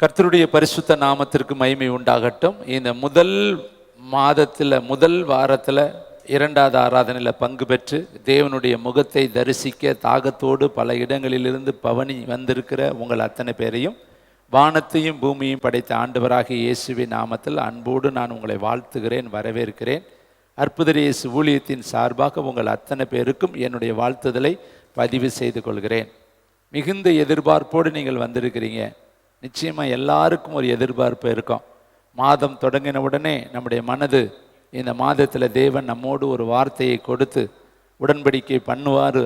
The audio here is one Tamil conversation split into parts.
கர்த்தருடைய பரிசுத்த நாமத்திற்கு மகிமை உண்டாகட்டும். இந்த முதல் வாரத்தில் 2வது ஆராதனையில் பங்கு பெற்று தேவனுடைய முகத்தை தரிசிக்க தாகத்தோடு பல இடங்களிலிருந்து பவனி வந்திருக்கிற உங்கள் அத்தனை பேரையும் வானத்தையும் பூமியையும் படைத்த ஆண்டவராகிய இயேசுவின் நாமத்தில் அன்போடு நான் உங்களை வாழ்த்துகிறேன், வரவேற்கிறேன். அற்புத இயேசு ஊழியத்தின் சார்பாக உங்கள் அத்தனை பேருக்கும் என்னுடைய வாழ்த்துதலை பதிவு செய்து கொள்கிறேன். மிகுந்த எதிர்பார்ப்போடு நீங்கள் வந்திருக்கிறீங்க. நிச்சயமாக எல்லாருக்கும் ஒரு எதிர்பார்ப்பு இருக்கும். மாதம் தொடங்கின உடனே நம்முடைய மனது இந்த மாதத்தில் தேவன் நம்மோடு ஒரு வார்த்தையை கொடுத்து உடன்படிக்கை பண்ணுவார்,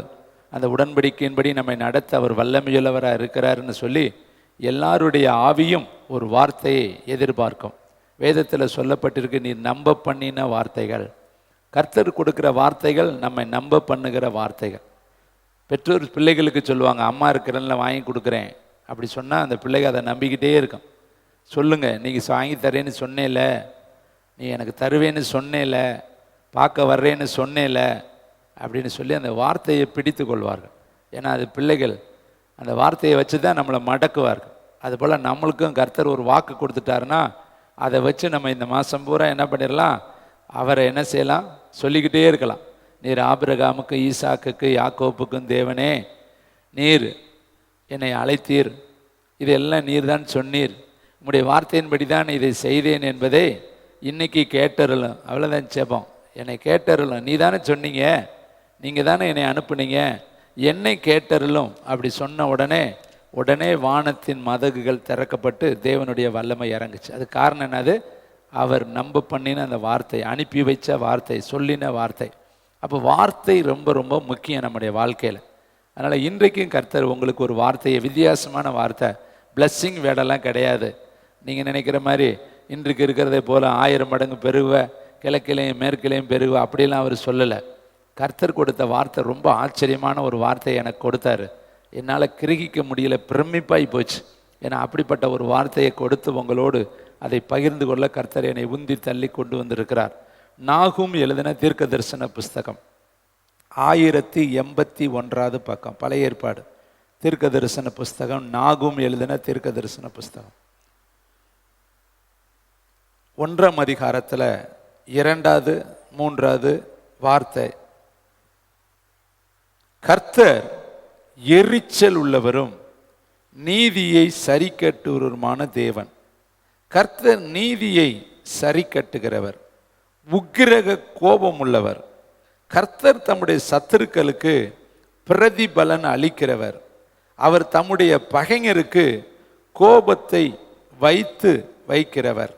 அந்த உடன்படிக்கையின்படி நம்மை நடத்த அவர் வல்லமையுள்ளவராக இருக்கிறாருன்னு சொல்லி எல்லாருடைய ஆவியும் ஒரு வார்த்தையை எதிர்பார்க்கும். வேதத்தில் சொல்லப்பட்டிருக்கு, நீ நம்ப பண்ணின வார்த்தைகள். கர்த்தர் கொடுக்குற வார்த்தைகள் நம்மை நம்ப பண்ணுகிற வார்த்தைகள். பெற்றோர் பிள்ளைகளுக்கு சொல்லுவாங்க, அம்மா இருக்கிறேன்ல வாங்கி கொடுக்குறேன் அப்படி சொன்னால் அந்த பிள்ளைங்க அதை நம்பிக்கிட்டே இருக்கும். சொல்லுங்கள், நீங்கள் வாங்கி தரேன்னு சொன்னேல, நீ எனக்கு தருவேன்னு சொன்னேல, பார்க்க வர்றேன்னு சொன்னேல அப்படின்னு சொல்லி அந்த வார்த்தையை பிடித்து கொள்வார்கள். ஏன்னா அது பிள்ளைகள் அந்த வார்த்தையை வச்சு தான் நம்மளை மடக்குவார்கள். அதுபோல் நம்மளுக்கும் கர்த்தர் ஒரு வாக்கு கொடுத்துட்டாருன்னா அதை வச்சு நம்ம இந்த மாதம் பூரா என்ன பண்ணிடலாம், அவரை என்ன செய்யலாம், சொல்லிக்கிட்டே இருக்கலாம். நீர் ஆபிரகாமுக்கு, ஈசாக்குக்கு, யாக்கோப்புக்கும் தேவனே, நீர் என்னை அழைத்தீர், இதெல்லாம் நீர் தான் சொன்னீர், உம்முடைய வார்த்தையின்படி தான் இதை செய்தேன் என்பதை இன்னைக்கு கேட்டருளும். அவ்வளோதான் ஜெபம். என்னை கேட்டருளும், நீ தானே சொன்னீங்க, நீங்கள் தானே என்னை அனுப்புனீங்க, என்னை கேட்டருளும். அப்படி சொன்ன உடனே வானத்தின் மதகுகள் திறக்கப்பட்டு தேவனுடைய வல்லமை இறங்குச்சு. அது காரணம் என்னது, அவர் நம்ப பண்ணின அந்த வார்த்தை, அனுப்பி வைச்ச வார்த்தை, சொல்லின வார்த்தை. அப்போ வார்த்தை ரொம்ப ரொம்ப முக்கியம் நம்முடைய வாழ்க்கையில். அதனால் இன்றைக்கும் கர்த்தர் உங்களுக்கு ஒரு வார்த்தையை, வித்தியாசமான வார்த்தை, பிளஸ்ஸிங் வேடெல்லாம் கிடையாது. நீங்கள் நினைக்கிற மாதிரி இன்றைக்கு இருக்கிறதே போல் 1000 மடங்கு பெருவ, கிழக்கிலையும் மேற்கிலையும் பெருவ அப்படிலாம் அவர் சொல்லலை. கர்த்தர் கொடுத்த வார்த்தை ரொம்ப ஆச்சரியமான ஒரு வார்த்தையை எனக்கு கொடுத்தாரு. என்னால் கிரகிக்க முடியல, பிரமிப்பாகி போச்சு. ஏன்னா அப்படிப்பட்ட ஒரு வார்த்தையை கொடுத்து உங்களோடு அதை பகிர்ந்து கொள்ள கர்த்தர் என்னை உந்தி தள்ளி கொண்டு வந்திருக்கிறார். நாகும் எழுதின தீர்க்க தரிசன புஸ்தகம் 1081வது பக்கம், பழைய ஏற்பாடு தீர்க்க தரிசன புஸ்தகம், நாகும் எழுதின தீர்க்க தரிசன புஸ்தகம் 1ஆம் அதிகாரத்தில் 2வது 3வது வார்த்தை. கர்த்தர் எரிச்சல் உள்ளவரும் நீதியை சரி கட்டுவருமான தேவன். கர்த்தர் நீதியை சரி கட்டுகிறவர், உக்கிரக கோபம் உள்ளவர். கர்த்தர் தம்முடைய சத்துருக்களுக்கு பிரதிபலன் அளிக்கிறவர். அவர் தம்முடைய பகைஞருக்கு கோபத்தை வைக்கிறவர்.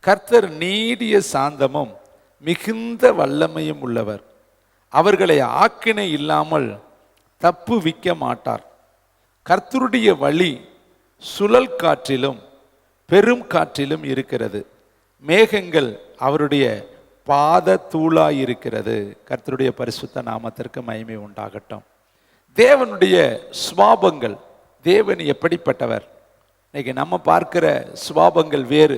கர்த்தர் நீடிய சாந்தமும் மிகுந்த வல்லமையும் உள்ளவர். அவர்களை ஆக்கினை இல்லாமல் தப்புவிக்க மாட்டார். கர்த்தருடைய வழி சுழல் காற்றிலும் பெரும் காற்றிலும் இருக்கிறது. மேகங்கள் அவருடைய பாத தூளாயிருக்கிறது. கர்த்தருடைய பரிசுத்த நாமத்திற்கு மகிமை உண்டாகட்டும். தேவனுடைய சுவாபங்கள், தேவன் எப்படிப்பட்டவர்? இன்னைக்கு நம்ம பார்க்கிற சுவாபங்கள் வேறு.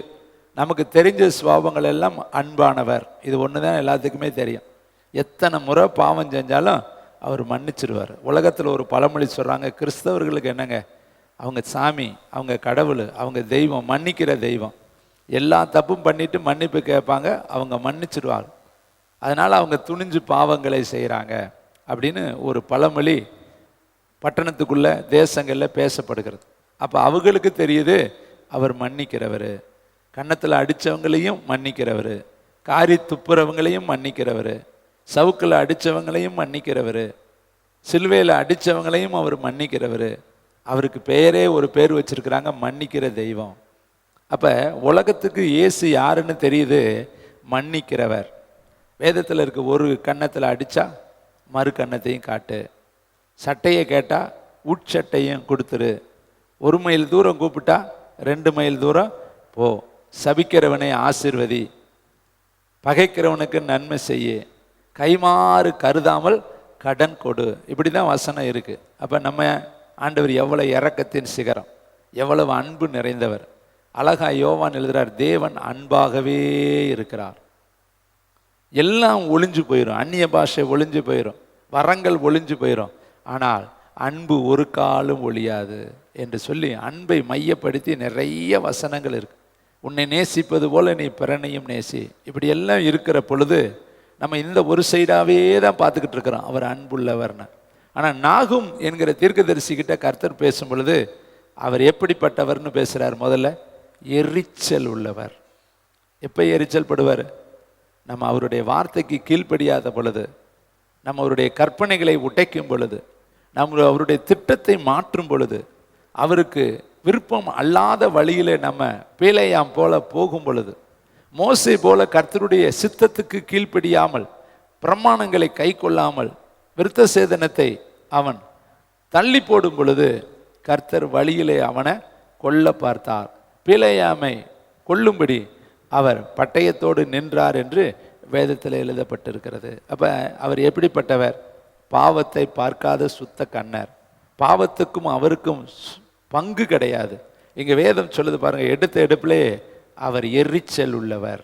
நமக்கு தெரிஞ்ச சுவாபங்கள் எல்லாம் அன்பானவர், இது ஒன்று தான் எல்லாத்துக்குமே தெரியும். எத்தனை முறை பாவம் செஞ்சாலும் அவர் மன்னிச்சிருவார். உலகத்தில் ஒரு பழமொழி சொல்கிறாங்க, கிறிஸ்தவர்களுக்கு என்னங்க, அவங்க சாமி, அவங்க கடவுள், அவங்க தெய்வம், மன்னிக்கிற தெய்வம். எல்லா தப்பும் பண்ணிட்டு மன்னிப்பு கேட்பாங்க, அவங்க மன்னிச்சிடுவாங்க. அதனால் அவங்க துணிஞ்சு பாவங்களை செய்கிறாங்க அப்படின்னு ஒரு பழமொழி பட்டணத்துக்குள்ள தேசங்களில் பேசப்படுகிறது. அப்போ அவங்களுக்கு தெரியுது அவர் மன்னிக்கிறவர், கன்னத்தில் அடித்தவங்களையும் மன்னிக்கிறவர், காரி துப்புறவங்களையும் மன்னிக்கிறவர், சவுக்கில் அடித்தவங்களையும் மன்னிக்கிறவர், சிலுவையில் அடித்தவங்களையும் அவர் மன்னிக்கிறவர். அவருக்கு பெயரே ஒரு பேர் வச்சிருக்கிறாங்க, மன்னிக்கிற தெய்வம். அப்போ உலகத்துக்கு இயேசு யாருன்னு தெரியுது, மன்னிக்கிறவர். வேதத்தில் இருக்க ஒரு கன்னத்தில் அடித்தா மறு கன்னத்தையும் காட்டு, சட்டையை கேட்டால் உட்சட்டையும் கொடுத்துரு, 1 மைல் தூரம் கூப்பிட்டா 2 மைல் தூரம் போ, சபிக்கிறவனை ஆசீர்வதி, பகைக்கிறவனுக்கு நன்மை செய்ய, கைமாறு கருதாமல் கடன் கொடு. இப்படி தான் வசனம் இருக்குது. அப்போ நம்ம ஆண்டவர் எவ்வளோ இரக்கத்தின் சிகரம், எவ்வளவு அன்பு நிறைந்தவர். அழகா யோவான் எழுதுகிறார், தேவன் அன்பாகவே இருக்கிறார். எல்லாம் ஒளிஞ்சு போயிடும், அந்நிய பாஷை ஒளிஞ்சு போயிடும், வரங்கள் ஒளிஞ்சு போயிடும், ஆனால் அன்பு ஒரு காலும் ஒழியாது என்று சொல்லி அன்பை மையப்படுத்தி நிறைய வசனங்கள் இருக்கு. உன்னை நேசிப்பது போல நீ பிறனையும் நேசி. இப்படி எல்லாம் இருக்கிற பொழுது நம்ம இந்த ஒரு சைடாவே தான் பார்த்துக்கிட்டு இருக்கிறோம், அவர் அன்புள்ளவர்னு. ஆனால் நாகும் என்கிற தீர்க்கதரிசிக்கிட்ட கர்த்தர் பேசும் பொழுது அவர் எப்படிப்பட்டவர்னு பேசுகிறார். முதல்ல எரிச்சல் உள்ளவர். எப்போ எரிச்சல் படுவார்? நம்ம அவருடைய வார்த்தைக்கு கீழ்ப்படியாத பொழுது, நம்ம அவருடைய கற்பனைகளை உடைக்கும் பொழுது, நம்ம அவருடைய திட்டத்தை மாற்றும் பொழுது, அவருக்கு விருப்பம் அல்லாத வழியிலே நம்ம பேழையாம் போல போகும் பொழுது, மோசே போல கர்த்தருடைய சித்தத்துக்கு கீழ்ப்படியாமல் பிரமாணங்களை கை கொள்ளாமல் விருத்த சேதனத்தை அவன் தள்ளி போடும் பொழுது கர்த்தர் வழியிலே அவனை கொல்ல பார்த்தார். பிலேயாமை கொல்லும்படி அவர் பட்டயத்தோடு நின்றார் என்று வேதத்தில் எழுதப்பட்டிருக்கிறது. அப்போ அவர் எப்படிப்பட்டவர்? பாவத்தை பார்க்காத சுத்த கண்ணர். பாவத்துக்கும் அவருக்கும் பங்கு கிடையாது. இங்கே வேதம் சொல்லுது பாருங்க, எடுத்த எடுப்பிலே அவர் எரிச்சல் உள்ளவர்.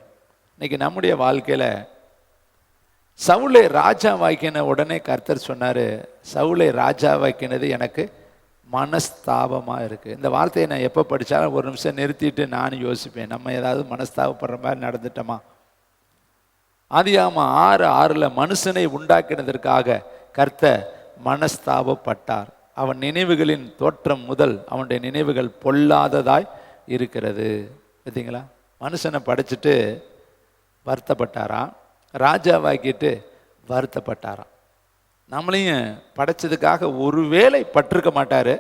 இன்னைக்கு நம்முடைய வாழ்க்கையில் சவுலை ராஜாவாக்கின உடனே கர்த்தர் சொன்னார், சவுலை ராஜாவாக்கினது எனக்கு மனஸ்தாபமாக இருக்குது. இந்த வார்த்தையை நான் எப்போ படித்தாலும் ஒரு நிமிஷம் நிறுத்திட்டு நானும் யோசிப்பேன், நம்ம ஏதாவது மனஸ்தாபப்படுற மாதிரி நடந்துட்டோமா? ஆதியாகமம் 6:6 மனுஷனை உண்டாக்கினதற்காக கர்த்தர் மனஸ்தாபப்பட்டார். அவன் நினைவுகளின் தோற்றம் முதல் அவனுடைய நினைவுகள் பொல்லாததாய் இருக்கிறது. பார்த்தீங்களா? மனுஷனை படைச்சிட்டு வருத்தப்பட்டாராம், ராஜாவாக்கிட்டு வருத்தப்பட்டாராம். நம்மளையும் படைச்சதுக்காக ஒருவேளை பட்டிருக்க மாட்டார்.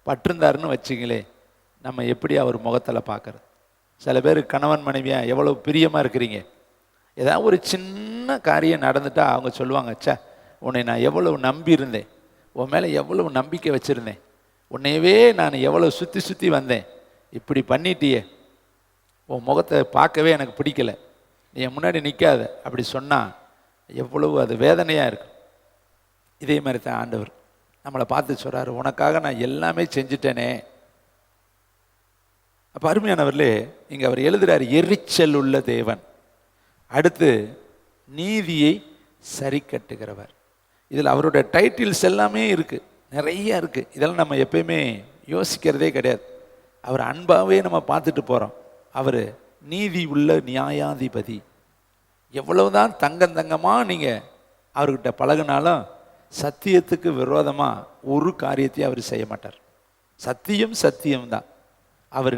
பட்டிருந்தாருன்னு வச்சுங்களே, நம்ம எப்படி அவர் முகத்தில் பார்க்கறது? சில பேர் கணவன் மனைவியா எவ்வளோ பிரியமாக இருக்கிறீங்க, ஏதாவது ஒரு சின்ன காரியம் நடந்துட்டா அவங்க சொல்லுவாங்க, ச்சே உன்னை நான் எவ்வளவு நம்பி இருந்தேன், உன் மேலே எவ்வளவு நம்பிக்கை வச்சுருந்தேன், உன்னையவே நான் எவ்வளோ சுற்றி சுற்றி வந்தேன், இப்படி பண்ணிட்டியே, உன் முகத்தை பார்க்கவே எனக்கு பிடிக்கல, நீ என் முன்னாடி நிற்காத, அப்படி சொன்னால் எவ்வளவு அது வேதனையாக இருக்கும். இதே மாதிரி தான் ஆண்டவர் நம்மளை பார்த்து சொல்கிறாரு, உனக்காக நான் எல்லாமே செஞ்சுட்டேனே. அப்போ அருமையானவர்களே, இங்கே அவர் எழுதுகிறார் எரிச்சல் உள்ள தேவன். அடுத்து நீதியை சரி கட்டுகிறவர். இதில் அவருடைய டைட்டில்ஸ் எல்லாமே இருக்குது, நிறைய இருக்குது. இதெல்லாம் நம்ம எப்பயுமே யோசிக்கிறதே கிடையாது. அவர் அன்பாகவே நம்ம பார்த்துட்டு போகிறோம். அவர் நீதி உள்ள நியாயாதிபதி. எவ்வளவுதான் தங்கமாக நீங்கள் அவர்கிட்ட பழகினாலும் சத்தியத்துக்கு விரோதமாக ஒரு காரியத்தையும் அவர் செய்ய மாட்டார். சத்தியம் சத்தியம்தான். அவர்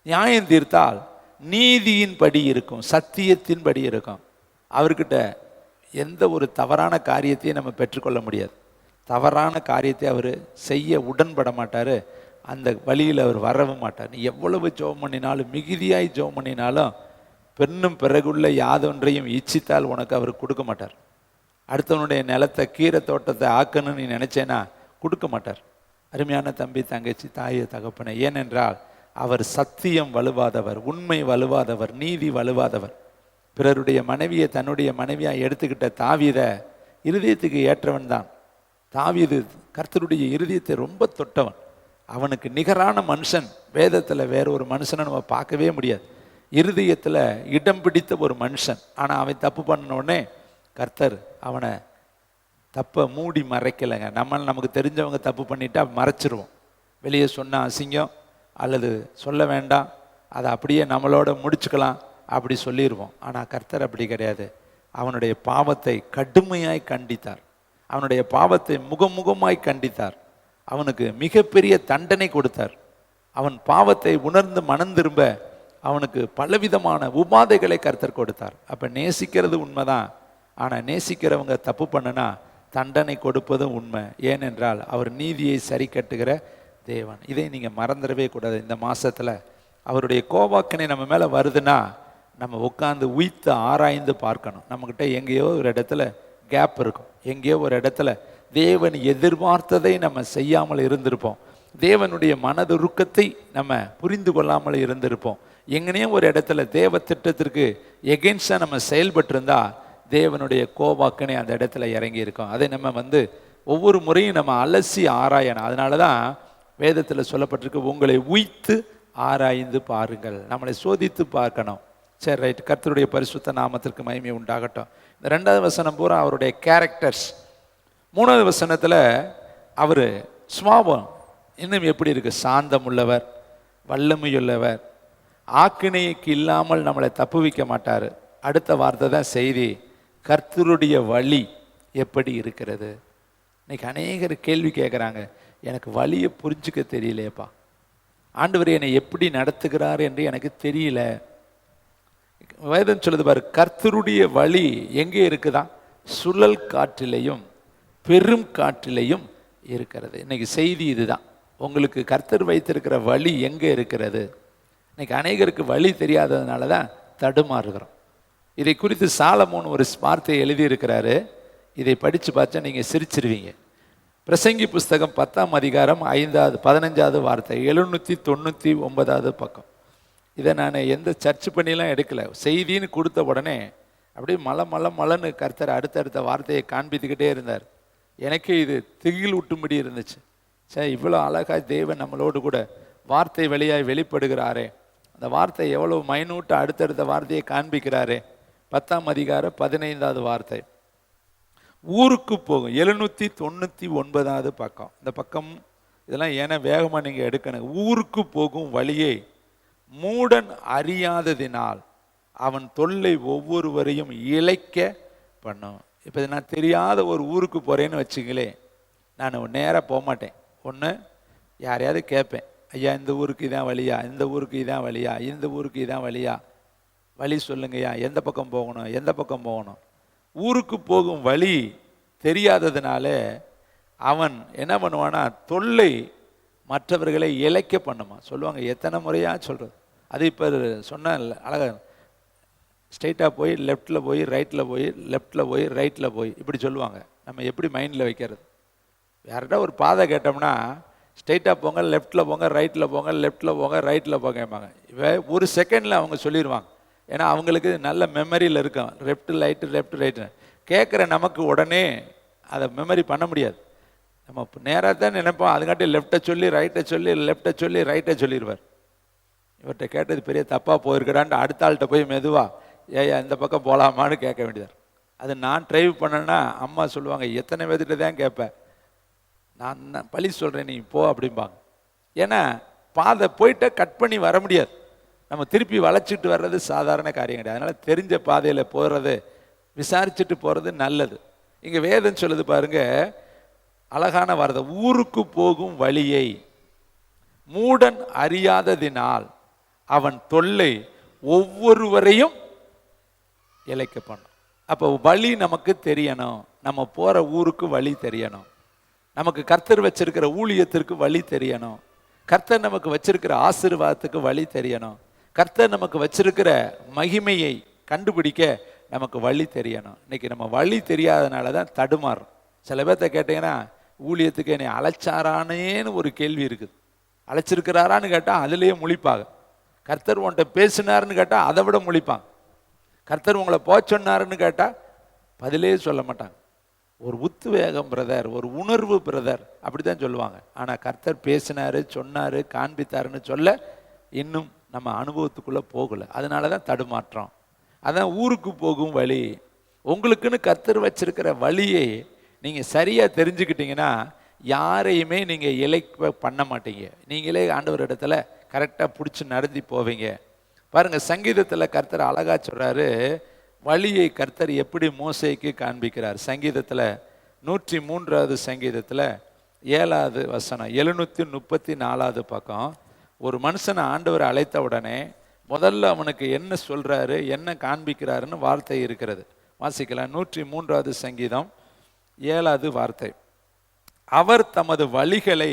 நியாயம் தீர்த்தால் நீதியின் படி இருக்கும், சத்தியத்தின் படி இருக்கும். அவர்கிட்ட எந்த ஒரு தவறான காரியத்தையும் நம்ம பெற்றுக்கொள்ள முடியாது. தவறான காரியத்தை அவர் செய்ய உடன்பட மாட்டார். அந்த வழியில் அவர் வரவும் மாட்டார். நீ எவ்வளவு ஜெபம் பண்ணினாலும், மிகுதியாய் ஜெபம் பண்ணினாலும், பெண்ணும் பிறகுள்ள யாதொன்றையும் இச்சித்தால் உனக்கு அவர் கொடுக்க மாட்டார். அடுத்தவனுடைய நிலத்தை கீரை தோட்டத்தை ஆக்கணும்னு நீ நினைச்சேன்னா கொடுக்க மாட்டார். அருமையான தம்பி தங்கச்சி தாயை தகப்பனை, ஏனென்றால் அவர் சத்தியம் வலுவாதவர், உண்மை வலுவாதவர், நீதி வலுவாதவர். பிறருடைய மனைவியை தன்னுடைய மனைவியாக எடுத்துக்கிட்ட தாவீதை இருதயத்துக்கு ஏற்றவன் தான். தாவீது கர்த்தருடைய இருதயத்தை ரொம்ப தொட்டவன். அவனுக்கு நிகரான மனுஷன் வேதத்தில் வேற ஒரு மனுஷனை நம்ம பார்க்கவே முடியாது. இருதயத்தில் இடம் பிடித்த ஒரு மனுஷன். ஆனால் அவன் தப்பு பண்ணின உடனே கர்த்தர் அவனை தப்பை மூடி மறைக்கலைங்க. நமக்கு தெரிஞ்சவங்க தப்பு பண்ணிட்டா மறைச்சிருவோம். வெளியே சொன்ன அசிங்கம் அல்லது சொல்ல வேண்டாம், அதை அப்படியே நம்மளோட முடிச்சுக்கலாம், அப்படி சொல்லிடுவோம். ஆனால் கர்த்தர் அப்படி கிடையாது. அவனுடைய பாவத்தை கடுமையாய் கண்டித்தார். அவனுடைய பாவத்தை முகமுகமாய் கண்டித்தார். அவனுக்கு மிகப்பெரிய தண்டனை கொடுத்தார். அவன் பாவத்தை உணர்ந்து மனம் திரும்ப அவனுக்கு பலவிதமான உபாதைகளை கர்த்தர் கொடுத்தார். அப்போ நேசிக்கிறது உண்மைதான். ஆனால் நேசிக்கிறவங்க தப்பு பண்ணுனா தண்டனை கொடுப்பதும் உண்மை. ஏனென்றால் அவர் நீதியை சரி கட்டுகிற தேவன். இதை நீங்கள் மறந்துடவே கூடாது. இந்த மாதத்தில் அவருடைய கோபாக்கனை நம்ம மேலே வருதுன்னா நம்ம உட்காந்து உய்த்து ஆராய்ந்து பார்க்கணும். நம்மக்கிட்ட எங்கேயோ ஒரு இடத்துல கேப் இருக்கும், எங்கேயோ ஒரு இடத்துல தேவன் எதிர்பார்த்ததை நம்ம செய்யாமல் இருந்திருப்போம். தேவனுடைய மனதுருக்கத்தை நம்ம புரிந்து கொள்ளாமல் இருந்திருப்போம். எங்கேயோ ஒரு இடத்துல தேவ திட்டத்திற்கு எகென்ஸ்டாக நம்ம செயல்பட்டிருந்தா தேவனுடைய கோபாக்கனை அந்த இடத்துல இறங்கி இருக்கோம். அதை நம்ம ஒவ்வொரு முறையும் நம்ம அலசி ஆராயணும். அதனால தான் வேதத்தில் சொல்லப்பட்டிருக்கு, உங்களை உய்த்து ஆராய்ந்து பாருங்கள். நம்மளை சோதித்து பார்க்கணும். சரி, ரைட். கர்த்தருடைய பரிசுத்த நாமத்திற்கு மகிமை உண்டாகட்டும். இந்த 2வது வசனம் பூரா அவருடைய கேரக்டர்ஸ். 3வது வசனத்தில் அவர் சுபாவம் இன்னும் எப்படி இருக்கு? சாந்தம் உள்ளவர், வல்லமையுள்ளவர், ஆக்கினைக்கு இல்லாமல் நம்மளை தப்புவிக்க மாட்டார். அடுத்த வார்த்தை தான் செய்தி, கர்த்தருடைய வழி எப்படி இருக்கிறது. இன்னைக்கு அநேகர் கேள்வி கேட்குறாங்க, எனக்கு வழியை புரிஞ்சுக்க தெரியலையப்பா, ஆண்டவர் என்னை எப்படி நடத்துகிறார் என்று எனக்கு தெரியல. வேதம் சொல்லுது பாரு, கர்த்தருடைய வழி எங்கே இருக்குதான்? சுழல் காற்றிலையும் பெரும் காற்றிலையும் இருக்கிறது. இன்னைக்கு செய்தி இதுதான், உங்களுக்கு கர்த்தர் வைத்திருக்கிற வழி எங்கே இருக்கிறது. இன்னைக்கு அநேகருக்கு வழி தெரியாததுனால தான் தடுமாறுகிறோம். இதை குறித்து சாலமோன் ஒரு வார்த்தையை எழுதியிருக்கிறாரு, இதை படித்து பார்த்தா நீங்கள் சிரிச்சிருவீங்க. பிரசங்கி புஸ்தகம் 10ஆம் அதிகாரம் 15வது வார்த்தை, 799வது பக்கம். இதை நான் எந்த சர்ச் பண்ணிலாம் எடுக்கலை, செய்தின்னு கொடுத்த உடனே அப்படியே மலன்னு கர்த்தர் அடுத்தடுத்த வார்த்தையை காண்பித்துக்கிட்டே இருந்தார். எனக்கே இது திகில் விட்டும்படி இருந்துச்சு. சரி, இவ்வளோ அழகாக தேவன் நம்மளோடு கூட வார்த்தை வழியாய் வெளிப்படுகிறாரே, அந்த வார்த்தை எவ்வளோ மைனூட்டாக அடுத்தடுத்த வார்த்தையை காண்பிக்கிறாரே. 10ஆம் அதிகாரம் 15வது வார்த்தை, ஊருக்கு போகும். 799வது பக்கம். இந்த பக்கம் இதெல்லாம் ஏன்னா வேகமாக நீங்கள் எடுக்கணும். ஊருக்கு போகும் வழியை மூடன் அறியாததினால் அவன் தொல்லை ஒவ்வொருவரையும் இழைக்க பண்ணும். இப்போ நான் தெரியாத ஒரு ஊருக்கு போகிறேன்னு வச்சுங்களே, நான் நேராக போக மாட்டேன். ஒன்று யாரையாவது கேட்பேன், ஐயா இந்த ஊருக்கு இதான் வழியா, இந்த ஊருக்கு இதான் வழியா, இந்த ஊருக்கு இதான் வழியா, வழி சொல்லுங்கய்யா, எந்த பக்கம் போகணும், எந்த பக்கம் போகணும். ஊருக்கு போகும் வழி தெரியாததுனால அவன் என்ன பண்ணுவானா, தொல்லை மற்றவர்களை இழைக்க பண்ணுமா. சொல்லுவாங்க, எத்தனை முறையாக சொல்கிறது. அது இப்போ சொன்ன அழகாக ஸ்ட்ரைட்டாக போய் லெஃப்டில் போய் ரைட்டில் போய் லெஃப்டில் போய் ரைட்டில் போய் இப்படி சொல்லுவாங்க. நம்ம எப்படி மைண்டில் வைக்கிறது? யார்கிட்ட ஒரு பாதை கேட்டோம்னா ஸ்ட்ரைட்டாக போங்க, லெஃப்டில் போங்க, ரைட்டில் போங்க, லெஃப்டில் போங்க, ரைட்டில் போங்கம்பாங்க. இவ ஒரு செகண்டில் அவங்க சொல்லிடுவாங்க. ஏன்னா அவங்களுக்கு நல்ல மெமரியில் இருக்கும், லெஃப்ட் ரைட்டு. கேட்குற நமக்கு உடனே அதை மெமரி பண்ண முடியாது. நம்ம நேராக தான் நினைப்போம், அதுக்காட்டி லெஃப்ட்டை சொல்லி ரைட்டை சொல்லி லெஃப்ட்டை சொல்லி ரைட்டை சொல்லிடுவார். இவர்கிட்ட கேட்டது பெரிய தப்பாக போயிருக்கடான்ட்டு அடுத்த ஆள்கிட்ட போய் மெதுவாக, ஏயா இந்த பக்கம் போகலாமான்னு கேட்க வேண்டியதார். அது நான் ட்ரைவ் பண்ணேன்னா அம்மா சொல்லுவாங்க, எத்தனை பேர்கிட்ட தான் கேட்பேன், நான் பழி சொல்கிறேன் நீ போ அப்படிம்பாங்க. ஏன்னா பாதை போயிட்ட கட் பண்ணி வர முடியாது, நம்ம திருப்பி வளைச்சிட்டு வர்றது சாதாரண காரியம் கிடையாது. அதனால் தெரிஞ்ச பாதையில் போகிறது, விசாரிச்சுட்டு போகிறது நல்லது. இங்கே வேதம் சொல்லுது பாருங்க, அழகான வார்த்தை, ஊருக்கு போகும் வழியை மூடன் அறியாததினால் அவன் தொல்லை ஒவ்வொருவரையும் இழைக்க பண்ணும். அப்போ வழி நமக்கு தெரியணும், நம்ம போகிற ஊருக்கு வழி தெரியணும், நமக்கு கர்த்தர் வச்சிருக்கிற ஊழியத்திற்கு வழி தெரியணும், கர்த்தர் நமக்கு வச்சிருக்கிற ஆசீர்வாதத்துக்கு வழி தெரியணும், கர்த்தர் நமக்கு வச்சிருக்கிற மகிமையை கண்டுபிடிக்க நமக்கு வழி தெரியணும். இன்னைக்கு நம்ம வழி தெரியாதனால தான் தடுமாறும். சில பேர்த்த கேட்டீங்கன்னா, ஊழியத்துக்கு என்னை அழைச்சாரானேன்னு ஒரு கேள்வி இருக்குது. அழைச்சிருக்கிறாரான்னு கேட்டால் அதுலேயே முழிப்பாங்க. கர்த்தர் உன்கிட்ட பேசினாருன்னு கேட்டால் அதை விட முழிப்பாங்க. கர்த்தர் உங்களை சொன்னாருன்னு கேட்டால் பதிலே சொல்ல மாட்டாங்க. ஒரு உத்வேகம் பிரதர், ஒரு உணர்வு பிரதர், அப்படி தான் சொல்லுவாங்க. ஆனால் கர்த்தர் பேசினார், சொன்னார், காண்பித்தாருன்னு சொல்ல இன்னும் நம்ம அனுபவத்துக்குள்ளே போகலை. அதனால தான் தடுமாற்றம். அதான் ஊருக்கு போகும் வழி. உங்களுக்குன்னு கர்த்தர் வச்சிருக்கிற வழியை நீங்கள் சரியாக தெரிஞ்சுக்கிட்டீங்கன்னா யாரையுமே நீங்கள் இழைக்க பண்ண மாட்டீங்க. நீங்களே ஆண்டவர் இடத்துல கரெக்டாக பிடிச்சி நடத்தி போவீங்க. பாருங்கள், சங்கீதத்தில் கர்த்தர் அழகா சொல்கிறாரு, வழியை கர்த்தர் எப்படி மோசேக்கு காண்பிக்கிறார். சங்கீதத்தில் 103வது சங்கீதத்தில் 7வது வசனம், 734வது பக்கம். ஒரு மனுஷனை ஆண்டவர் அழைத்த உடனே முதல்ல அவனுக்கு என்ன சொல்கிறாரு, என்ன காண்பிக்கிறாருன்னு வார்த்தை இருக்கிறது. வாசிக்கலாம். 103வது சங்கீதம் 7வது வார்த்தை, அவர் தமது வழிகளை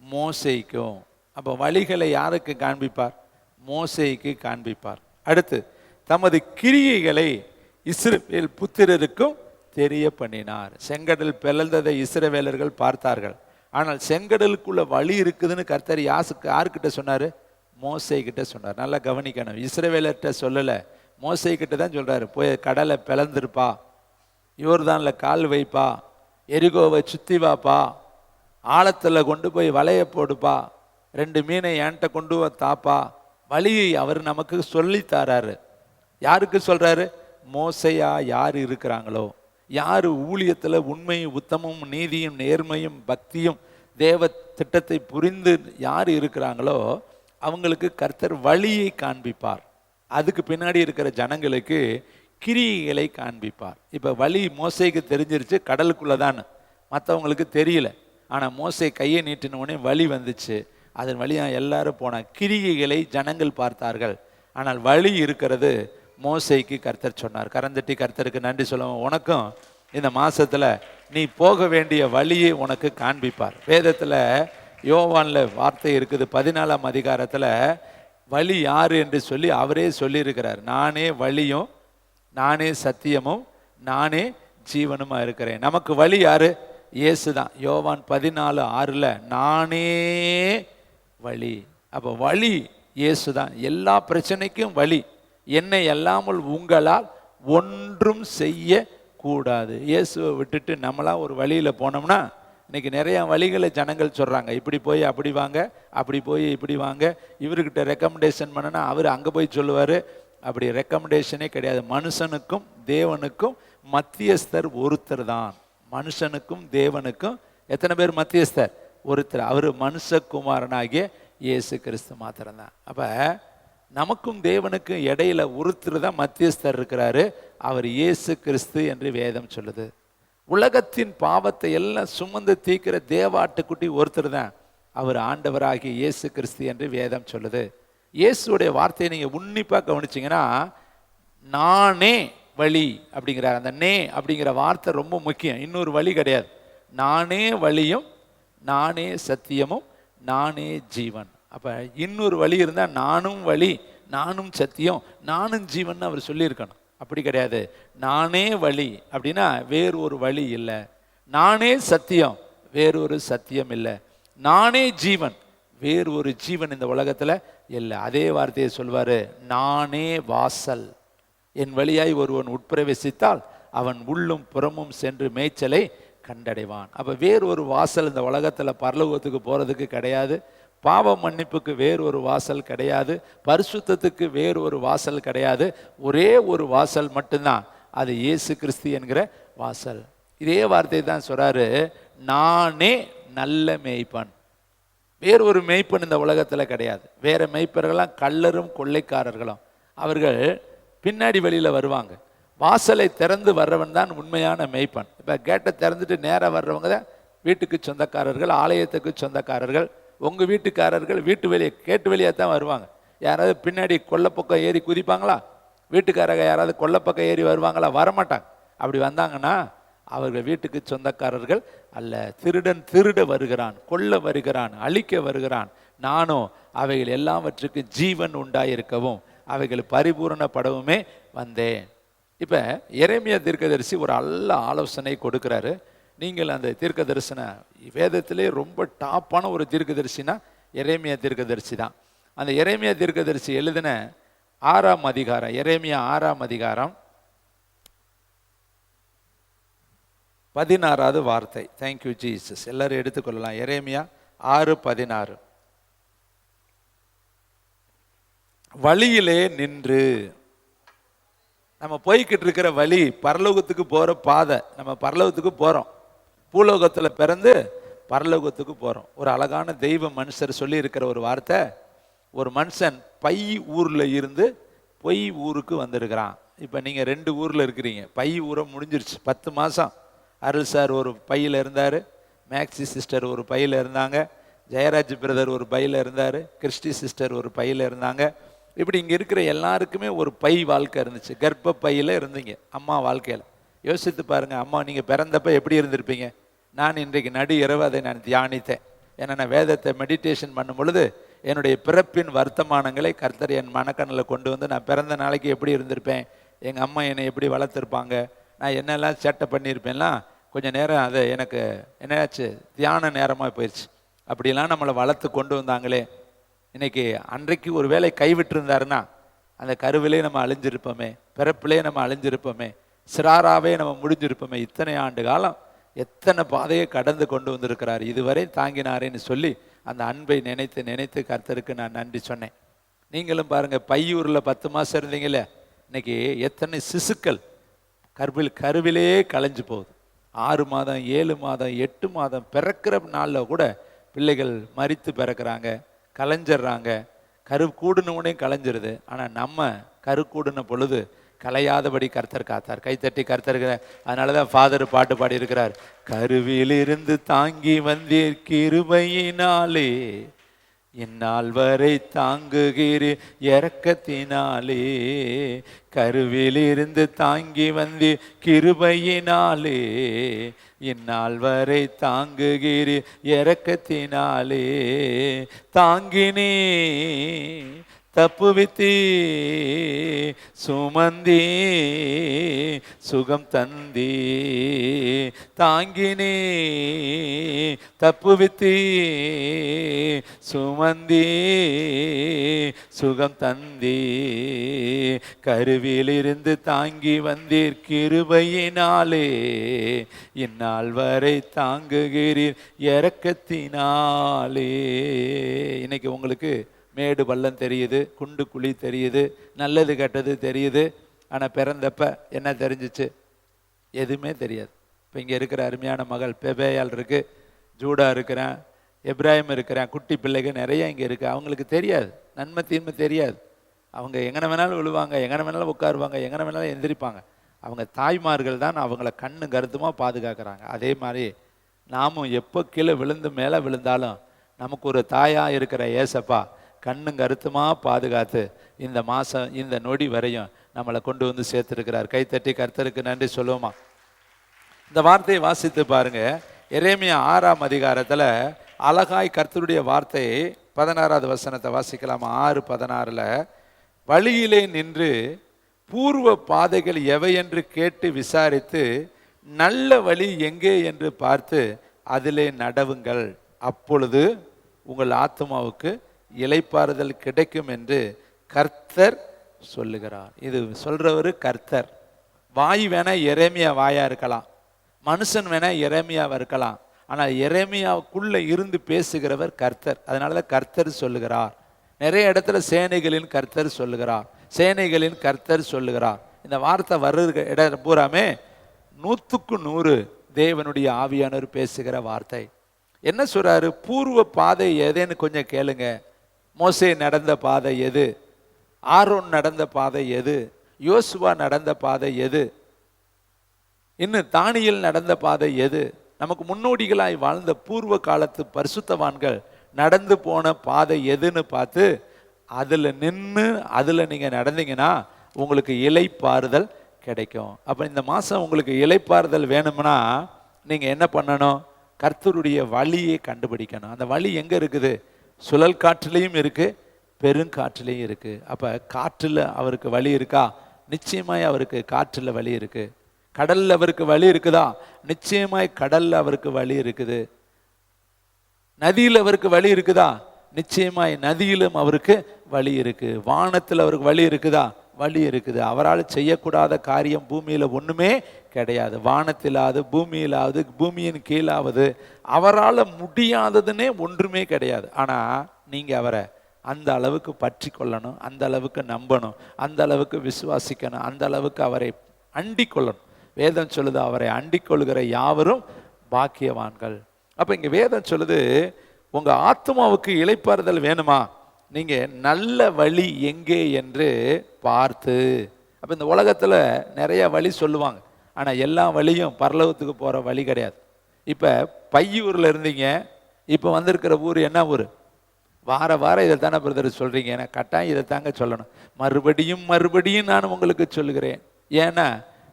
மோசேக்கும். அப்போ வழிகளை யாருக்கு காண்பிப்பார்? மோசேக்கு காண்பிப்பார். அடுத்து, தமது கிரியைகளை இஸ்ரவேல் புத்திரருக்கும் தெரிய பண்ணினார். செங்கடல் பிளந்ததை இஸ்ரவேலர்கள் பார்த்தார்கள். ஆனால் செங்கடலுக்குள்ள வழி இருக்குதுன்னு கர்த்தர் யாருக்கிட்ட சொன்னார்? மோசே கிட்ட சொன்னார். நல்லா கவனிக்கணும், இஸ்ரவேலர்கிட்ட சொல்லலை, மோசே கிட்ட தான் சொல்கிறாரு. போய் கடலை பிளந்துருப்பா, யோர்தானில் கால் வைப்பா, எரிகோவை சுற்றி வாப்பா, ஆழத்தில் கொண்டு போய் வலைய போடுப்பா, 2 மீனை என்கிட்ட கொண்டு தாப்பா. வழியை அவர் நமக்கு சொல்லி தராரு. யாருக்கு சொல்கிறாரு? மோசையா யார் இருக்கிறாங்களோ, யார் ஊழியத்தில் உண்மையும் உத்தமும் நீதியும் நேர்மையும் பக்தியும் தேவ திட்டத்தை புரிந்து யார் இருக்கிறாங்களோ அவங்களுக்கு கர்த்தர் வழியை காண்பிப்பார். அதுக்கு பின்னாடி இருக்கிற ஜனங்களுக்கு கிரியைகளை காண்பிப்பார். இப்போ வழி மோசேக்கு தெரிஞ்சிருச்சு, கடலுக்குள்ளே தான், மற்றவங்களுக்கு தெரியல. ஆனால் மோசே கையை நீட்டினோடனே வழி வந்துச்சு, அதன் வழியாக எல்லாரும் போனாங்க. கிரியைகளை ஜனங்கள் பார்த்தார்கள், ஆனால் வழி இருக்கிறது மோசேக்கு கர்த்தர் சொன்னார். கரந்தட்டி கர்த்தருக்கு நன்றி சொல்லுவோம். உனக்கும் இந்த மாசத்துல நீ போக வேண்டிய வழியை உனக்கு காண்பிப்பார். வேதத்தில் யோவான்ல வார்த்தை இருக்குது, 14ஆம் அதிகாரத்தில் வழி யாரு என்று சொல்லி அவரே சொல்லியிருக்கிறார். நானே வழியும் நானே சத்தியமும் நானே ஜீவனுமா இருக்கிறேன். நமக்கு வழி யாரு? இயேசு தான். யோவான் 14:6 நானே வழி. அப்போ வழி இயேசு தான். எல்லா பிரச்சனைக்கும் வழி. என்னை அல்லாமல் உங்களால் ஒன்றும் செய்ய கூடாது. இயேசுவை விட்டுட்டு நம்மளாம் ஒரு வழியில் போனோம்னா, இன்னைக்கு நிறைய வழிகளை ஜனங்கள் சொல்கிறாங்க. இப்படி போய் அப்படி வாங்க, அப்படி போய் இப்படி வாங்க, இவர்கிட்ட ரெக்கமெண்டேஷன் பண்ணனா அவர் அங்கே போய் சொல்லுவார். அப்படி ரெக்கமெண்டேஷனே கிடையாது. மனுஷனுக்கும் தேவனுக்கும் மத்தியஸ்தர் ஒருத்தர் தான். மனுஷனுக்கும் தேவனுக்கும் எத்தனை பேர் மத்தியஸ்தர்? ஒருத்தர். அவர் மனுஷகுமாரனாகிய இயேசு கிறிஸ்து மாத்திரம்தான். அப்போ நமக்கும் தேவனுக்கும் இடையில ஒருத்தர் தான் மத்தியஸ்தர் இருக்கிறாரு, அவர் இயேசு கிறிஸ்து என்று வேதம் சொல்லுது. உலகத்தின் பாவத்தை எல்லாம் சுமந்து தீர்க்கிற தேவாட்டுக்குட்டி ஒருத்தர் தான், அவர் ஆண்டவராகிய இயேசு கிறிஸ்து என்று வேதம் சொல்லுது. இயேசுடைய வார்த்தையை நீங்க உன்னிப்பா கவனிச்சிங்கன்னா, நானே வழி அப்படிங்கிறார். அந்த நே அப்படிங்கிற வார்த்தை ரொம்ப முக்கியம். இன்னொரு வழி கிடையாது. நானே வழியும் நானே சத்தியமும் நானே ஜீவன். அப்ப இன்னொரு வழி இருந்தா நானும் வழி நானும் சத்தியம் நானும் ஜீவன் அவர் சொல்லியிருக்கணும். அப்படி கிடையாது. நானே வழி அப்படின்னா வேறு ஒரு வழி இல்லை. நானே சத்தியம் வேறொரு சத்தியம் இல்லை. நானே ஜீவன் வேறு ஒரு ஜீவன் இந்த உலகத்துல இல்லை. அதே வார்த்தையை சொல்வாரு, நானே வாசல். என் வழியாய் ஒருவன் உட்பிரவேசித்தால் அவன் உள்ளும் புறமும் சென்று மேய்ச்சலை கண்டடைவான். அப்ப வேறு ஒரு வாசல் இந்த உலகத்துல பரலோகத்துக்கு போறதுக்கு கிடையாது. பாவ மன்னிப்புக்கு வேறு ஒரு வாசல் கிடையாது. பரிசுத்தத்துக்கு வேறு ஒரு வாசல் கிடையாது. ஒரே ஒரு வாசல் மட்டும்தான், அது இயேசு கிறிஸ்து என்கிற வாசல். இதே வார்த்தை தான் சொல்றாரு, நானே நல்ல மேய்ப்பன். வேறு ஒரு மேய்ப்பன் இந்த உலகத்துல கிடையாது. வேற மேய்ப்பர்கள்லாம் கள்ளரும் கொள்ளைக்காரர்களும். அவர்கள் பின்னாடி வெளியில வருவாங்க. வாசலை திறந்து வர்றவன் தான் உண்மையான மேய்ப்பன். இப்ப கேட்டை திறந்துட்டு நேராக வர்றவங்க தான் வீட்டுக்கு சொந்தக்காரர்கள், ஆலயத்துக்கு சொந்தக்காரர்கள். உங்க வீட்டுக்காரர்கள் வீட்டு வெளியே கேட்டு வெளியே தான் வருவாங்க. யாராவது பின்னாடி கொல்லப்பக்கம் ஏறி குதிப்பாங்களா? வீட்டுக்காரங்க யாராவது கொல்லப்பக்கம் ஏறி வருவாங்களா? வரமாட்டாங்க. அப்படி வந்தாங்கன்னா அவர்கள் வீட்டுக்கு சொந்தக்காரர்கள் அல்ல. திருடன் திருட வருகிறான், கொல்ல வருகிறான், அழிக்க வருகிறான். நானும் அவைகள் எல்லாவற்றுக்கு ஜீவன் உண்டாயிருக்கவும் அவைகள் பரிபூரணப்படவுமே வந்தேன். இப்ப எரேமியா தீர்க்கதரிசி ஒரு நல்ல ஆலோசனை கொடுக்கிறாரு. நீங்கள் அந்த தீர்க்க தரிசன வேதத்திலே ரொம்ப டாப்பான ஒரு தீர்க்கதரிசினா எரேமியா தீர்க்கதரிசி தான். அந்த எரேமியா தீர்க்கதரிசி எழுதின 6ஆம் அதிகாரம், எரேமியா 6ஆம் அதிகாரம் 16வது வார்த்தை. Thank you Jesus. எல்லாரும் எடுத்துக்கொள்ளலாம். எரேமியா 6:16. வழியிலே நின்று, நம்ம போய்கிட்டு இருக்கிற வழி பரலோகத்துக்கு போற பாதை. நம்ம பரலோகத்துக்கு போறோம். பூலோகத்துல பிறந்து பரலோகத்துக்கு போறோம். ஒரு அழகான தெய்வ மனுஷர் சொல்லி இருக்கிற ஒரு வார்த்தை, ஒரு மனுஷன் பை ஊர்ல இருந்து பொய் ஊருக்கு வந்திருக்கிறான். இப்ப நீங்க 2 ஊர்ல இருக்கிறீங்க. பை ஊரை முடிஞ்சிருச்சு. 10 மாசம் அருள் சார் ஒரு பையில இருந்தாரு, மேக்ஸி சிஸ்டர் ஒரு பையில இருந்தாங்க, ஜெயராஜ் பிரதர் ஒரு பையில இருந்தாரு, கிறிஸ்டி சிஸ்டர் ஒரு பையில இருந்தாங்க. இப்படி இங்க இருக்கிற எல்லாருக்குமே ஒரு பை வாழ்க்கை இருந்துச்சு. கர்ப்ப பையில இருந்தீங்க அம்மா வாழ்க்கையில. யோசித்து பாருங்க, அம்மா நீங்க பிறந்தப்ப எப்படி இருந்திருப்பீங்க? நான் இன்றைக்கு நடு இரவு அதை நான் தியானித்தேன். ஏன்னா நான் வேதத்தை மெடிடேஷன் பண்ணும் பொழுது என்னுடைய பிறப்பின் வர்த்தமானங்களை கர்த்தர் என் மனக்கண்ணில் கொண்டு வந்து, நான் பிறந்த நாளைக்கு எப்படி இருந்திருப்பேன், எங்க அம்மா என்னை எப்படி வளர்த்துருப்பாங்க, நான் என்னெல்லாம் சேட்டை பண்ணியிருப்பேன்லாம் கொஞ்சம் நேரம் அதை எனக்கு என்னாச்சு தியான நேரமாக போயிடுச்சு. அப்படிலாம் நம்மளை வளர்த்து கொண்டு வந்தாங்களே. இன்னைக்கு அன்றைக்கு ஒரு வேளை கைவிட்டு இருந்தாருன்னா அந்த கருவிலே நம்ம அழிஞ்சிருப்போமே, பிறப்பிலே நம்ம அழிஞ்சிருப்போமே, சிறாராவே நம்ம முடிஞ்சிருப்போமே. இத்தனை ஆண்டு காலம் எத்தனை பாதையை கடந்து கொண்டு வந்திருக்கிறார், இதுவரை தாங்கினாரேன்னு சொல்லி அந்த அன்பை நினைத்து நினைத்து கர்த்தருக்கு நான் நன்றி சொன்னேன். நீங்களும் பாருங்க, பையூரில் 10 மாசம் இருந்தீங்களே, இன்னைக்கு எத்தனை சிசுக்கள் கருவிலே கலைஞ்சு போகுது. 6 மாதம் 7 மாதம் 8 மாதம் பிறக்கிற நாளில் கூட பிள்ளைகள் மரித்து பிறக்கிறாங்க, கலைஞ்சிட்றாங்க. கரு கூடுனவுடனே கலைஞ்சிருது. ஆனால் நம்ம கரு கூடுன பொழுது கலையாதபடி கர்த்தர் காத்தார். கைத்தட்டி கர்த்தருக்கு. அதனால தான் ஃபாதர் பாட்டு பாடியிருக்கிறார், கருவிலிருந்து தாங்கி வந்தீர் கிருபையினாலே, இந்நாள் வரை தாங்குகிறீர் இரக்கத்தினாலே. கருவிலிருந்து தாங்கி வந்து கிருபையினாலே, இந்நாள் வரை தாங்குகிறீர் இரக்கத்தினாலே. தாங்கினே தப்புவித்தீ சுமந்தீ சுகம் தந்தீ. தாங்கினே தப்புவித்தீ சுமந்தீ சுகம் தந்தீ. கருவிலிருந்து தாங்கி வந்தீர் கிருபையினாலே, இந்நாள் வரை தாங்குகிறீர் இரக்கத்தினாலே. இன்னைக்கு உங்களுக்கு மேடு பள்ளம் தெரியுது, குண்டு குழி தெரியுது, நல்லது கெட்டது தெரியுது. ஆனால் பிறந்தப்ப என்ன தெரிஞ்சிச்சு? எதுவுமே தெரியாது. இப்போ இங்கே இருக்கிற அருமையான மகள் பெபேயால் இருக்கு, ஜூடா இருக்கிறேன், எப்ராஹிம் இருக்கிறேன், குட்டி பிள்ளைகள் நிறைய இங்கே இருக்குது. அவங்களுக்கு தெரியாது, நன்மை தீன்மை தெரியாது. அவங்க எங்கன வேணாலும் விழுவாங்க, எங்கன வேணாலும் உட்காருவாங்க, எங்கன வேணாலும் எந்திரிப்பாங்க. அவங்க தாய்மார்கள் தான் அவங்கள கண்ணு கருத்துமாக பாதுகாக்கிறாங்க. அதே மாதிரி நாமும் எப்போ கீழே விழுந்து மேலே விழுந்தாலும் நமக்கு ஒரு தாயாக இருக்கிற ஏசப்பா கண்ணும் கருத்துமாக பாதுகாத்து இந்த மாதம் இந்த நொடி வரையும் நம்மளை கொண்டு வந்து சேர்த்துருக்கிறார். கைத்தட்டி கர்த்தருக்கு நன்றி சொல்லுவோமா? இந்த வார்த்தையை வாசித்து பாருங்க. எரேமியா 6ஆம் அதிகாரத்தில் அழகாய் கர்த்தருடைய வார்த்தையை 16வது வசனத்தை வாசிக்கலாமா? 6:16. வழியிலே நின்று பூர்வ பாதைகள் எவை என்று கேட்டு விசாரித்து நல்ல வழி எங்கே என்று பார்த்து அதிலே நடவுங்கள், அப்பொழுது உங்கள் ஆத்மாவுக்கு இளைப்பாறுதல் கிடைக்கும் என்று கர்த்தர் சொல்லுகிறார். இது சொல்றவர் கர்த்தர். வாய் வேணா எரேமியா வாயா இருக்கலாம், மனுஷன் வேணா எரேமியாவா இருக்கலாம். ஆனால் எரேமியாவுக்குள்ள இருந்து பேசுகிறவர் கர்த்தர். அதனாலதான் கர்த்தர் சொல்லுகிறார். நிறைய இடத்துல சேனைகளின் கர்த்தர் சொல்லுகிறார், சேனைகளின் கர்த்தர் சொல்லுகிறார். இந்த வார்த்தை வர்ற இடம் பூராமே 100க்கு 100 தேவனுடைய ஆவியானவர் பேசுகிற வார்த்தை. என்ன சொல்றாரு? பூர்வ பாதை எதுன்னு கொஞ்சம் கேளுங்க. மோசே நடந்த பாதை எது? ஆரோன் நடந்த பாதை எது? யோசுவா நடந்த பாதை எது? இன்னும் தானியேல் நடந்த பாதை எது? நமக்கு முன்னோடிகளாய் வாழ்ந்த பூர்வ காலத்து பரிசுத்தவான்கள் நடந்து போன பாதை எதுன்னு பார்த்து அதில் நின்று அதில் நீங்கள் நடந்தீங்கன்னா உங்களுக்கு இளைப்பாறுதல் கிடைக்கும். அப்போ இந்த மாதம் உங்களுக்கு இளைப்பாறுதல் வேணும்னா நீங்கள் என்ன பண்ணணும்? கர்த்தருடைய வழியை கண்டுபிடிக்கணும். அந்த வழி எங்கே இருக்குது? சுழல் காற்றிலையும் இருக்கு, பெருங்காற்றிலையும் இருக்கு. அப்போ காற்றில் அவருக்கு வழி இருக்கா? நிச்சயமாய் அவருக்கு காற்றில் வழி இருக்கு. கடல்ல அவருக்கு வழி இருக்குதா? நிச்சயமாய் கடல்ல அவருக்கு வழி இருக்குது. நதியில் அவருக்கு வழி இருக்குதா? நிச்சயமாய் நதியிலும் அவருக்கு வழி இருக்கு. வானத்தில் அவருக்கு வழி இருக்குதா? வழி இருக்குது. அவரால் செய்யக்கூடாத காரியம் பூமியில ஒண்ணுமே கிடையாது. வானத்திலாவது பூமியிலாவது பூமியின் கீழாவது அவரால் முடியாததுன்னே ஒன்றுமே கிடையாது. ஆனா நீங்க அவரை அந்த அளவுக்கு பற்றி கொள்ளணும், அந்த அளவுக்கு நம்பணும், அந்த அளவுக்கு விசுவாசிக்கணும், அந்த அளவுக்கு அவரை அண்டிக் கொள்ளணும். வேதம் சொல்லுது, அவரை அண்டிக் கொள்கிற யாவரும் பாக்கியவான்கள். அப்ப இங்க வேதம் சொல்லுது, உங்க ஆத்மாவுக்கு இளைப்பாறுதல் வேணுமா? நீங்க நல்ல வழி எங்கே என்று பார்த்து. அப்ப இந்த உலகத்துல நிறைய வழி சொல்லுவாங்க, ஆனா எல்லா வழியும் பரலோகத்துக்கு போற வழி கிடையாது. இப்ப பையூர்ல இருந்தீங்க, இப்ப வந்திருக்கிற ஊர் என்ன ஊர்? வார வாரம் இதை தானே பிரதர் சொல்றீங்க. எனக்கு கட்டாயம் இதை தாங்க சொல்லணும். மறுபடியும் மறுபடியும் நான் உங்களுக்கு சொல்லுகிறேன். ஏன்னா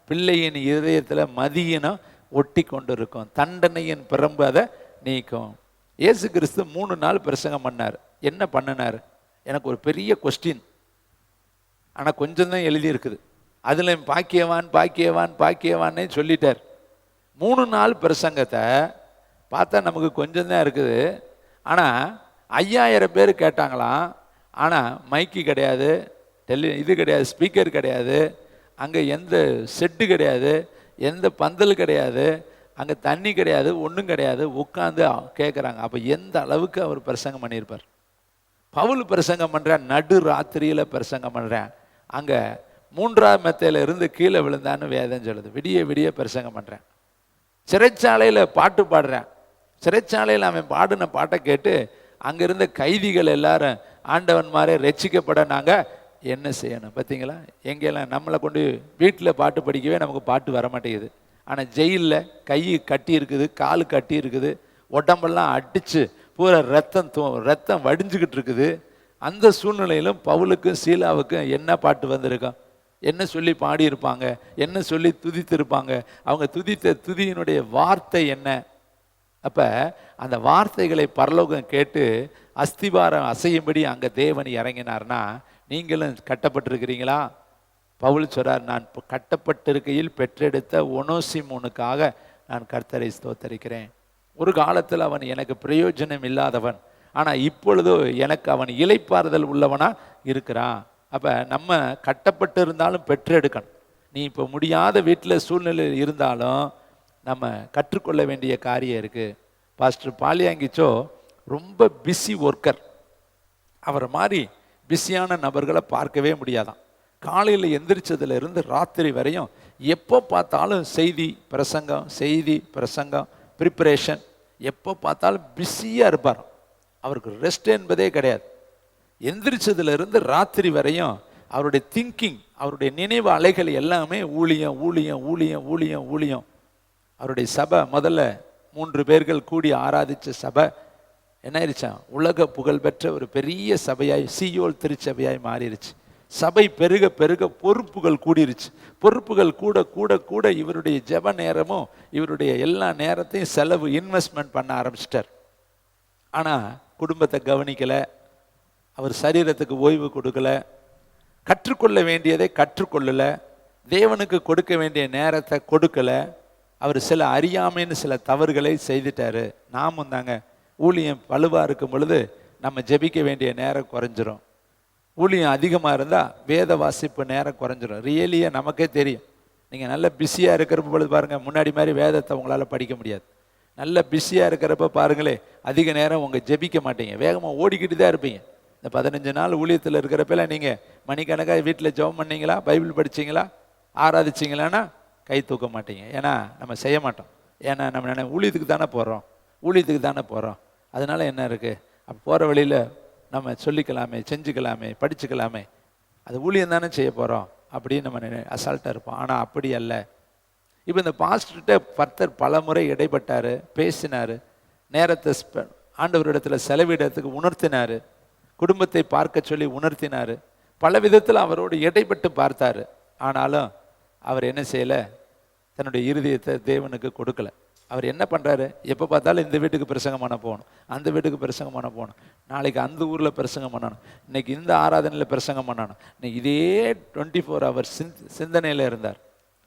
பிள்ளையின் இதயத்துல மதியினம் ஒட்டி கொண்டு இருக்கும், தண்டனையின் பிரம்பு அதை நீக்கும். இயேசு கிறிஸ்து 3 நாள் பிரசங்கம் பண்ணார். என்ன பண்ணினார்? எனக்கு ஒரு பெரிய கொஸ்டின், ஆனால் கொஞ்சம் தான் எழுதி இருக்குது. அதில் பாக்கியவான் பாக்கியவான் பாக்கியவான்னே சொல்லிட்டார். 3 நாள் பிரசங்கத்தை பார்த்தா நமக்கு கொஞ்சம் தான் இருக்குது. ஆனால் 5000 பேர் கேட்டாங்களாம். ஆனால் மைக்கு கிடையாது, இது கிடையாது, ஸ்பீக்கர் கிடையாது, அங்கே எந்த செட்டு கிடையாது, எந்த பந்தல் கிடையாது, அங்கே தண்ணி கிடையாது, ஒன்றும் கிடையாது. உட்காந்து கேட்குறாங்க. அப்போ எந்த அளவுக்கு அவர் பிரசங்கம் பண்ணியிருப்பார். பவுல் பிரசங்கம் பண்ணுறேன், நடு ராத்திரியில் பிரசங்கம் பண்ணுறேன். அங்கே 3ஆம் மெத்தையில இருந்து கீழே விழுந்தான்னு வேதம் சொல்லுது. விடிய விடிய பிரசங்கம் பண்ணுறேன். சிறைச்சாலையில் பாட்டு பாடுறேன். சிறைச்சாலையில் அவன் பாடின பாட்டை கேட்டு அங்கே இருந்த கைதிகள் எல்லாரும் ஆண்டவன்மாரே ரட்சிக்கப்பட நாங்கள் என்ன செய்யணும்? பார்த்தீங்களா? எங்கெல்லாம் நம்மளை கொண்டு வீட்டில் பாட்டு படிக்கவே நமக்கு பாட்டு வர மாட்டேங்குது. ஆனால் ஜெயிலில் கை கட்டி இருக்குது, காலு கட்டி இருக்குது, உடம்பெல்லாம் அடித்து பூரா ரத்தம் வடிஞ்சுக்கிட்டு இருக்குது. அந்த சூழ்நிலையிலும் பவுலுக்கும் சீலாவுக்கும் என்ன பாட்டு வந்திருக்கோம்? என்ன சொல்லி பாடியிருப்பாங்க? என்ன சொல்லி துதித்திருப்பாங்க? அவங்க துதித்த துதியினுடைய வார்த்தை என்ன? அப்போ அந்த வார்த்தைகளை பரலோகம் கேட்டு அஸ்திபாரம் அசையும்படி அங்கே தேவன் இறங்கினார்னா, நீங்களும் கட்டப்பட்டிருக்கிறீங்களா? பவுல் சொல்றார், நான் கட்டப்பட்டிருக்கையில் பெற்றெடுத்த ஒனோசிமோனுக்காக நான் கர்த்தரை ஸ்தோத்தரிக்கிறேன். ஒரு காலத்தில் அவன் எனக்கு பிரயோஜனம் இல்லாதவன், ஆனால் இப்பொழுதோ எனக்கு அவன் இளைப்பாறுதல் உள்ளவனா இருக்கிறான். அப்போ நம்ம கட்டப்பட்டு இருந்தாலும் பெற்றெடுக்கணும். நீ இப்போ முடியாத வீட்டில் சூழ்நிலையில் இருந்தாலும் நம்ம கற்றுக்கொள்ள வேண்டிய காரியம் இருக்குது. பாஸ்டர் பாலியாங்கிச்சோ ரொம்ப பிஸி ஒர்க்கர். அவரை மாதிரி பிஸியான நபர்களை பார்க்கவே முடியாதான். காலையில் எந்திரிச்சதுல இருந்து ராத்திரி வரையும் எப்போ பார்த்தாலும் செய்தி பிரசங்கம் ப்ரிப்பரேஷன், எப்போ பார்த்தாலும் பிஸியாக இருப்பார். அவருக்கு ரெஸ்ட் என்பதே கிடையாது. எந்திரிச்சதுல இருந்து ராத்திரி வரையும் அவருடைய திங்கிங், அவருடைய நினைவு அலைகள் எல்லாமே ஊழியம் ஊழியம் ஊழியம் ஊழியம் ஊழியம். அவருடைய சபை முதல்ல 3 பேர்கள் கூடி ஆராதித்த சபை என்ன ஆயிடுச்சான்? உலக புகழ்பெற்ற ஒரு பெரிய சபையாய், சியோல் திருச்சபையாய் மாறிடுச்சு. சபை பெருக பெருக பொறுப்புகள் கூடிருச்சு. பொறுப்புகள் கூட கூட கூட இவருடைய ஜெப நேரமும் இவருடைய எல்லா நேரத்தையும் செலவு இன்வெஸ்ட்மெண்ட் பண்ண ஆரம்பிச்சிட்டார். ஆனால் குடும்பத்தை கவனிக்கலை, அவர் சரீரத்துக்கு ஓய்வு கொடுக்கல, கற்றுக்கொள்ள வேண்டியதை கற்றுக்கொள்ளலை, தேவனுக்கு கொடுக்க வேண்டிய நேரத்தை கொடுக்கலை. அவர் சில அறியாமைன்னு சில தவறுகளை செய்துட்டாரு. நாமும் தாங்க ஊழியம் பழுவாக இருக்கும் பொழுது நம்ம ஜெபிக்க வேண்டிய நேரம் குறைஞ்சிரும். ஊழியம் அதிகமாக இருந்தால் வேத வாசிப்பு நேரம் குறைஞ்சிரும். ரியலியே நமக்கே தெரியும். நீங்கள் நல்ல பிஸியாக இருக்கிறப்ப பொழுது பாருங்கள், முன்னாடி மாதிரி வேதத்தை உங்களால் படிக்க முடியாது. நல்ல பிஸியாக இருக்கிறப்ப பாருங்களே, அதிக நேரம் உங்கள் ஜெபிக்க மாட்டீங்க, வேகமாக ஓடிக்கிட்டு தான் இருப்பீங்க. இந்த 15 நாள் ஊழியத்தில் இருக்கிறப்பெல்லாம் நீங்கள் மணிக்கணக்காக வீட்டில் ஜெபம் பண்ணீங்களா, பைபிள் படிச்சிங்களா, ஆராதிச்சிங்களான்னா கை தூக்க மாட்டீங்க. ஏன்னா நம்ம செய்ய மாட்டோம். ஏன்னா நம்ம ஊழியத்துக்கு தானே போகிறோம். அதனால என்ன இருக்குது, அப்போ போகிற வழியில் நம்ம சொல்லிக்கலாமே, செஞ்சுக்கலாமே, படிச்சுக்கலாமே, அது ஊழியம் தானே செய்ய போகிறோம் அப்படின்னு நம்ம அசால்ட்டாக இருப்போம். ஆனால் அப்படி அல்ல. இப்போ இந்த பாஸ்டர்கிட்ட பர்த்தர் பல முறை இடைப்பட்டார், பேசினார், நேரத்தை ஆண்டவரிடத்தில் செலவிடத்துக்கு உணர்த்தினார், குடும்பத்தை பார்க்க சொல்லி உணர்த்தினார், பல விதத்தில் அவரோடு இடைப்பட்டு பார்த்தார். ஆனாலும் அவர் என்ன செய்யலை, தன்னுடைய இருதயத்தை தேவனுக்கு கொடுக்கல. அவர் என்ன பண்ணுறாரு, எப்போ பார்த்தாலும் இந்த வீட்டுக்கு பிரசங்கம் பண்ண போகணும், அந்த வீட்டுக்கு பிரசங்கம் பண்ண போகணும், நாளைக்கு அந்த ஊரில் பிரசங்கம் பண்ணணும், இன்னைக்கு இந்த ஆராதனையில் பிரசங்கம் பண்ணணும், இன்னைக்கு இதே 24 ஹவர்ஸ் சிந்தனையில் இருந்தார்.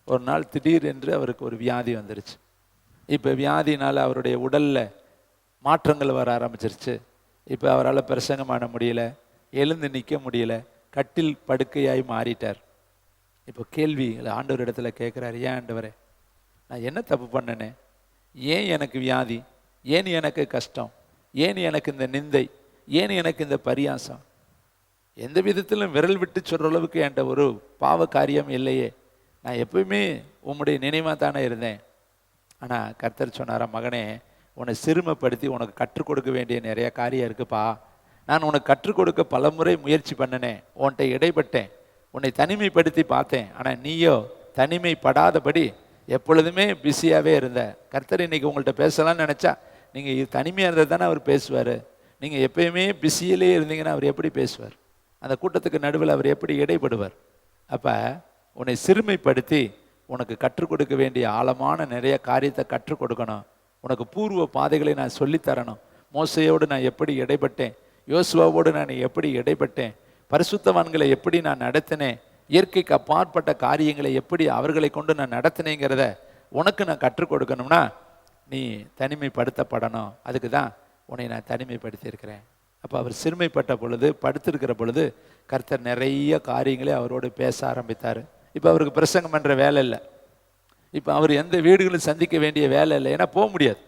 ஒரு நாள் திடீர் என்று அவருக்கு ஒரு வியாதி வந்துருச்சு. இப்போ வியாதினால் அவருடைய உடலில் மாற்றங்கள் வர ஆரம்பிச்சிருச்சு. இப்போ அவரால் பிரசங்கம் பண்ண முடியல, எழுந்து நிற்க முடியல, கட்டில் படுக்கையாய் மாறிட்டார். இப்போ கேள்வி ஆண்டவர் இடத்துல கேட்குறாரு, ஏன் ஆண்டவரே நான் என்ன தப்பு பண்ணனே, ஏன் எனக்கு வியாதி, ஏன் எனக்கு கஷ்டம், ஏன் எனக்கு இந்த நிந்தை, ஏன் எனக்கு இந்த பரியாசம், எந்த விதத்திலும் விரல் விட்டு சொல்கிற அளவுக்கு என்கிட்ட ஒரு பாவ காரியம் இல்லையே, நான் எப்பவுமே உம்முடைய நினைவாக தானே இருந்தேன். ஆனால் கர்த்தர் சொன்னாரா, மகனே உன்னை சிறுமைப்படுத்தி உனக்கு கற்றுக் கொடுக்க வேண்டிய நிறைய காரியம் இருக்குப்பா, நான் உனக்கு கற்றுக் கொடுக்க பல முறை முயற்சி பண்ணினேன், உன்கிட்ட இடைப்பட்டேன், உன்னை தனிமைப்படுத்தி பார்த்தேன், ஆனால் நீயோ தனிமைப்படாதபடி எப்பொழுதுமே பிஸியாகவே இருந்த. கர்த்தர் இன்னைக்கு உங்கள்கிட்ட பேசலாம்னு நினச்சா, நீங்கள் தனிமையாக இருந்தால் தானே அவர் பேசுவார். நீங்கள் எப்பயுமே பிஸியிலே இருந்தீங்கன்னா அவர் எப்படி பேசுவார்? அந்த கூட்டத்துக்கு நடுவில் அவர் எப்படி இடைப்படுவார்? அப்போ உன்னை சிறுமைப்படுத்தி உனக்கு கற்றுக் கொடுக்க வேண்டிய ஆழமான நிறைய காரியத்தை கற்றுக் கொடுக்கணும். உனக்கு பூர்வ பாதைகளை நான் சொல்லித்தரணும். மோசையோடு நான் எப்படி இடைப்பட்டேன், யோசுவாவோடு நான் எப்படி இடைப்பட்டேன், பரிசுத்தவான்களை எப்படி நான் நடத்தினேன், இயற்கைக்கு அப்பாற்பட்ட காரியங்களை எப்படி அவர்களை கொண்டு நான் நடத்தினேங்கிறத உனக்கு நான் கற்றுக் கொடுக்கணும்னா நீ தனிமைப்படுத்தப்படணும். அதுக்கு தான் உன்னை நான் தனிமைப்படுத்தியிருக்கிறேன். அப்போ அவர் சிறுமைப்பட்ட பொழுது, படுத்திருக்கிற பொழுது கர்த்தர் நிறைய காரியங்களை அவரோடு பேச ஆரம்பித்தார். இப்போ அவருக்கு பிரசங்கம் பண்ணுற வேலை இல்லை, இப்போ அவர் எந்த வீடுகளும் சந்திக்க வேண்டிய வேலை இல்லை, ஏன்னா போக முடியாது,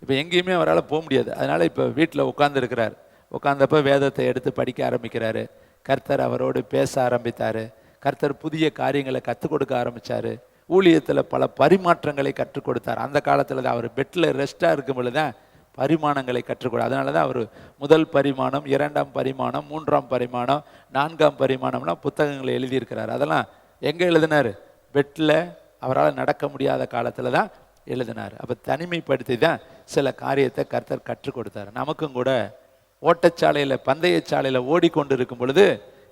இப்போ எங்கேயுமே அவரால் போக முடியாது. அதனால் இப்போ வீட்டில் உட்காந்துருக்கிறார். உட்காந்தப்போ வேதத்தை எடுத்து படிக்க ஆரம்பிக்கிறாரு. கர்த்தர் அவரோடு பேச ஆரம்பித்தார். கர்த்தர் புதிய காரியங்களை கற்றுக் கொடுக்க ஆரம்பித்தார். ஊழியத்தில் பல பரிமாற்றங்களை கற்றுக் கொடுத்தார். அந்த காலத்தில் தான் அவர் பெட்டில் ரெஸ்ட்டாக இருக்கும் பொழுது தான் பரிமாணங்களை கற்றுக்கொடு. அதனால தான் அவர் முதல் பரிமாணம், 2ஆம் பரிமாணம், 3ஆம் பரிமாணம், 4ஆம் பரிமாணம்னா புத்தகங்களை எழுதியிருக்கிறார். அதெல்லாம் எங்கே எழுதினார்? பெட்டில் அவரால் நடக்க முடியாத காலத்தில் தான் எழுதினார். அப்போ தனிமைப்படுத்தி தான் சில காரியத்தை கர்த்தர் கற்றுக் கொடுத்தார். நமக்கும் கூட ஓட்டச்சாலையில், பந்தயச்சாலையில் ஓடிக்கொண்டு இருக்கும் பொழுது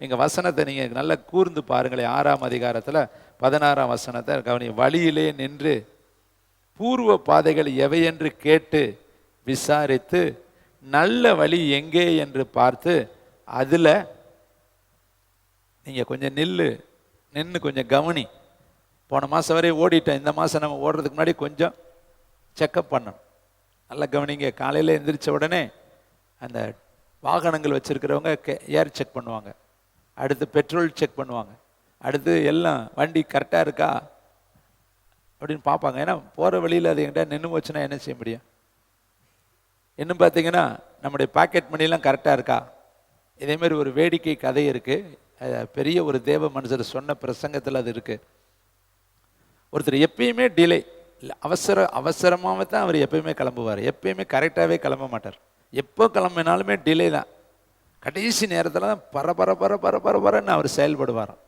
எங்கள் வசனத்தை நீங்கள் நல்லா கூர்ந்து பாருங்களேன். 6ஆம் அதிகாரத்தில் 16ஆம் வசனத்தை கவனி. வழியிலே நின்று பூர்வ பாதைகள் எவையென்று கேட்டு விசாரித்து நல்ல வழி எங்கே என்று பார்த்து அதில் நீங்கள் கொஞ்சம் நின்று கொஞ்சம் கவனி. போன மாதம் வரை ஓடிட்டேன், இந்த மாதம் நம்ம ஓடுறதுக்கு முன்னாடி கொஞ்சம் செக்கப் பண்ணணும். நல்லா கவனிங்க. காலையில் எந்திரிச்ச உடனே அந்த வாகனங்கள் வச்சுருக்கிறவங்க ஏர் செக் பண்ணுவாங்க, அடுத்து பெட்ரோல் செக் பண்ணுவாங்க, அடுத்து எல்லாம் வண்டி கரெக்டாக இருக்கா அப்படின்னு பார்ப்பாங்க. ஏன்னா போகிற வழியில் அது என்கிட்ட நின்று போச்சுன்னா என்ன செய்ய முடியும்? இன்னும் பார்த்தீங்கன்னா நம்முடைய பாக்கெட் மணிலாம் கரெக்டாக இருக்கா? இதேமாரி ஒரு வேடிக்கை கதை இருக்குது. பெரிய ஒரு தேவ மனுஷர் சொன்ன பிரசங்கத்தில் அது இருக்குது. ஒருத்தர் எப்பயுமே டிலே இல்லை, அவசரமாக தான் அவர் எப்பயுமே கிளம்புவார். எப்பயுமே கரெக்டாகவே கிளம்ப மாட்டார். எப்போ கிளம்பினாலுமே டிலே தான். கடைசி நேரத்தில் தான் பரபரன்னு அவர் செயல்படுவாராம்.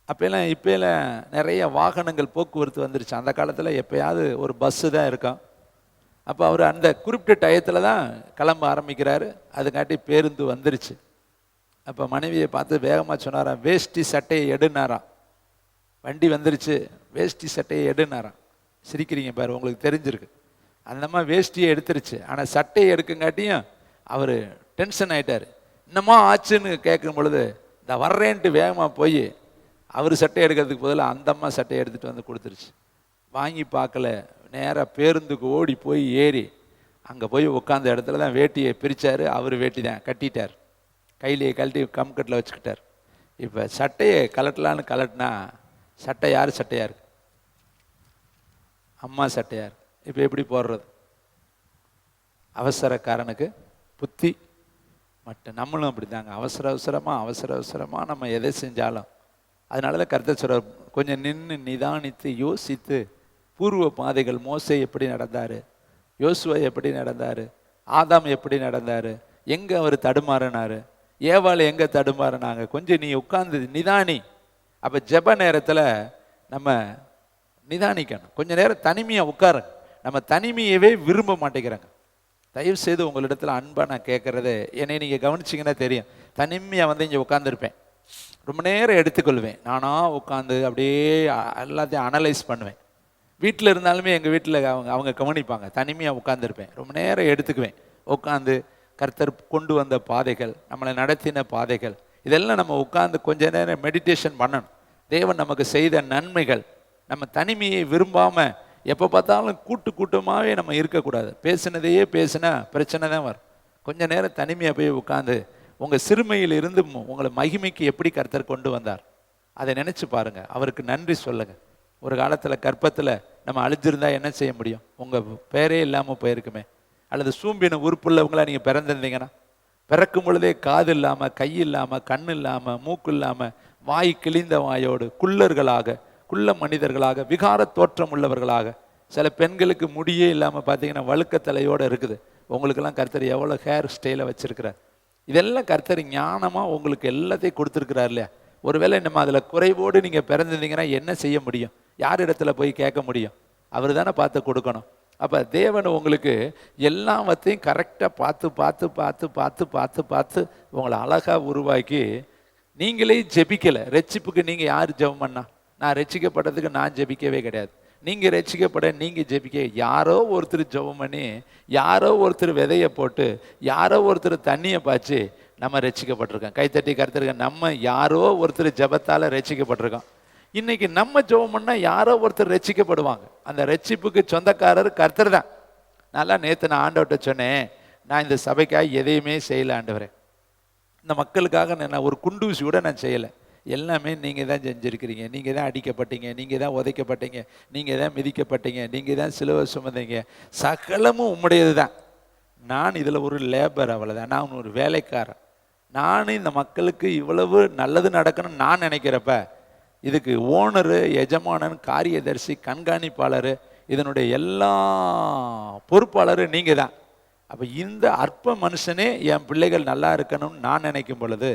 அப்போலாம் இப்போலாம் நிறைய வாகனங்கள் போக்குவரத்து வந்துருச்சு. அந்த காலத்தில் எப்போயாவது ஒரு பஸ்ஸு தான் இருக்கும். அப்போ அவர் அந்த குறிப்பிட்ட டயத்தில் தான் கிளம்ப ஆரம்பிக்கிறாரு. அதுக்காட்டி பேருந்து வந்துருச்சு. அப்போ மனைவியை பார்த்து வேகமாக சொன்னாராம், வேஷ்டி சட்டையை எடுனாராம். வண்டி வந்துருச்சு, வேஷ்டி சட்டையை எடுனாராம். சிரிக்கிறீங்க பாரு, உங்களுக்கு தெரிஞ்சிருக்கு. அந்தம்மா வேஷ்டியை எடுத்துருச்சு, ஆனால் சட்டையை எடுக்குங்காட்டியும் அவர் டென்ஷன் ஆகிட்டார். என்னம்மா ஆச்சுன்னு கேட்கும் பொழுது இந்த வர்றேன்ட்டு வேகமாக போய் அவர் சட்டை எடுக்கிறதுக்கு பதிலாக அந்தம்மா சட்டையை எடுத்துகிட்டு வந்து கொடுத்துருச்சு. வாங்கி பார்க்கல, நேராக பேருந்துக்கு ஓடி போய் ஏறி அங்கே போய் உட்காந்த இடத்துல தான் வேட்டியை பிரித்தார். அவர் வேட்டி தான் கட்டிட்டார், கையிலேயே கழட்டி கம்கட்டில் வச்சுக்கிட்டார். இப்போ சட்டையை கலட்டலான்னு கலட்டினா சட்டை யார் சட்டையாக இருக்கு? அம்மா சட்டையாக இருக்கு. இப்போ எப்படி போடுறது? அவசரக்காரனுக்கு புத்தி மட்டும். நம்மளும் அப்படி தாங்க, அவசரமாக நம்ம எதை செஞ்சாலும். அதனால தான் கர்த்தர் சொல்றார், கொஞ்சம் நின்று நிதானித்து யோசித்து பூர்வ பாதைகள். மோசே எப்படி நடந்தார், யோசுவா எப்படி நடந்தார், ஆதாம் எப்படி நடந்தார், எங்கே அவர் தடுமாறினார், ஏவாள் எங்கே தடுமாறினாங்க, கொஞ்சம் நீ உட்கார்ந்து நிதானி. அப்போ ஜெப நேரத்தில் நம்ம நிதானிக்கணும். கொஞ்சம் நேரம் தனிமையாக உட்காருங்க. நம்ம தனிமையவே விரும்ப மாட்டேங்கிறாங்க. தயவு செய்து உங்களிடத்தில் அன்பாக நான் கேட்குறது, என்னை நீங்கள் கவனிச்சிங்கன்னா தெரியும். தனிமையாக வந்து இங்கே உட்காந்துருப்பேன், ரொம்ப நேரம் எடுத்துக்கொள்வேன். நானாக உட்காந்து அப்படியே எல்லாத்தையும் அனலைஸ் பண்ணுவேன். வீட்டில் இருந்தாலுமே எங்கள் வீட்டில் அவங்க கவனிப்பாங்க. தனிமையாக உட்காந்துருப்பேன், ரொம்ப நேரம் எடுத்துக்குவேன். உட்காந்து கர்த்தர் கொண்டு வந்த பாதைகள், நம்மளை நடத்தின பாதைகள், இதெல்லாம் நம்ம உட்காந்து கொஞ்ச நேரம் மெடிடேஷன் பண்ணணும். தேவன் நமக்கு செய்த நன்மைகள். நம்ம தனிமையை விரும்பாமல் எப்போ பார்த்தாலும் கூட்டமாகவே நம்ம இருக்கக்கூடாது. பேசினதையே பேசினா பிரச்சனை தான் வரும். கொஞ்ச நேரம் தனிமையாக போய் உட்காந்து உங்கள் சிறுமையில் இருந்து உங்களை மகிமைக்கு எப்படி கர்த்தர் கொண்டு வந்தார் அதை நினச்சி பாருங்கள். அவருக்கு நன்றி சொல்லுங்கள். ஒரு காலத்தில் கர்ப்பத்தில் நம்ம அழிஞ்சிருந்தா என்ன செய்ய முடியும்? உங்கள் பேரே இல்லாமல் போயிருக்குமே. அல்லது சூம்பின உறுப்புள்ளவங்களா நீங்கள் பிறந்திருந்தீங்கன்னா, பிறக்கும் பொழுதே காது இல்லாமல், கை இல்லாமல், கண் இல்லாமல், மூக்கு இல்லாமல், வாய் கிழிந்த வாயோடு குள்ளர்களாக, குள்ள மனிதர்களாக, விகார தோற்றம் உள்ளவர்களாக, சில பெண்களுக்கு முடியே இல்லாமல் பார்த்தீங்கன்னா வழுக்க தலையோடு இருக்குது. உங்களுக்கெல்லாம் கர்த்தர் எவ்வளோ ஹேர் ஸ்டைலை வச்சுருக்கிறார். இதெல்லாம் கர்த்தர் ஞானமாக உங்களுக்கு எல்லாத்தையும் கொடுத்துருக்கிறார் இல்லையா? ஒருவேளை நம்ம அதில் குறைவோடு நீங்கள் பிறந்திருந்தீங்கன்னா என்ன செய்ய முடியும்? யார் இடத்துல போய் கேட்க முடியும்? அவர் தானே பார்த்து கொடுக்கணும். அப்போ தேவன் உங்களுக்கு எல்லாவற்றையும் கரெக்டாக பார்த்து உங்களை அழகாக உருவாக்கி, நீங்களே ஜெபிக்கலை. ரட்சிப்புக்கு நீங்கள் யார் ஜெபம் பண்ணா? நான் ரட்சிக்கப்பட்டதுக்கு நான் ஜெபிக்கவே கிடையாது. நீங்கள் ரட்சிக்கப்பட நீங்கள் ஜெபிக்க, யாரோ ஒருத்தர் ஜெபம் பண்ணி, யாரோ ஒருத்தர் விதையை போட்டு, யாரோ ஒருத்தர் தண்ணியை பாய்ச்சி நம்ம ரட்சிக்கப்பட்டிருக்கோம். கைத்தட்டி கருத்துருக்க. நம்ம யாரோ ஒருத்தர் ஜெபத்தால் ரட்சிக்கப்பட்டிருக்கோம். இன்னைக்கு நம்ம ஜெபம் பண்ணால் யாரோ ஒருத்தர் ரட்சிக்கப்படுவாங்க. அந்த ரட்சிப்புக்கு சொந்தக்காரர் கர்த்தர் தான். நல்லா நேற்று நான் ஆண்டவர்கிட்ட சொன்னேன், நான் இந்த சபைக்காக எதையுமே செய்யலை ஆண்டவரே, இந்த மக்களுக்காக நான் ஒரு குண்டூசி கூட நான் செய்யலை. எல்லாமே நீங்கள் தான் செஞ்சுருக்கிறீங்க. நீங்கள் தான் அடிக்கப்பட்டீங்க, நீங்கள் தான் உதைக்கப்பட்டீங்க, நீங்கள் தான் மிதிக்கப்பட்டீங்க, நீங்கள் தான் சிலுவை சுமந்தீங்க. சகலமும் உம்முடையது தான். நான் இதில் ஒரு லேபர், அவ்வளோதான். நான் ஒரு வேலைக்காரன். நானும் இந்த மக்களுக்கு இவ்வளவு நல்லது நடக்கணும்னு நான் நினைக்கிறப்ப, இதுக்கு ஓனரு, எஜமானன், காரியதர்சி, கண்காணிப்பாளர், இதனுடைய எல்லா பொறுப்பாளரும் நீங்கள் தான். அப்போ இந்த அற்ப மனுஷனே என் பிள்ளைகள் நல்லா இருக்கணும்னு நான் நினைக்கும் பொழுது,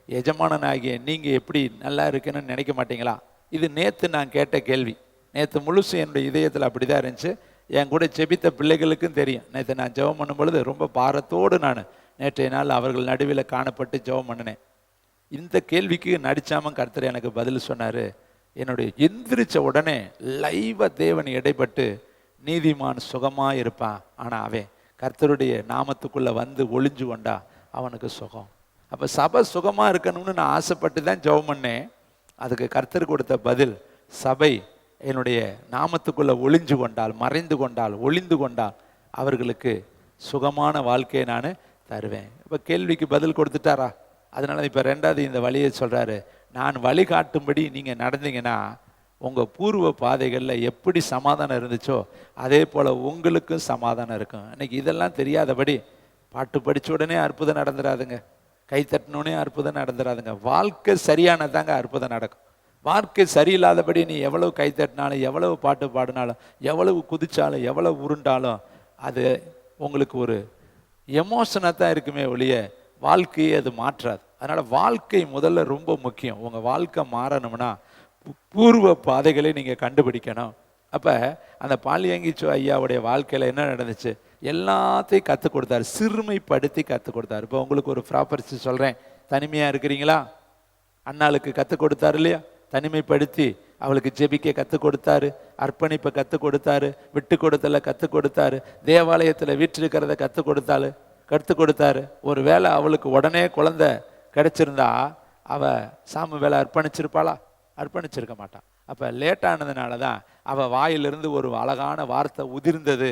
எஜமானனாகிய நீங்கள் எப்படி நல்லா இருக்கணும்னு நினைக்க மாட்டீங்களா? இது நேற்று நான் கேட்ட கேள்வி. நேற்று முழுசு என்னுடைய இதயத்தில் அப்படி தான் இருந்துச்சு. என் கூட ஜெபித்த பிள்ளைகளுக்கும் தெரியும். நேற்று நான் ஜெபம் பண்ணும் பொழுது ரொம்ப பாரத்தோடு நான் நேற்றைய நாள் அவர்கள் நடுவில் காணப்பட்டு ஜெபம் பண்ணினேன். இந்த கேள்விக்கு நடிச்சாம கர்த்தர் எனக்கு பதில் சொன்னார். என்னுடைய எந்திரிச்ச உடனே லைவாக தேவன் இடைப்பட்டு, நீதிமான் சுகமாக இருப்பான், ஆனால் அவன் கர்த்தருடைய நாமத்துக்குள்ளே வந்து ஒளிஞ்சு கொண்டா அவனுக்கு சுகம். அப்போ சபை சுகமாக இருக்கணும்னு நான் ஆசைப்பட்டு தான் ஜெபம் பண்ணேன். அதுக்கு கர்த்தர் கொடுத்த பதில், சபை என்னுடைய நாமத்துக்குள்ளே ஒளிஞ்சு கொண்டால், மறைந்து கொண்டால், ஒளிந்து கொண்டால் அவர்களுக்கு சுகமான வாழ்க்கையை நான் தருவேன். இப்போ கேள்விக்கு பதில் கொடுத்துட்டாரா? அதனால இப்போ ரெண்டாவது இந்த வழியை சொல்கிறாரு. நான் வழிகாட்டும்படி நீங்கள் நடந்தீங்கன்னா உங்கள் பூர்வ பாதைகளில் எப்படி சமாதானம் இருந்துச்சோ அதே போல் உங்களுக்கும் சமாதானம் இருக்கும். இன்னைக்கு இதெல்லாம் தெரியாதபடி பாட்டு படித்த உடனே அற்புதம் நடந்துடாதுங்க, கை தட்டினோடனே அற்புதம் நடந்துடாதுங்க. வாழ்க்கை சரியானதாங்க அற்புதம் நடக்கும். வாழ்க்கை சரியில்லாதபடி நீ எவ்வளவு கை தட்டினாலும், எவ்வளவு பாட்டு பாடினாலும், எவ்வளவு குதிச்சாலும், எவ்வளவு உருண்டாலும் அது உங்களுக்கு ஒரு எமோஷனாக தான் இருக்குமே ஒழிய வாழ்க்கையை அது மாற்றாது. அதனால் வாழ்க்கை முதல்ல ரொம்ப முக்கியம். உங்கள் வாழ்க்கை மாறணும்னா பூர்வ பாதைகளை நீங்கள் கண்டுபிடிக்கணும். அப்போ அந்த பாலியங்கிச்சோ ஐயாவுடைய வாழ்க்கையில் என்ன நடந்துச்சு? எல்லாத்தையும் கற்றுக் கொடுத்தாரு, சிறுமைப்படுத்தி கற்றுக் கொடுத்தாரு. இப்போ உங்களுக்கு ஒரு ப்ராப்பர்ட்டி சொல்கிறேன். தனிமையாக இருக்கிறீங்களா? அண்ணாளுக்கு கற்றுக் கொடுத்தாரு இல்லையா? தனிமைப்படுத்தி அவளுக்கு ஜெபிக்க கற்றுக் கொடுத்தாரு, அர்ப்பணிப்பை கற்றுக் கொடுத்தாரு, விட்டு கொடுத்தல கற்றுக் கொடுத்தாரு, தேவாலயத்தில் வீற்றிருக்கிறத கற்றுக் கொடுத்தாரு. ஒரு வேளை அவளுக்கு உடனே குழந்தை கிடைச்சிருந்தா அவள் சாமி வேலை அர்ப்பணிச்சிருப்பாளா? அர்ப்பணிச்சிருக்க மாட்டான். அப்போ லேட்டானதுனால தான் அவள் வாயிலிருந்து ஒரு அழகான வார்த்தை உதிர்ந்தது,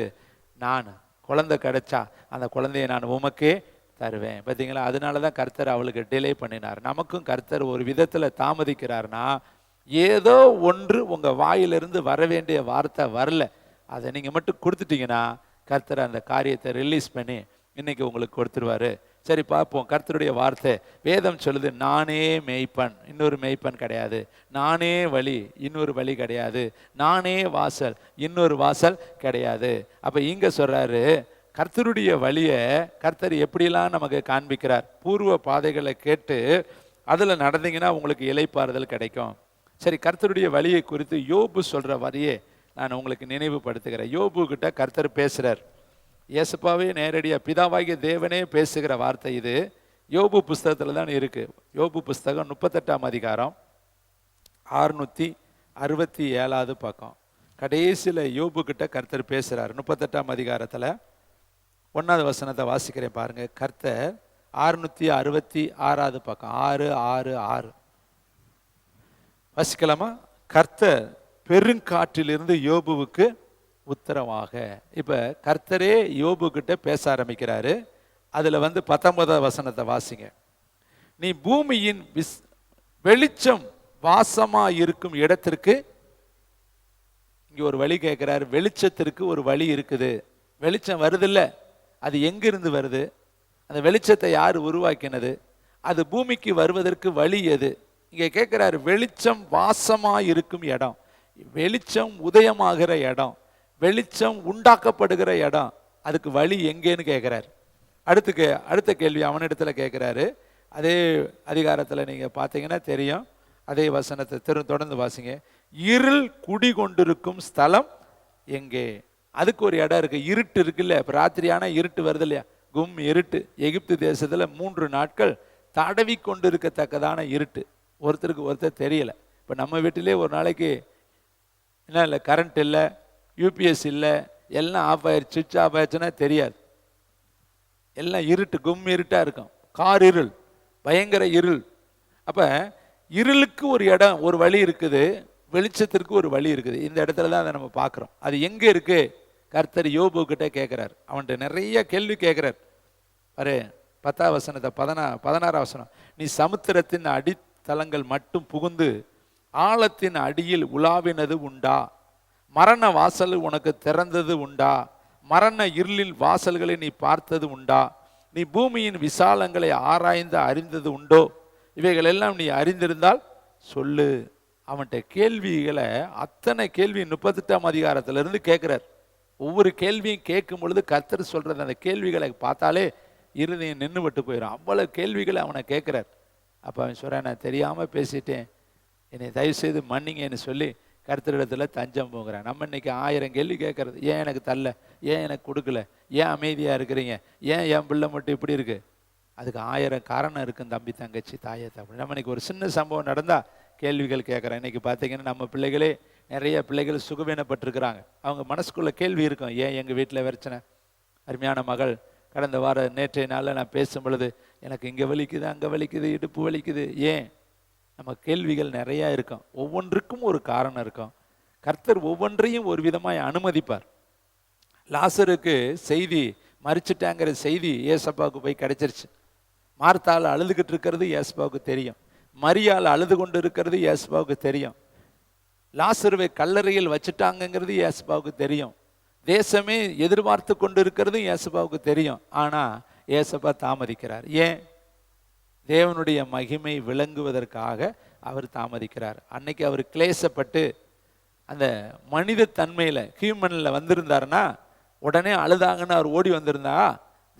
நான் குழந்தை கிடைச்சா அந்த குழந்தைய நான் உமக்கே தருவேன். பார்த்தீங்களா? அதனால தான் கர்த்தர் அவளுக்கு டிலே பண்ணினார். நமக்கும் கர்த்தர் ஒரு விதத்தில் தாமதிக்கிறார்னா, ஏதோ ஒன்று உங்கள் வாயிலிருந்து வர வேண்டிய வார்த்தை வரல, அதை நீங்கள் மட்டும் கொடுத்துட்டீங்கன்னா கர்த்தர் அந்த காரியத்தை ரிலீஸ் பண்ணி இன்னைக்கு உங்களுக்கு கொடுத்துருவாரு. சரி பார்ப்போம். கர்த்தருடைய வார்த்தை வேதம் சொல்லுது, நானே மேய்ப்பன், இன்னொரு மேய்ப்பன் கிடையாது. நானே வழி, இன்னொரு வழி கிடையாது. நானே வாசல், இன்னொரு வாசல் கிடையாது. அப்போ இங்கே சொல்கிறாரு, கர்த்தருடைய வழியை கர்த்தர் எப்படிலாம் நமக்கு காண்பிக்கிறார். பூர்வ பாதைகளை கேட்டு அதில் நடந்தீங்கன்னா உங்களுக்கு இளைப்பாறுதல் கிடைக்கும். சரி, கர்த்தருடைய வழியை குறித்து யோபு சொல்கிற வரியே நான் உங்களுக்கு நினைவுபடுத்துகிறேன். யோபு கிட்ட கர்த்தர் பேசுகிறார். இயேசுப்பாவே நேரடியாக பிதாவாகிய தேவனே பேசுகிற வார்த்தை இது. யோபு புஸ்தகத்தில் தான் இருக்குது. யோபு புஸ்தகம் 38ஆம் அதிகாரம் 667 பக்கம். கடைசியில் யோபு கிட்ட கர்த்தர் பேசுகிறார். 38ஆம் அதிகாரத்தில் 1வது வசனத்தை வாசிக்கிறேன் பாருங்க. கர்த்தர் 666 பக்கம் 666 வாசிக்கலாமா? கர்த்தர் பெருங்காற்றிலிருந்து யோபுவுக்கு உத்தரவாக. இப்ப கர்த்தரே யோபு கிட்ட பேச ஆரம்பிக்கிறாரு. அதுல 19வது வசனத்தை வாசிங்க. நீ பூமியின் வெளிச்சம் வாசமா இருக்கும் இடத்திற்கு, இங்க ஒரு வழி கேட்கிறாரு. வெளிச்சத்திற்கு ஒரு வழி இருக்குது. வெளிச்சம் வருதில்ல, அது எங்கிருந்து வருது? அந்த வெளிச்சத்தை யார் உருவாக்கினது? அது பூமிக்கு வருவதற்கு வழி எது? இங்க கேட்கிறாரு. வெளிச்சம் வாசமா இருக்கும் இடம், வெளிச்சம் உதயமாகிற இடம், வெளிச்சம் உண்டாக்கப்படுகிற இடம், அதுக்கு வழி எங்கேன்னு கேட்கிறாரு. அடுத்த கேள்வி அவனிடத்துல கேட்கிறாரு. அதே அதிகாரத்தில் நீங்க பார்த்தீங்கன்னா தெரியும். அதே வசனத்தை தொடர்ந்து வாசிங்க. இருள் குடி கொண்டிருக்கும் ஸ்தலம் எங்கே? அதுக்கு ஒரு இடம் இருக்கு. இருட்டு இருக்குல்ல, இப்போ ராத்திரியான இருட்டு வருது இல்லையா, கும் இருட்டு. எகிப்து தேசத்துல 3 நாட்கள் தடவி கொண்டு இருக்கத்தக்கதான இருட்டு. ஒருத்தருக்கு ஒருத்தர் தெரியல. இப்போ நம்ம வீட்டிலே ஒரு நாளைக்கு என்ன இல்லை, கரண்ட் இல்லை, யூபிஎஸ் இல்லை, எல்லாம் ஆஃப் ஆயிடுச்சு, சுவிட்ச் ஆஃப் ஆயிடுச்சுன்னா தெரியாது. எல்லாம் இருட்டு, கும் இருட்டாக இருக்கும். கார் இருள், பயங்கர இருள். அப்போ இருளுக்கு ஒரு இடம், ஒரு வழி இருக்குது, வெளிச்சத்திற்கு ஒரு வழி இருக்குது. இந்த இடத்துல தான் அதை நம்ம பார்க்குறோம். அது எங்கே இருக்கு? கர்த்தர் யோபு கிட்ட கேட்குறார். அவன்கிட்ட நிறைய கேள்வி கேட்குறார். பாரு 10வது வசனத்தை 16வது வசனம். நீ சமுத்திரத்தின் அடித்தளங்கள் மட்டும் புகுந்து ஆழத்தின் அடியில் உலாவினது உண்டா? மரண வாசல் உனக்கு திறந்தது உண்டா? மரண இருளில் வாசல்களை நீ பார்த்தது உண்டா? நீ பூமியின் விசாலங்களை ஆராய்ந்து அறிந்தது உண்டோ? இவைகள் எல்லாம் நீ அறிந்திருந்தால் சொல்லு. அவன்கிட்ட கேள்விகளை அத்தனை கேள்வி 38ஆம் அதிகாரத்திலிருந்து கேட்கிறார். ஒவ்வொரு கேள்வியும் கேட்கும் பொழுது கர்த்தர் சொல்றது அந்த கேள்விகளை பார்த்தாலே இருதயம் நின்று விட்டு போயிடும். அவ்வளவு கேள்விகளை அவனை கேட்கிறார். அப்போ அவன் சொல்றான், நான் தெரியாம பேசிட்டேன், என்னை தயவு செய்து மன்னிங்கன்னு சொல்லி கர்த்தரிடத்துல தஞ்சம் போகிறான். நம்ம இன்னைக்கு 1000 கேள்வி கேட்கறது. ஏன் எனக்கு தரல, ஏன் எனக்கு கொடுக்கல, ஏன் அமைதியா இருக்கிறீங்க, ஏன் என் பிள்ளை மட்டும் இப்படி இருக்கு? அதுக்கு 1000 காரணம் இருக்கும் தம்பி, தங்கச்சி, தாயை, தம்பி. நம்ம இன்னைக்கு ஒரு சின்ன சம்பவம் நடந்தா கேள்விகள் கேட்குறேன். இன்னைக்கு பார்த்தீங்கன்னா நம்ம பிள்ளைகளே நிறைய பிள்ளைகள் சுகவீனப்பட்டிருக்கிறாங்க. அவங்க மனசுக்குள்ள கேள்வி இருக்கும், ஏன் எங்கள் வீட்டில் பிரச்சனை. அருமையான மகள் கடந்த வாரம் நேற்றைய நாளில் நான் பேசும் பொழுது எனக்கு இங்கே வலிக்குது, அங்கே வலிக்குது, இடுப்பு வலிக்குது. ஏன்? நம்ம கேள்விகள் நிறையா இருக்கும். ஒவ்வொன்றுக்கும் ஒரு காரணம் இருக்கும். கர்த்தர் ஒவ்வொன்றையும் ஒரு விதமாய் அனுமதிப்பார். லாசருக்கு செய்தி மறிச்சிட்டாங்கிற செய்தி ஏசப்பாவுக்கு போய் கிடைச்சிருச்சு. மார்த்தாள் அழுதுகிட்டு இருக்கிறது ஏசப்பாவுக்கு தெரியும். மரியாள் அழுது கொண்டு இருக்கிறது ஏசப்பாவுக்கு தெரியும். லாசருவை கல்லறையில் வச்சுட்டாங்கிறது ஏசப்பாவுக்கு தெரியும். தேசமே எதிர்பார்த்து கொண்டு இருக்கிறது ஏசப்பாவுக்கு தெரியும். ஆனா ஏசப்பா தாமதிக்கிறார். ஏன்? தேவனுடைய மகிமை விளங்குவதற்காக அவர் தாமதிக்கிறார். அன்னைக்கு அவர் கிளேசப்பட்டு அந்த மனித தன்மையில ஹியூமன்ல வந்திருந்தாருன்னா உடனே அழுதாங்கன்னு அவர் ஓடி வந்திருந்தா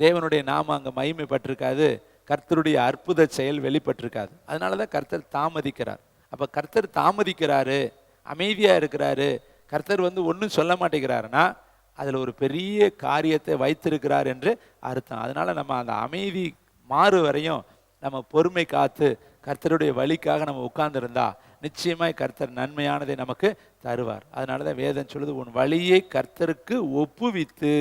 தேவனுடைய நாம அங்க மகிமைப்பட்டிருக்காது, கர்த்தருடைய அற்புத செயல் வெளிப்பட்டிருக்காது. அதனாலதான் கர்த்தர் தாமதிக்கிறார். அப்ப கர்த்தர் தாமதிக்கிறாரு, அமைதியா இருக்கிறாரு, கர்த்தர் ஒன்றும் சொல்ல மாட்டேங்கிறாருன்னா அதுல ஒரு பெரிய காரியத்தை வைத்திருக்கிறார் என்று அர்த்தம். அதனால நம்ம அந்த அமைதி மாறு வரையும் நம்ம பொறுமை காத்து கர்த்தருடைய வழிக்காக நம்ம உட்கார்ந்துருந்தா நிச்சயமாய் கர்த்தர் நன்மையானதை நமக்கு தருவார். அதனாலதான் வேதம் சொல்லுது, உன் வழியை கர்த்தருக்கு ஒப்புவித்து.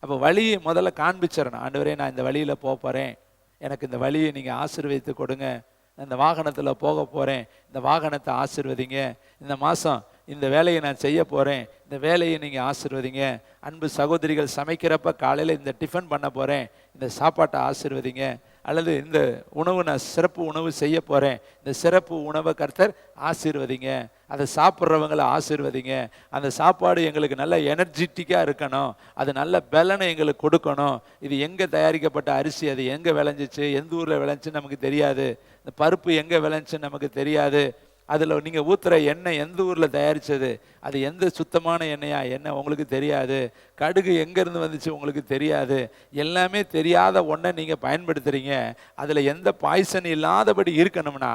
அப்போ வழியை முதல்ல காண்பிச்சிடணும். ஆண்டவரே, நான் இந்த வழியில போறேன், எனக்கு இந்த வழியை நீங்க ஆசீர்வதித்து கொடுங்க. இந்த வாகனத்துல போக போறேன், இந்த வாகனத்தை ஆசீர்வதிங்க. இந்த மாசம் இந்த வேலையை நான் செய்ய போறேன், இந்த வேலையை நீங்க ஆசீர்வதிங்க. அன்பு சகோதரிகள் சமைக்கிறப்ப காலையில இந்த டிஃபன் பண்ண போறேன், இந்த சாப்பாட்டை ஆசீர்வதிங்க. அல்லது இந்த உணவு நான் சிறப்பு உணவு செய்ய போறேன், இந்த சிறப்பு உணவை கர்த்தர் ஆசீர்வதிங்க. அதை சாப்பிட்றவங்களை ஆசீர்வதிங்க. அந்த சாப்பாடு எங்களுக்கு நல்ல எனர்ஜெட்டிக்காக இருக்கணும், அது நல்ல பலனை எங்களுக்கு கொடுக்கணும். இது எங்கே தயாரிக்கப்பட்ட அரிசி, அது எங்கே விளைஞ்சிச்சு, எந்த ஊரில் விளைஞ்சுன்னு நமக்கு தெரியாது. இந்த பருப்பு எங்கே விளைஞ்சுன்னு நமக்கு தெரியாது. அதில் நீங்கள் ஊற்றுற எண்ணெய் எந்த ஊரில் தயாரித்தது, அது எந்த சுத்தமான எண்ணெயா எண்ணெய் உங்களுக்கு தெரியாது. கடுகு எங்கேருந்து வந்துச்சு உங்களுக்கு தெரியாது. எல்லாமே தெரியாத ஒன்றை நீங்கள் பயன்படுத்துகிறீங்க. அதில் எந்த பாய்சன் இல்லாதபடி இருக்கணும்னா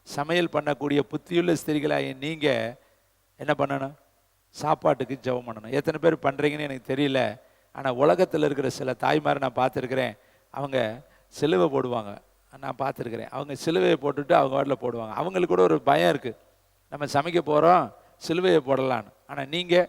சமையல் பண்ணக்கூடிய புத்தியுள்ள ஸ்திரீகளாக நீங்கள் என்ன பண்ணணும்? சாப்பாட்டுக்கு ஜெபம் பண்ணணும். எத்தனை பேர் பண்ணுறீங்கன்னு எனக்கு தெரியல. ஆனால் உலகத்தில் இருக்கிற சில தாய்மாரை நான் பார்த்துருக்குறேன். அவங்க சிலுவை போடுவாங்க, நான் பார்த்துருக்குறேன். அவங்க சிலுவையை போட்டுட்டு அவங்க வாட்டில் போடுவாங்க. அவங்களுக்கு கூட ஒரு பயம் இருக்குது, நம்ம சமைக்க போகிறோம் சிலுவையை போடலான்னு. ஆனால் நீங்கள்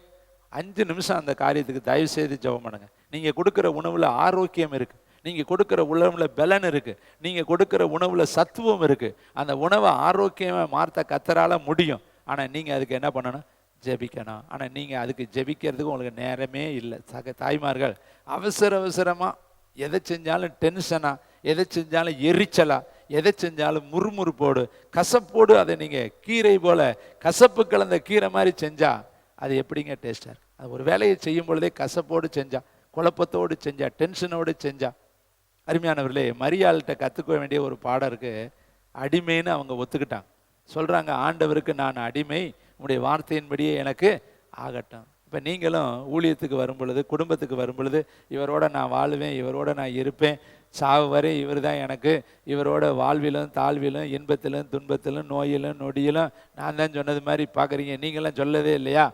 5 நிமிஷம் அந்த காரியத்துக்கு தயவு செய்து ஜெபம் பண்ணுங்க. நீங்கள் கொடுக்குற உணவில் ஆரோக்கியம் இருக்குது, நீங்கள் கொடுக்குற உணவில் பலன் இருக்குது, நீங்கள் கொடுக்குற உணவில் சத்துவம் இருக்குது. அந்த உணவை ஆரோக்கியமாக மாற்ற கர்த்தரால முடியும். ஆனால் நீங்கள் அதுக்கு என்ன பண்ணணும்? ஜெபிக்கணும். ஆனால் நீங்கள் அதுக்கு ஜெபிக்கிறதுக்கு உங்களுக்கு நேரமே இல்லை. தாய்மார்கள் அவசரமாக எதை செஞ்சாலும் டென்ஷனா, எதை செஞ்சாலும் எரிச்சலா, எதை செஞ்சாலும் முறுமுறுப்போடு கசப்போடு அதை நீங்கள் கீரை போல கசப்பு கலந்த கீரை மாதிரி செஞ்சா அது எப்படிங்க டேஸ்டாக இருக்கு? அது ஒரு வேலையை செய்யும் பொழுதே கசப்போடு செஞ்சா, குழப்பத்தோடு செஞ்சா, டென்ஷனோடு செஞ்சா. அருமையானவர்களே, மரியாள்கிட்ட கற்றுக்க வேண்டிய ஒரு பாடம் இருக்கு. அடிமைன்னு அவங்க ஒத்துக்கிட்டாங்க. சொல்றாங்க, ஆண்டவருக்கு நான் அடிமை, உங்களுடைய வார்த்தையின்படியே எனக்கு ஆகட்டும். இப்போ நீங்களும் ஊழியத்துக்கு வரும் பொழுது, குடும்பத்துக்கு வரும் பொழுது, இவரோட நான் வாழுவேன், இவரோட நான் இருப்பேன், சாவு வரை இவர் தான் எனக்கு, இவரோட வாழ்விலும் தாழ்விலும் இன்பத்திலும் துன்பத்திலும் நோயிலும் நொடியிலும் நான் தான் சொன்னது மாதிரி பார்க்குறீங்க. நீங்களாம் சொல்லவே இல்லையா?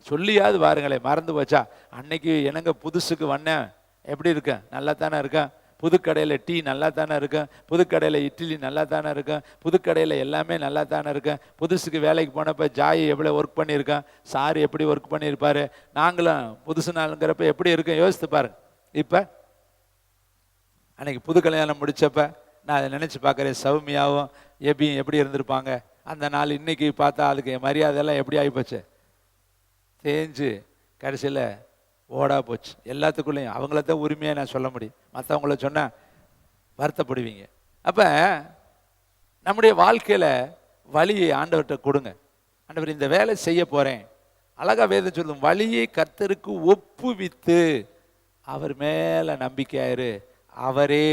சொல்லியாவது பாருங்களேன். மறந்து போச்சா? அன்னைக்கு எனக்கு புதுசுக்கு வந்தேன், எப்படி இருக்கேன்? நல்லா தானே இருக்கேன். புதுக்கடையில் டீ நல்லா தானே இருக்கும், புதுக்கடையில் இட்லி நல்லா தானே இருக்கும், புதுக்கடையில் எல்லாமே நல்லா தானே இருக்கும். புதுசுக்கு வேலைக்கு போனப்போ ஜாய் எவ்வளோ ஒர்க் பண்ணியிருக்கேன், சார் எப்படி ஒர்க் பண்ணியிருப்பார், நாங்களும் புதுசு நாளுங்கிறப்ப எப்படி இருக்கும் யோசித்து பாருங்க. இப்போ அன்னைக்கு புது கல்யாணம் முடிச்சப்ப நான் அதை நினச்சி பார்க்குறேன். சௌமியாவும் எபியும் எப்படி இருந்திருப்பாங்க அந்த நாள். இன்னைக்கு பார்த்தா அதுக்கு மரியாதையெல்லாம் எப்படி ஆகிப்போச்சு? தேஞ்சு கடைசியில் ஓடா போச்சு. எல்லாத்துக்குள்ளேயும் அவங்களத்தான் உரிமையாக நான் சொல்ல முடியும், மற்றவங்கள சொன்னால் வருத்தப்படுவீங்க. அப்போ நம்முடைய வாழ்க்கையில் வழியை ஆண்டவர்கிட்ட கொடுங்க. ஆண்டவர் இந்த வேலை செய்ய போகிறேன், அழகா வேதம் சொல்லும், வழியை கர்த்தருக்கு ஒப்புவித்து அவர் மேலே நம்பிக்கையாயிரு, அவரே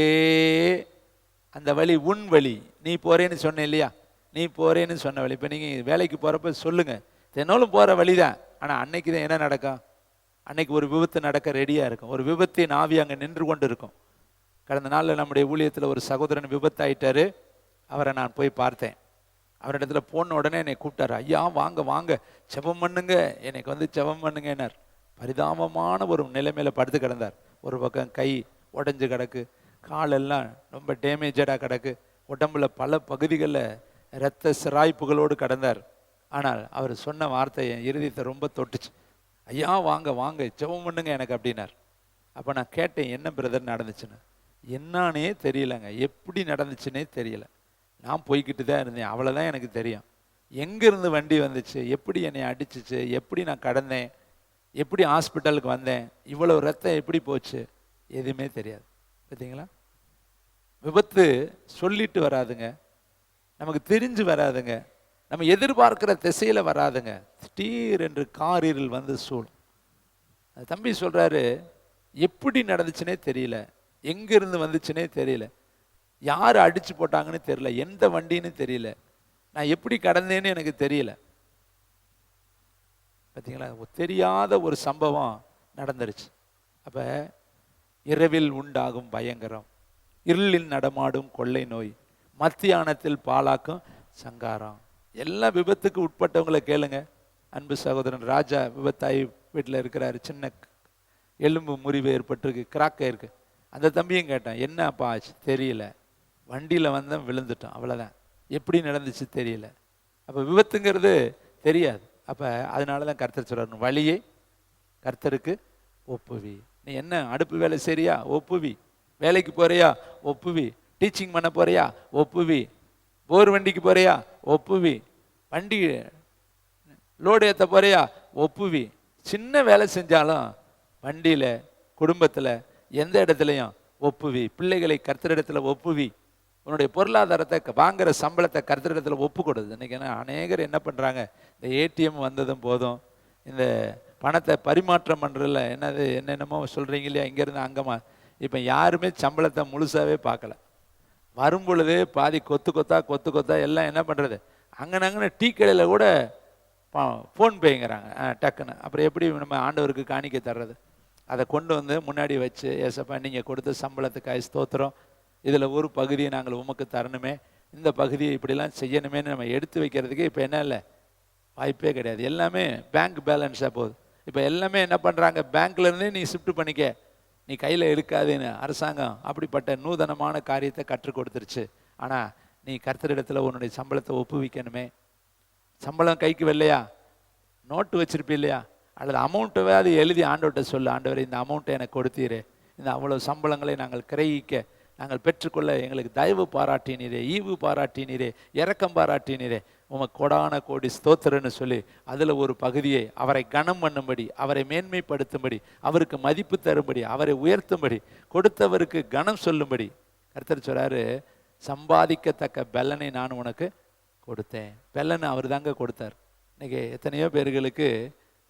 அந்த வழி உன் வழி. நீ போறேன்னு சொன்ன இல்லையா, நீ போறேன்னு சொன்ன வழி. இப்போ நீங்கள் வேலைக்கு போகிறப்ப சொல்லுங்க, தினமும் போகிற வழி தான். ஆனால் அன்னைக்கு தான் என்ன நடக்கும்? அன்னைக்கு ஒரு விபத்து நடக்க ரெடியாக இருக்கும். ஒரு விபத்தின் ஆவி அங்கே நின்று கொண்டு இருக்கும். கடந்த நாளில் நம்முடைய ஊழியத்தில் ஒரு சகோதரன் விபத்தாயிட்டாரு. அவரை நான் போய் பார்த்தேன். அவரிடத்துல போன உடனே என்னை கூப்பிட்டாரு. ஐயா வாங்க வாங்க, செபம் பண்ணுங்க, எனக்கு வந்து செபம் பண்ணுங்க என்னார். பரிதாபமான ஒரு நிலைமையில படுத்து கிடந்தார். ஒரு பக்கம் கை உடஞ்சு கிடக்கு, காலெல்லாம் ரொம்ப டேமேஜடாக கிடக்கு, உடம்புல பல பகுதிகளில் இரத்த சிராய்ப்புகளோடு கிடந்தார். ஆனால் அவர் சொன்ன வார்த்தை என் இருதயத்தை ரொம்ப தொட்டுச்சு. ஐயா வாங்க வாங்க, ஜெபம் பண்ணுங்க எனக்கு அப்படின்னார். அப்போ நான் கேட்டேன், என்ன பிரதர் நடந்துச்சுன்னு. என்னானே தெரியலங்க, எப்படி நடந்துச்சுன்னே தெரியல. நான் போய்கிட்டு தான் இருந்தேன், அவ்வளோதான் எனக்கு தெரியும். எங்கேருந்து வண்டி வந்துச்சு, எப்படி என்னை அடிச்சிச்சு, எப்படி நான் கடந்தேன், எப்படி ஹாஸ்பிட்டலுக்கு வந்தேன், இவ்வளோ ரத்தம் எப்படி போச்சு, எதுவுமே தெரியாது. பார்த்தீங்களா? விபத்து சொல்லிட்டு வராதுங்க, நமக்கு தெரிஞ்சு வராதுங்க, நம்ம எதிர்பார்க்கிற திசையில் வராதுங்க. திடீர் என்று காரில் வந்து சூழும். தம்பி சொல்கிறாரு, எப்படி நடந்துச்சுன்னே தெரியல, எங்கேருந்து வந்துச்சுன்னே தெரியல, யார் அடிச்சு போட்டாங்கன்னு தெரியல, எந்த வண்டின்னு தெரியல, நான் எப்படி கடந்தேன்னு எனக்கு தெரியல. பார்த்தீங்களா? தெரியாத ஒரு சம்பவம் நடந்துருச்சு. அப்போ இரவில் உண்டாகும் பயங்கரம், இருளில் நடமாடும் கொள்ளை நோய், மத்தியானத்தில் பாலாக்கும் சங்காரம். எல்லா விபத்துக்கு உட்பட்டவங்களை கேளுங்க. அன்பு சகோதரன் ராஜா விபத்தாயி வீட்டில் இருக்கிறாரு. சின்ன எலும்பு முறிவு ஏற்பட்டிருக்கு, கிராக்க இருக்கு. அந்த தம்பியும் கேட்டான், என்ன அப்பா ஆச்சு தெரியல, வண்டியில் வந்தேன் விழுந்துட்டோம், அவ்வளோதான், எப்படி நடந்துச்சு தெரியல. அப்போ விபத்துங்கிறது தெரியாது. அப்போ அதனால தான் கர்த்தர் சொல்கிறார், வழியை கர்த்தருக்கு ஒப்புவி. நீ என்ன அடுப்பு வேலை சரியா ஒப்புவி, வேலைக்கு போறியா ஒப்புவி, டீச்சிங் பண்ண போறியா ஒப்புவி, போர் வண்டிக்கு போறியா ஒப்புவி, வண்டி லோடு ஏற்ற போறியா ஒப்புவி. சின்ன வேலை செஞ்சாலும் வண்டியில், குடும்பத்தில், எந்த இடத்துலையும் ஒப்புவி. பிள்ளைகளை கர்த்தரிடத்தில் ஒப்புவி. உன்னுடைய பொருளாதாரத்தை, வாங்குற சம்பளத்தை கர்த்தரிடத்தில் ஒப்பு கொடுது. இன்றைக்கி அநேகர் என்ன பண்ணுறாங்க, இந்த ஏடிஎம் வந்ததும் போதும், இந்த பணத்தை பரிமாற்றம் பண்ணுறதில்ல, என்னென்னமோ சொல்கிறீங்க இல்லையா, இங்கேருந்து அங்கேமா. இப்போ யாருமே சம்பளத்தை முழுசாகவே பார்க்கல. வரும் பொழுதே பாதி கொத்து கொத்தா எல்லாம் என்ன பண்ணுறது, அங்கனங்கன்னு டீ கடையில் கூட ஃபோன்பேங்கிறாங்க டக்குன்னு. அப்புறம் எப்படி நம்ம ஆண்டவருக்கு காணிக்க தர்றது? அதை கொண்டு வந்து முன்னாடி வச்சு, ஏசப்பா நீங்கள் கொடுத்த சம்பளத்துக்காய் ஸ்தோத்திரம், இதில் ஒரு பகுதியை நாங்கள் உமக்கு தரணுமே, இந்த பகுதியை இப்படிலாம் செய்யணுமேன்னு நம்ம எடுத்து வைக்கிறதுக்கு இப்போ என்ன இல்லை, வாய்ப்பே கிடையாது. எல்லாமே பேங்க் பேலன்ஸாக போகுது. இப்போ எல்லாமே என்ன பண்ணுறாங்க, பேங்க்லேருந்தே நீ ஷிஃப்ட் பண்ணிக்க, நீ கையில் இருக்காதுன்னு அரசாங்கம் அப்படிப்பட்ட நூதனமான காரியத்தை கற்றுக் கொடுத்துருச்சு. ஆனால் நீ கர்த்தரிடத்தில் உன்னுடைய சம்பளத்தை ஒப்புவிக்கணுமே. சம்பளம் கைக்கு வரலையா, நோட்டு வச்சிருப்பீ இல்லையா, அல்லது அமௌண்ட்டை அது எழுதி ஆண்டவர்கிட்ட சொல்லு, ஆண்டவரை இந்த அமௌண்ட்டை எனக்கு கொடுத்தீரே, இந்த அவ்வளோ சம்பளங்களை நாங்கள் கிரகிக்க, நாங்கள் பெற்றுக்கொள்ள எங்களுக்கு தயவு பாராட்டினீரே, ஈவு பாராட்டினீரே, இரக்கம் பாராட்டினீரே, உமக்கு கொடான கோடி ஸ்தோத்திரன்னு சொல்லி அதில் ஒரு பகுதியை அவரை கனம் பண்ணும்படி, அவரை மேன்மைப்படுத்தும்படி, அவருக்கு மதிப்பு தரும்படி, அவரை உயர்த்தும்படி, கொடுத்தவருக்கு கனம் சொல்லும்படி கர்த்தர் சொல்றாரு, சம்பாதிக்கத்தக்க பெலனை நான் உனக்கு கொடுத்தேன். பெலனை அவர் தாங்க கொடுத்தார். இன்னைக்கு எத்தனையோ பேர்களுக்கு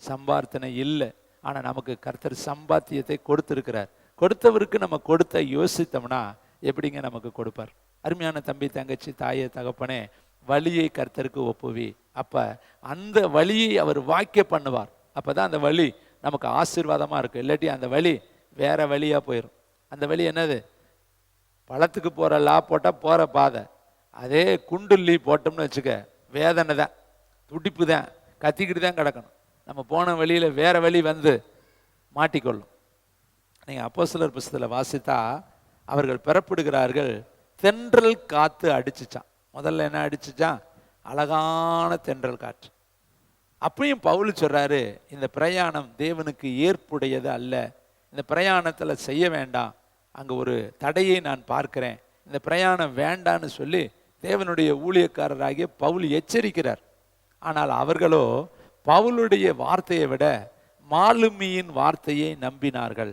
சம்பார்த்தனை இல்லை, ஆனால் நமக்கு கர்த்தர் சம்பாத்தியத்தை கொடுத்துருக்கிறார். கொடுத்தவருக்கு நம்ம கொடுத்த யோசித்தோம்னா எப்படிங்க நமக்கு கொடுப்பார்? அருமையான தம்பி, தங்கச்சி, தாயே, தகப்பனே, வழியை கர்த்தருக்கு ஒப்புவி. அப்போ அந்த வழியை அவர் வாக்கிய பண்ணுவார். அப்போ தான் அந்த வழி நமக்கு ஆசீர்வாதமாக இருக்கும். இல்லாட்டி அந்த வழி வேற வழியாக போயிடும். அந்த வழி என்னது? பழத்துக்கு போகிற லா போட்டால் போகிற பாதை, அதே குண்டுல்லி போட்டோம்னு வச்சுக்க, வேதனை தான், துடிப்பு தான், கத்திக்கிட்டு தான் கிடக்கணும். நம்ம போன வழியில் வேற வழி வந்து மாட்டிக்கொள்ளும். நீங்கள் அப்போஸ்தலர் புஸ்தகத்தில் வாசித்தா, அவர்கள் பெறப்படுகிறார்கள், தென்றல் காற்று அடிச்சுச்சான். முதல்ல என்ன அடிச்சுச்சான்? அழகான தென்றல் காற்று. அப்பயும் பவுல் சொல்றாரு, இந்த பிரயாணம் தேவனுக்கு ஏற்புடையது அல்ல, இந்த பிரயாணத்தில் செய்ய வேண்டாம், அங்கே ஒரு தடையை நான் பார்க்கிறேன், இந்த பிரயாணம் வேண்டான்னு சொல்லி தேவனுடைய ஊழியக்காரராகிய பவுல் எச்சரிக்கிறார். ஆனால் அவர்களோ பவுலுடைய வார்த்தையை விட மாலுமியின் வார்த்தையை நம்பினார்கள்.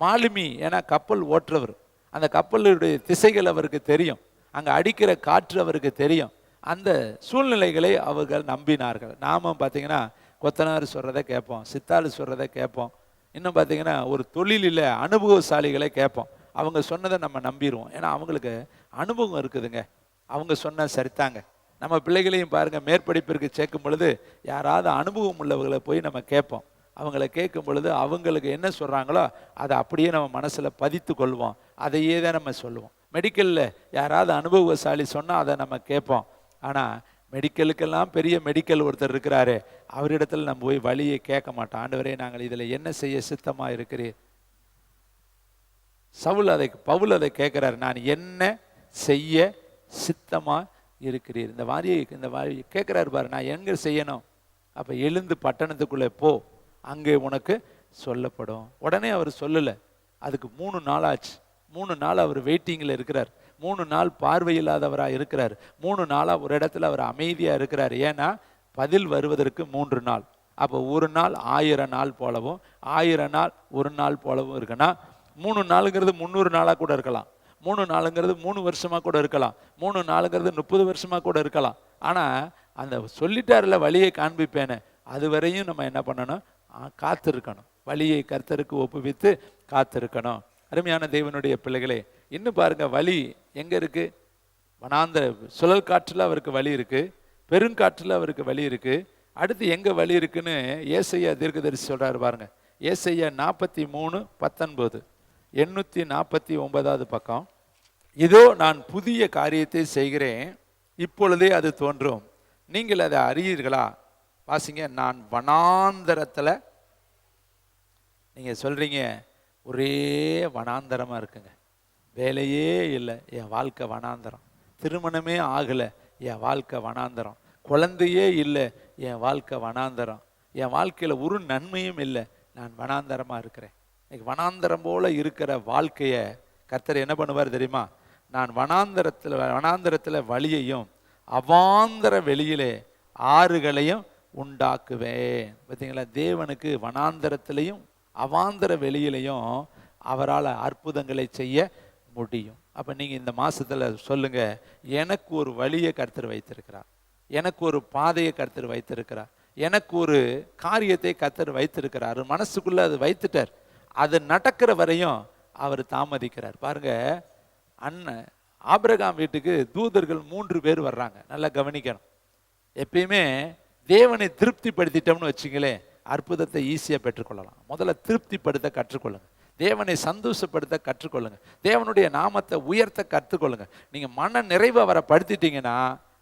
மாலுமி ஏன்னா கப்பல் ஓட்டுறவர், அந்த கப்பலுடைய திசைகள் அவருக்கு தெரியும், அங்கே அடிக்கிற காற்று அவருக்கு தெரியும். அந்த சூழ்நிலைகளை அவர்கள் நம்பினார்கள். நாம பார்த்தீங்கன்னா கொத்தனார் சொல்கிறத கேட்போம், சித்தாள் சொல்கிறத கேட்போம், இன்னும் பார்த்தீங்கன்னா ஒரு தொழிலில் அனுபவசாலிகளை கேட்போம். அவங்க சொன்னதை நம்ம நம்பிடுவோம். ஏன்னா அவங்களுக்கு அனுபவம் இருக்குதுங்க. அவங்க சொன்ன சரித்தாங்க. நம்ம பிள்ளைகளையும் பாருங்கள், மேற்படிப்பிற்கு சேர்க்கும் பொழுது யாராவது அனுபவம் உள்ளவர்களை போய் நம்ம கேட்போம். அவங்கள கேட்கும் பொழுது அவங்களுக்கு என்ன சொல்கிறாங்களோ அதை அப்படியே நம்ம மனசில் பதித்து கொள்வோம். அதையே தான் நம்ம சொல்லுவோம். மெடிக்கலில் யாராவது அனுபவசாலி சொன்னால் அதை நம்ம கேட்போம். ஆனால் மெடிக்கலுக்கெல்லாம் பெரிய மெடிக்கல் ஒருத்தர் இருக்கிறாரு, அவரிடத்துல நம்ம போய் வழியை கேட்க மாட்டோம். ஆண்டவரே, நாங்கள் இதில் என்ன செய்ய சித்தமாக இருக்கிறீர்? பவுல் அதை கேட்குறாரு, நான் என்ன செய்ய சித்தமாக இருக்கிறீர்? இந்த வாரியை கேட்குறாரு பாரு, நான் எங்கே செய்யணும்? அப்போ எழுந்து பட்டணத்துக்குள்ளே போ, அங்கே உனக்கு சொல்லப்படும். உடனே அவர் சொல்லலை. அதுக்கு 3 நாள் ஆச்சு. 3 நாள் அவர் வெயிட்டிங்கில் இருக்கிறார். 3 நாள் பார்வையில்லாதவராக இருக்கிறார். 3 நாளாக ஒரு இடத்துல அவர் அமைதியாக இருக்கிறார். ஏன்னா பதில் வருவதற்கு 3 நாள். அப்போ ஒரு நாள் 1000 நாள் போலவும் 1000 நாள் ஒரு நாள் போலவும் இருக்குன்னா 3 நாளுங்கிறது 300 நாளாக கூட இருக்கலாம். 3 நாளுங்கிறது 3 வருஷமாக கூட இருக்கலாம். 3 நாளுங்கிறது 30 வருஷமாக கூட இருக்கலாம். ஆனால் அந்த சொல்லிட்டார்ல வழியை காண்பிப்பேன்னு, அது வரையும் நம்ம என்ன பண்ணணும்? காத்திருக்கணும். வழியை கர்த்தருக்கு ஒப்புவித்து காத்திருக்கணும். அருமையான தேவனுடைய பிள்ளைகளே, இன்னும் பாருங்க, வழி எங்க இருக்கு? வனாந்த சுழல் காற்றுல அவருக்கு வழி இருக்கு, பெருங்காற்றுல அவருக்கு வழி இருக்கு. அடுத்து எங்க வழி இருக்குன்னு ஏசையா தீர்க்கதரிசி சொல்றாரு பாருங்க. ஏசையா 43:19, 849வது பக்கம். இதோ நான் புதிய காரியத்தை செய்கிறேன், இப்பொழுதே அது தோன்றும், நீங்கள் அதை அறியீர்களா? வாசிங்க. நான் வனாந்தரத்தில், நீங்க சொல்றீங்க ஒரே வனாந்தரமா இருக்குங்க, வேலையே இல்லை, என் வாழ்க்கை வனாந்தரம். திருமணமே ஆகலை, என் வாழ்க்கை வனாந்தரம். குழந்தையே இல்லை, என் வாழ்க்கை வனாந்தரம். என் வாழ்க்கையில் ஒரு நன்மையும் இல்லை, நான் வனாந்தரமா இருக்கிறேன். இன்னைக்கு வனாந்தரம் போல இருக்கிற வாழ்க்கையை கர்த்தர் என்ன பண்ணுவார் தெரியுமா? நான் வனாந்தரத்தில் வழியையும் அவாந்தர வெளியிலே ஆறுகளையும் உண்டாக்குவேன். பார்த்தீங்களா? தேவனுக்கு வனாந்தரத்திலையும் அவாந்தர வெளியிலையும் அவரால் அற்புதங்களை செய்ய முடியும். அப்போ நீங்கள் இந்த மாதத்தில் சொல்லுங்க, எனக்கு ஒரு வழியை கர்த்தர் வைத்திருக்கிறார், எனக்கு ஒரு பாதையை கர்த்தர் வைத்திருக்கிறார், எனக்கு ஒரு காரியத்தை கர்த்தர் வைத்திருக்கிறார். மனசுக்குள்ளே அது வைத்துட்டார். அது நடக்கிற வரையும் அவர் தாமதிக்கிறார். பாருங்க, அண்ணன் ஆபிரகாம் வீட்டுக்கு தூதர்கள் 3 பேர் வர்றாங்க. நல்லா கவனிக்கணும். எப்பயுமே தேவனை திருப்திப்படுத்திட்டோம்னு வச்சுங்களேன், அற்புதத்தை ஈஸியாக பெற்றுக்கொள்ளலாம். முதல்ல திருப்திப்படுத்த கற்றுக்கொள்ளுங்க. தேவனை சந்தோஷப்படுத்த கற்றுக்கொள்ளுங்க. தேவனுடைய நாமத்தை உயர்த்த கற்றுக்கொள்ளுங்க. நீங்கள் மன நிறைவை அவரை படுத்திட்டீங்கன்னா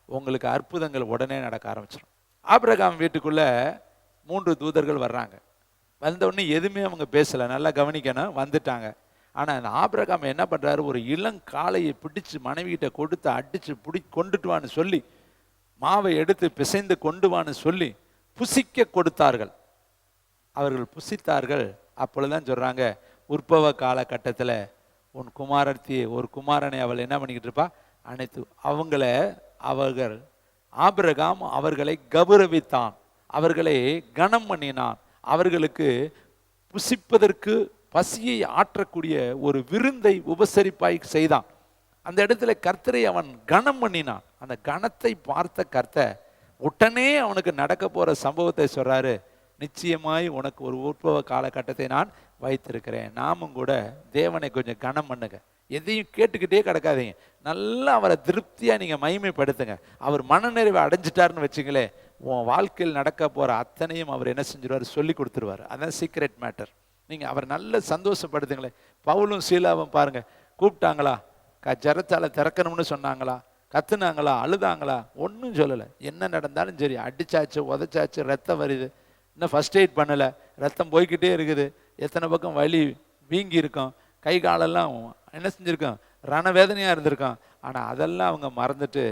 உங்களுக்கு அற்புதங்கள் உடனே நடக்க ஆரம்பிச்சிடும். ஆபிரகாம் வீட்டுக்குள்ள 3 தூதர்கள் வர்றாங்க. வந்தவுடனே எதுவுமே அவங்க பேசலை. நல்லா கவனிக்கணும். வந்துட்டாங்க. ஆனால் அந்த ஆபிரகாம் என்ன பண்ணுறாரு? ஒரு இளங்காளையை பிடிச்சு மனைவிகிட்ட கொடுத்து அடித்து கொண்டுட்டு வான்னு சொல்லி, மாவை எடுத்து பிசைந்து கொண்டு வான்னு சொல்லி புசிக்க கொடுத்தார்கள். அவர்கள் புசித்தார்கள். அப்பொழுதுதான் சொல்கிறாங்க, உற்பவ காலகட்டத்தில் உன் குமாரத்தி ஒரு குமாரனை அவள் என்ன பண்ணிக்கிட்டு இருப்பா? அனைத்து அவர்கள் ஆபிரகாம் அவர்களை கௌரவித்தான், அவர்களை கனம் பண்ணினான், அவர்களுக்கு புசிப்பதற்கு பசியை ஆற்றக்கூடிய ஒரு விருந்தை உபசரிப்பாய் செய்தான். அந்த இடத்துல கர்த்தரை அவன் கனம் பண்ணினான். அந்த கணத்தை பார்த்த கர்த்தர் உடனே அவனுக்கு நடக்க போற சம்பவத்தை சொல்றாரு. நிச்சயமாய் உனக்கு ஒரு உற்பவ காலகட்டத்தை நான் வைத்திருக்கிறேன். நாமும் கூட தேவனை கொஞ்சம் கனம் பண்ணுங்க. எதையும் கேட்டுக்கிட்டே கிடக்காதீங்க. நல்லா அவரை திருப்தியா நீங்க மகிமைப்படுத்துங்க. அவர் மனநிறைவை அடைஞ்சிட்டாருன்னு வச்சுங்களே, உன் வாழ்க்கையில் நடக்க போற அத்தனையும் அவர் என்ன செஞ்சிருவார்? சொல்லி கொடுத்துருவார். அதான் சீக்ரெட் மேட்டர். நீங்க அவர் நல்ல சந்தோஷப்படுத்துங்களே. பவுலும் சீலாவும் பாருங்க, கூப்பிட்டாங்களா? ஜரத்தால திறக்கணும்னு சொன்னாங்களா? கத்துனாங்களா? அழுதாங்களா? ஒன்றும் சொல்லலை. என்ன நடந்தாலும் சரி, அடிச்சாச்சு, உதச்சாச்சு, ரத்தம் வருது, இன்னும் ஃபர்ஸ்ட் எய்ட் பண்ணலை, ரத்தம் போய்கிட்டே இருக்குது, எத்தனை பக்கம் வலி வீங்கி இருக்கும், கை காலெல்லாம் என்ன செஞ்சுருக்கோம்? ரணவேதனையாக இருந்திருக்கான். ஆனால் அதெல்லாம் அவங்க மறந்துட்டு,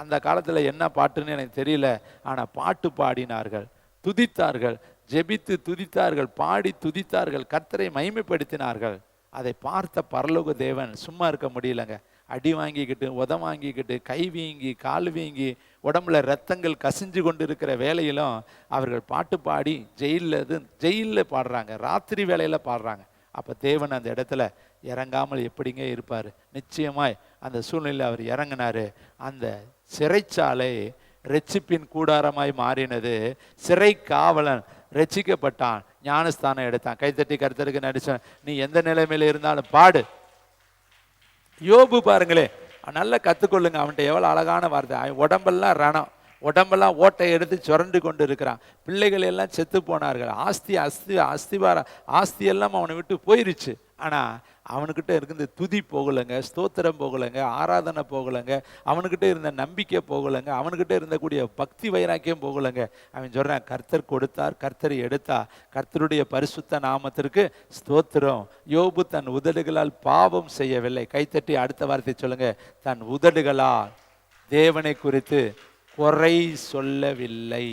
அந்த காலத்தில் என்ன பாட்டுன்னு எனக்கு தெரியல, ஆனால் பாட்டு பாடினார்கள், துதித்தார்கள், ஜெபித்து துதித்தார்கள், பாடி துதித்தார்கள், கர்த்தரை மகிமைப்படுத்தினார்கள். அதை பார்த்த பரலோக தேவன் சும்மா இருக்க முடியலங்க. அடி வாங்கிக்கிட்டு, உதம் வாங்கிக்கிட்டு, கை வீங்கி, கால் வீங்கி, உடம்புல ரத்தங்கள் கசிஞ்சு கொண்டு இருக்கிற வேலையிலும் அவர்கள் பாட்டு பாடி ஜெயிலில் பாடுறாங்க, ராத்திரி வேலையில் பாடுறாங்க. அப்போ தேவன் அந்த இடத்துல இறங்காமல் எப்படிங்க இருப்பார்? நிச்சயமாய் அந்த சூழ்நிலையில் அவர் இறங்கினார். அந்த சிறைச்சாலை ரட்சிப்பின் கூடாரமாய் மாறினது. சிறை காவலன் ரட்சிக்கப்பட்டான், ஞானஸ்தானம் எடுத்தான். கைத்தட்டி கர்த்தருக்கு நடிச்சான். நீ எந்த நிலைமையில இருந்தாலும் பாடு, யோபு பாருங்களே, நல்லா கற்றுக்கொள்ளுங்க. அவன்கிட்ட எவ்வளோ அழகான வார்த்தை. அவன் உடம்பெல்லாம் ரணம், உடம்பெல்லாம் ஓட்டை எடுத்து சுரண்டு கொண்டு இருக்கிறான். பிள்ளைகள் எல்லாம் செத்து போனார்கள். ஆஸ்தி எல்லாம் அவனை விட்டு போயிருச்சு. ஆனால் அவனுக்கிட்ட இருந்த துதி போகலைங்க, ஸ்தோத்திரம் போகலைங்க, ஆராதனை போகலைங்க, அவனுக்கிட்ட இருந்த நம்பிக்கை போகலைங்க, அவனுக்கிட்ட இருந்தக்கூடிய பக்தி வைராக்கியம் போகலைங்க. அவன் சொல்கிறான், கர்த்தர் கொடுத்தார், கர்த்தர் எடுத்தார், கர்த்தருடைய பரிசுத்த நாமத்திற்கு ஸ்தோத்திரம். யோபு தன் உதடுகளால் பாவம் செய்யவில்லை. கைத்தட்டி அடுத்த வார்த்தை சொல்லுங்க, தன் உதடுகளால் தேவனை குறித்து குறை சொல்லவில்லை.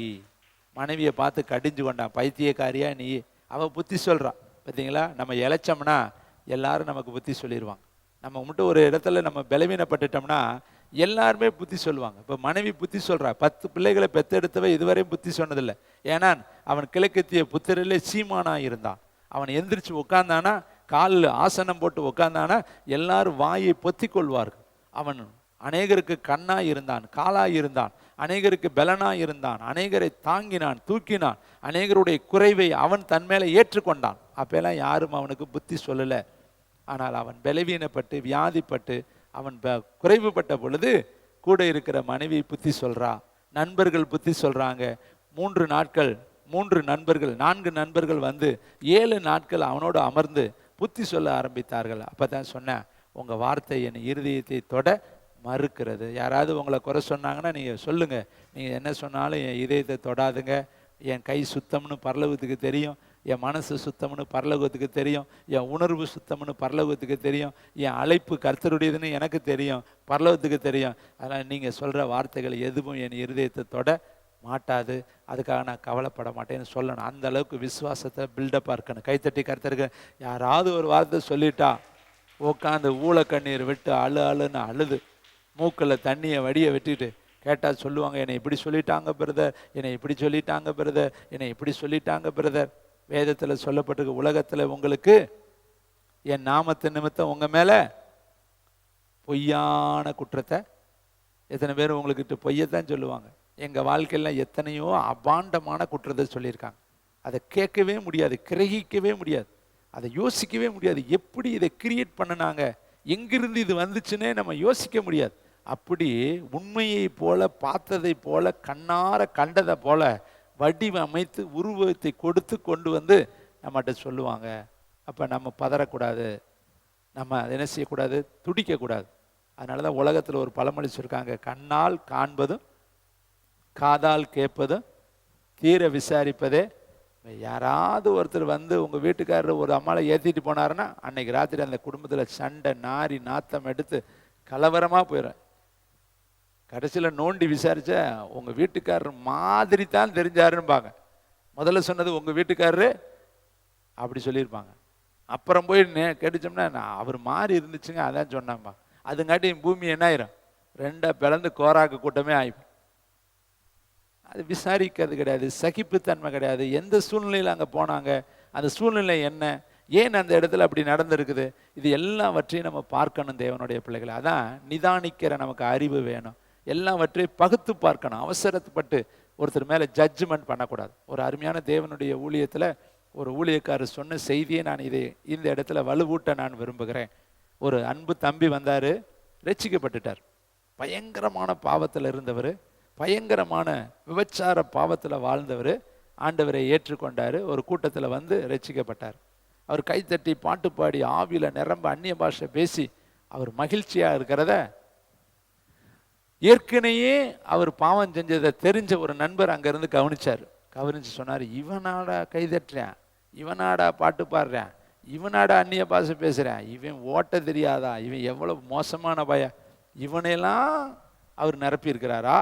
மனைவியை பார்த்து கடிஞ்சு கொண்டான், பைத்தியக்காரியா நீ, அவள் புத்தி சொல்கிறான். பார்த்தீங்களா, நம்ம இழைச்சோம்னா எல்லாரும் நமக்கு புத்தி சொல்லிடுவாங்க. நம்ம மட்டும் ஒரு இடத்துல நம்ம பலவீனப்பட்டுட்டோம்னா எல்லாருமே புத்தி சொல்லுவாங்க. இப்போ மனைவி புத்தி சொல்கிறா, 10 பிள்ளைகளை பெற்றெடுத்தவ இதுவரையும் புத்தி சொன்னதில்லை. ஏன்னா அவன் கிழக்கத்திய புத்திரிலே சீமானாக இருந்தான். அவன் எந்திரிச்சு உட்காந்தானா, காலில் ஆசனம் போட்டு உட்காந்தானா எல்லாரும் வாயை பொத்தி கொள்வார்கள். அவன் அநேகருக்கு கண்ணாக இருந்தான், காலாக இருந்தான், அநேகருக்கு பலனாக இருந்தான், அநேகரை தாங்கினான், தூக்கினான், அநேகருடைய குறைவை அவன் தன் மேலே ஏற்றுக்கொண்டான். அப்பெல்லாம் யாரும் அவனுக்கு புத்தி சொல்லலை. ஆனால் அவன் பலவீனப்பட்டு வியாதிப்பட்டு அவன் குறைவுபட்ட பொழுது கூட இருக்கிற மனைவி புத்தி சொல்றா, நண்பர்கள் புத்தி சொல்றாங்க. 3 நாட்கள் 4 நண்பர்கள் வந்து 7 நாட்கள் அவனோடு அமர்ந்து புத்தி சொல்ல ஆரம்பித்தார்கள். அப்பதான் சொன்னேன், உங்க வார்த்தை என் இருதயத்தை தொட மறுக்கிறது. யாராவது உங்களை குறை சொன்னாங்கன்னா நீங்கள் சொல்லுங்கள், நீங்கள் என்ன சொன்னாலும் என் இதயத்தை தொடாதுங்க. என் கை சுத்தம்னு பரலோகத்துக்கு தெரியும், என் மனசு சுத்தம்னு பரலோகத்துக்கு தெரியும், என் உணர்வு சுத்தம்னு பரலோகத்துக்கு தெரியும், என் அழைப்பு கர்த்தருடையதுன்னு எனக்கு தெரியும், பரலோகத்துக்கு தெரியும். அதனால் நீங்கள் சொல்கிற வார்த்தைகள் எதுவும் என் இருதயத்தை தொட மாட்டாது, அதுக்காக நான் கவலைப்பட மாட்டேன்னு சொல்லணும். அந்த அளவுக்கு விசுவாசத்தை பில்டப்பாக இருக்கணும். கைத்தட்டி கர்த்தருக்கு. யாராவது ஒரு வார்த்தை சொல்லிட்டா உட்காந்து ஊழ கண்ணீர் விட்டு அழுன்னு அழுது மூக்கில் தண்ணியை வடியை விட்டுட்டு கேட்டால் சொல்லுவாங்க, என்னை இப்படி சொல்லிட்டாங்க பிரதர், என்னை இப்படி சொல்லிட்டாங்க பிரதர், என்னை இப்படி சொல்லிட்டாங்க பிரதர். வேதத்தில் சொல்லப்பட்டிருக்கு, உலகத்தில் உங்களுக்கு என் நாமத்து நிமித்தம் உங்கள் மேலே பொய்யான குற்றத்தை, எத்தனை பேர் உங்களுக்கிட்ட பொய்யத்தான் சொல்லுவாங்க. எங்கள் வாழ்க்கையில் எத்தனையோ அபாண்டமான குற்றத்தை சொல்லியிருக்காங்க. அதை கேட்கவே முடியாது, கிரகிக்கவே முடியாது, அதை யோசிக்கவே முடியாது. எப்படி இதை கிரியேட் பண்ணினாங்க, எங்கிருந்து இது வந்துச்சுன்னே நம்ம யோசிக்க முடியாது. அப்படி உண்மையை போல, பார்த்ததை போல, கண்ணார கண்டதை போல வடிவமைத்து உருவத்தை கொடுத்து கொண்டு வந்து நம்மகிட்ட சொல்லுவாங்க. அப்போ நம்ம பதறக்கூடாது, நம்ம என்ன செய்யக்கூடாது, துடிக்கக்கூடாது. அதனால தான் உலகத்தில் ஒரு பழமொழி சொல்லியிருக்காங்க, கண்ணால் காண்பதும் காதால் கேட்பதும் தீர விசாரிப்பதே. யாராவது ஒருத்தர் வந்து உங்கள் வீட்டுக்காரர் ஒரு அம்மாவை ஏற்றிட்டு போனாருன்னா அன்னைக்கு ராத்திரி அந்த குடும்பத்தில் சண்டை நாரி நாத்தம் எடுத்து கலவரமாக போயிடும். கடைசியில் நோண்டி விசாரிச்சா உங்கள் வீட்டுக்காரர் மாதிரி தான் தெரிஞ்சாருன்னுபாங்க. முதல்ல சொன்னது உங்கள் வீட்டுக்காரரு அப்படி சொல்லியிருப்பாங்க. அப்புறம் போய் கேட்டுச்சோம்னா நான் அவர் மாறி இருந்துச்சுங்க அதான் சொன்னாம்பா. அதுங்காட்டி பூமி என்ன ஆயிரும், 2 பிளந்து கோராக்கு கூட்டமே ஆயிடும். அது விசாரிக்கிறது கிடையாது, சகிப்புத்தன்மை கிடையாது. எந்த சூழ்நிலையில் அங்கே போனாங்க, அந்த சூழ்நிலை என்ன, ஏன் அந்த இடத்துல அப்படி நடந்திருக்குது, இது எல்லாவற்றையும் நம்ம பார்க்கணும் தேவனுடைய பிள்ளைகளை. அதான் நிதானிக்கிற நமக்கு அறிவு வேணும். எல்லாவற்றையும் பகுத்து பார்க்கணும். அவசரப்பட்டு ஒருத்தர் மேலே ஜட்ஜ்மெண்ட் பண்ணக்கூடாது. ஒரு அருமையான தேவனுடைய ஊழியத்தில் ஒரு ஊழியக்காரர் சொன்ன செய்தியை நான் இந்த இடத்துல வலுவூட்ட நான் விரும்புகிறேன். ஒரு அன்பு தம்பி வந்தார், ரட்சிக்கப்பட்டுட்டார். பயங்கரமான பாவத்தில் இருந்தவர், பயங்கரமான விபச்சார பாவத்தில் வாழ்ந்தவர் ஆண்டவரை ஏற்றுக்கொண்டார். ஒரு கூட்டத்தில் வந்து ரட்சிக்கப்பட்டார். அவர் கைத்தட்டி பாட்டு பாடி ஆவியில் நிரம்ப அந்நிய பாஷை பேசி அவர் மகிழ்ச்சியாக இருக்கிறத ஏற்கனவே அவர் பாவம் செஞ்சதை தெரிஞ்ச ஒரு நண்பர் அங்கேருந்து கவனிச்சார். கவனித்து சொன்னார், இவனாடா கைதட்டுறேன், இவனாடா பாட்டு பாடுறேன், இவனாடா அந்நிய பாஷை பேசுகிறேன், இவன் ஓட்ட தெரியாதா, இவன் எவ்வளோ மோசமான பய, இவனையெல்லாம் அவர் நிரப்பியிருக்கிறாரா,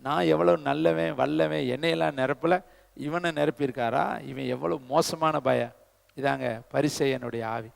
நான் எவ்வளோ நல்லவன் வல்லவன் என்னையெல்லாம் நிரப்பலை, இவனை நிரப்பியிருக்காரா, இவன் எவ்வளோ மோசமான பய. இதாங்க பரிசேயனுடைய ஆவி.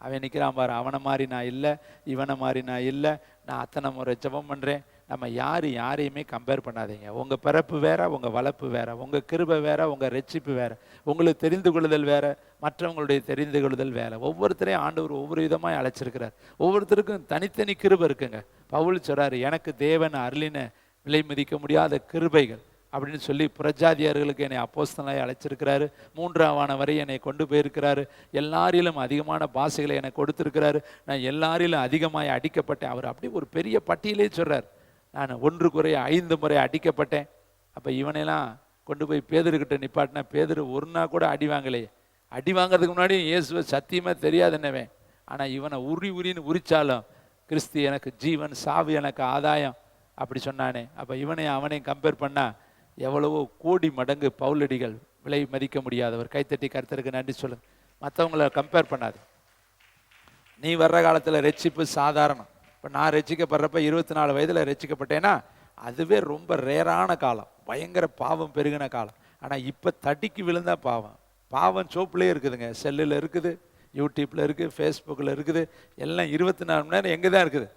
அவன் நிற்கிறான் பாரு, அவனை மாதிரி நான் இல்லை, இவனை மாதிரி நான் இல்லை, நான் அத்தனை முறை ஜெபம் பண்ணுறேன். நம்ம யாரையுமே கம்பேர் பண்ணாதீங்க. உங்கள் பிறப்பு வேற, உங்கள் வளர்ப்பு வேற, உங்கள் கிருபை வேற, உங்கள் ரட்சிப்பு வேற, உங்களுக்கு தெரிந்து கொள்ளுதல் வேற, மற்றவங்களுடைய தெரிந்து கொள்ளுதல் வேற. ஒவ்வொருத்தரையும் ஆண்டவர் ஒவ்வொரு விதமாக அழைச்சிருக்கிறார். ஒவ்வொருத்தருக்கும் தனித்தனி கிருபை இருக்குங்க. பவுல் சொல்றாரு, எனக்கு தேவன் அருளின விலை மதிக்க முடியாத கிருபைகள் அப்படின்னு சொல்லி புறஜாதியார்களுக்கு என்னை அப்போஸ்தலனாய் அழைச்சிருக்கிறாரு. 3ஆம் வானம் வரை என்னை கொண்டு போயிருக்கிறாரு. எல்லாரிலும் அதிகமான பாஷைகளை எனக்கு கொடுத்துருக்கிறாரு. நான் எல்லாரிலும் அதிகமாய் அடிக்கப்பட்டேன். அவர் அப்படி ஒரு பெரிய பட்டியலே சொல்கிறார். நான் 1 குறைய 5 முறை அடிக்கப்பட்டேன். அப்போ இவனையெல்லாம் கொண்டு போய் பேதுருக்கிட்ட நிப்பாட்டினா பேதுரு ஒரு நாள் கூட அடி வாங்கலையே. அடி வாங்கிறதுக்கு முன்னாடி இயேசுவை சத்தியமாக தெரியாது என்னவே. ஆனால் இவனை உரின்னு உரிச்சாலும் கிறிஸ்து எனக்கு ஜீவன், சாவு எனக்கு ஆதாயம் அப்படி சொன்னானே. அப்போ இவனையும் அவனையும் கம்பேர் பண்ணால் எவ்வளவோ கோடி மடங்கு பவுலடிகள் விலை மதிக்க முடியாதவர். கைத்தட்டி கர்த்தருக்கு நன்றி சொல்லுங்க. மற்றவங்கள கம்பேர் பண்ணாது. நீ வர்ற காலத்தில் ரட்சிப்பு சாதாரணம். இப்போ நான் ரட்சிக்கப்படுறப்ப 24 வயதில் ரட்சிக்கப்பட்டேன்னா அதுவே ரொம்ப ரேரான காலம், பயங்கர பாவம் பெருகின காலம். ஆனால் இப்போ தடிக்கு விழுந்தா பாவம் சோப்புலேயே இருக்குதுங்க. செல்லில் இருக்குது, யூடியூப்பில் இருக்குது, ஃபேஸ்புக்கில் இருக்குது, எல்லாம் 24 மணி நேரம் எங்கே தான் இருக்குது.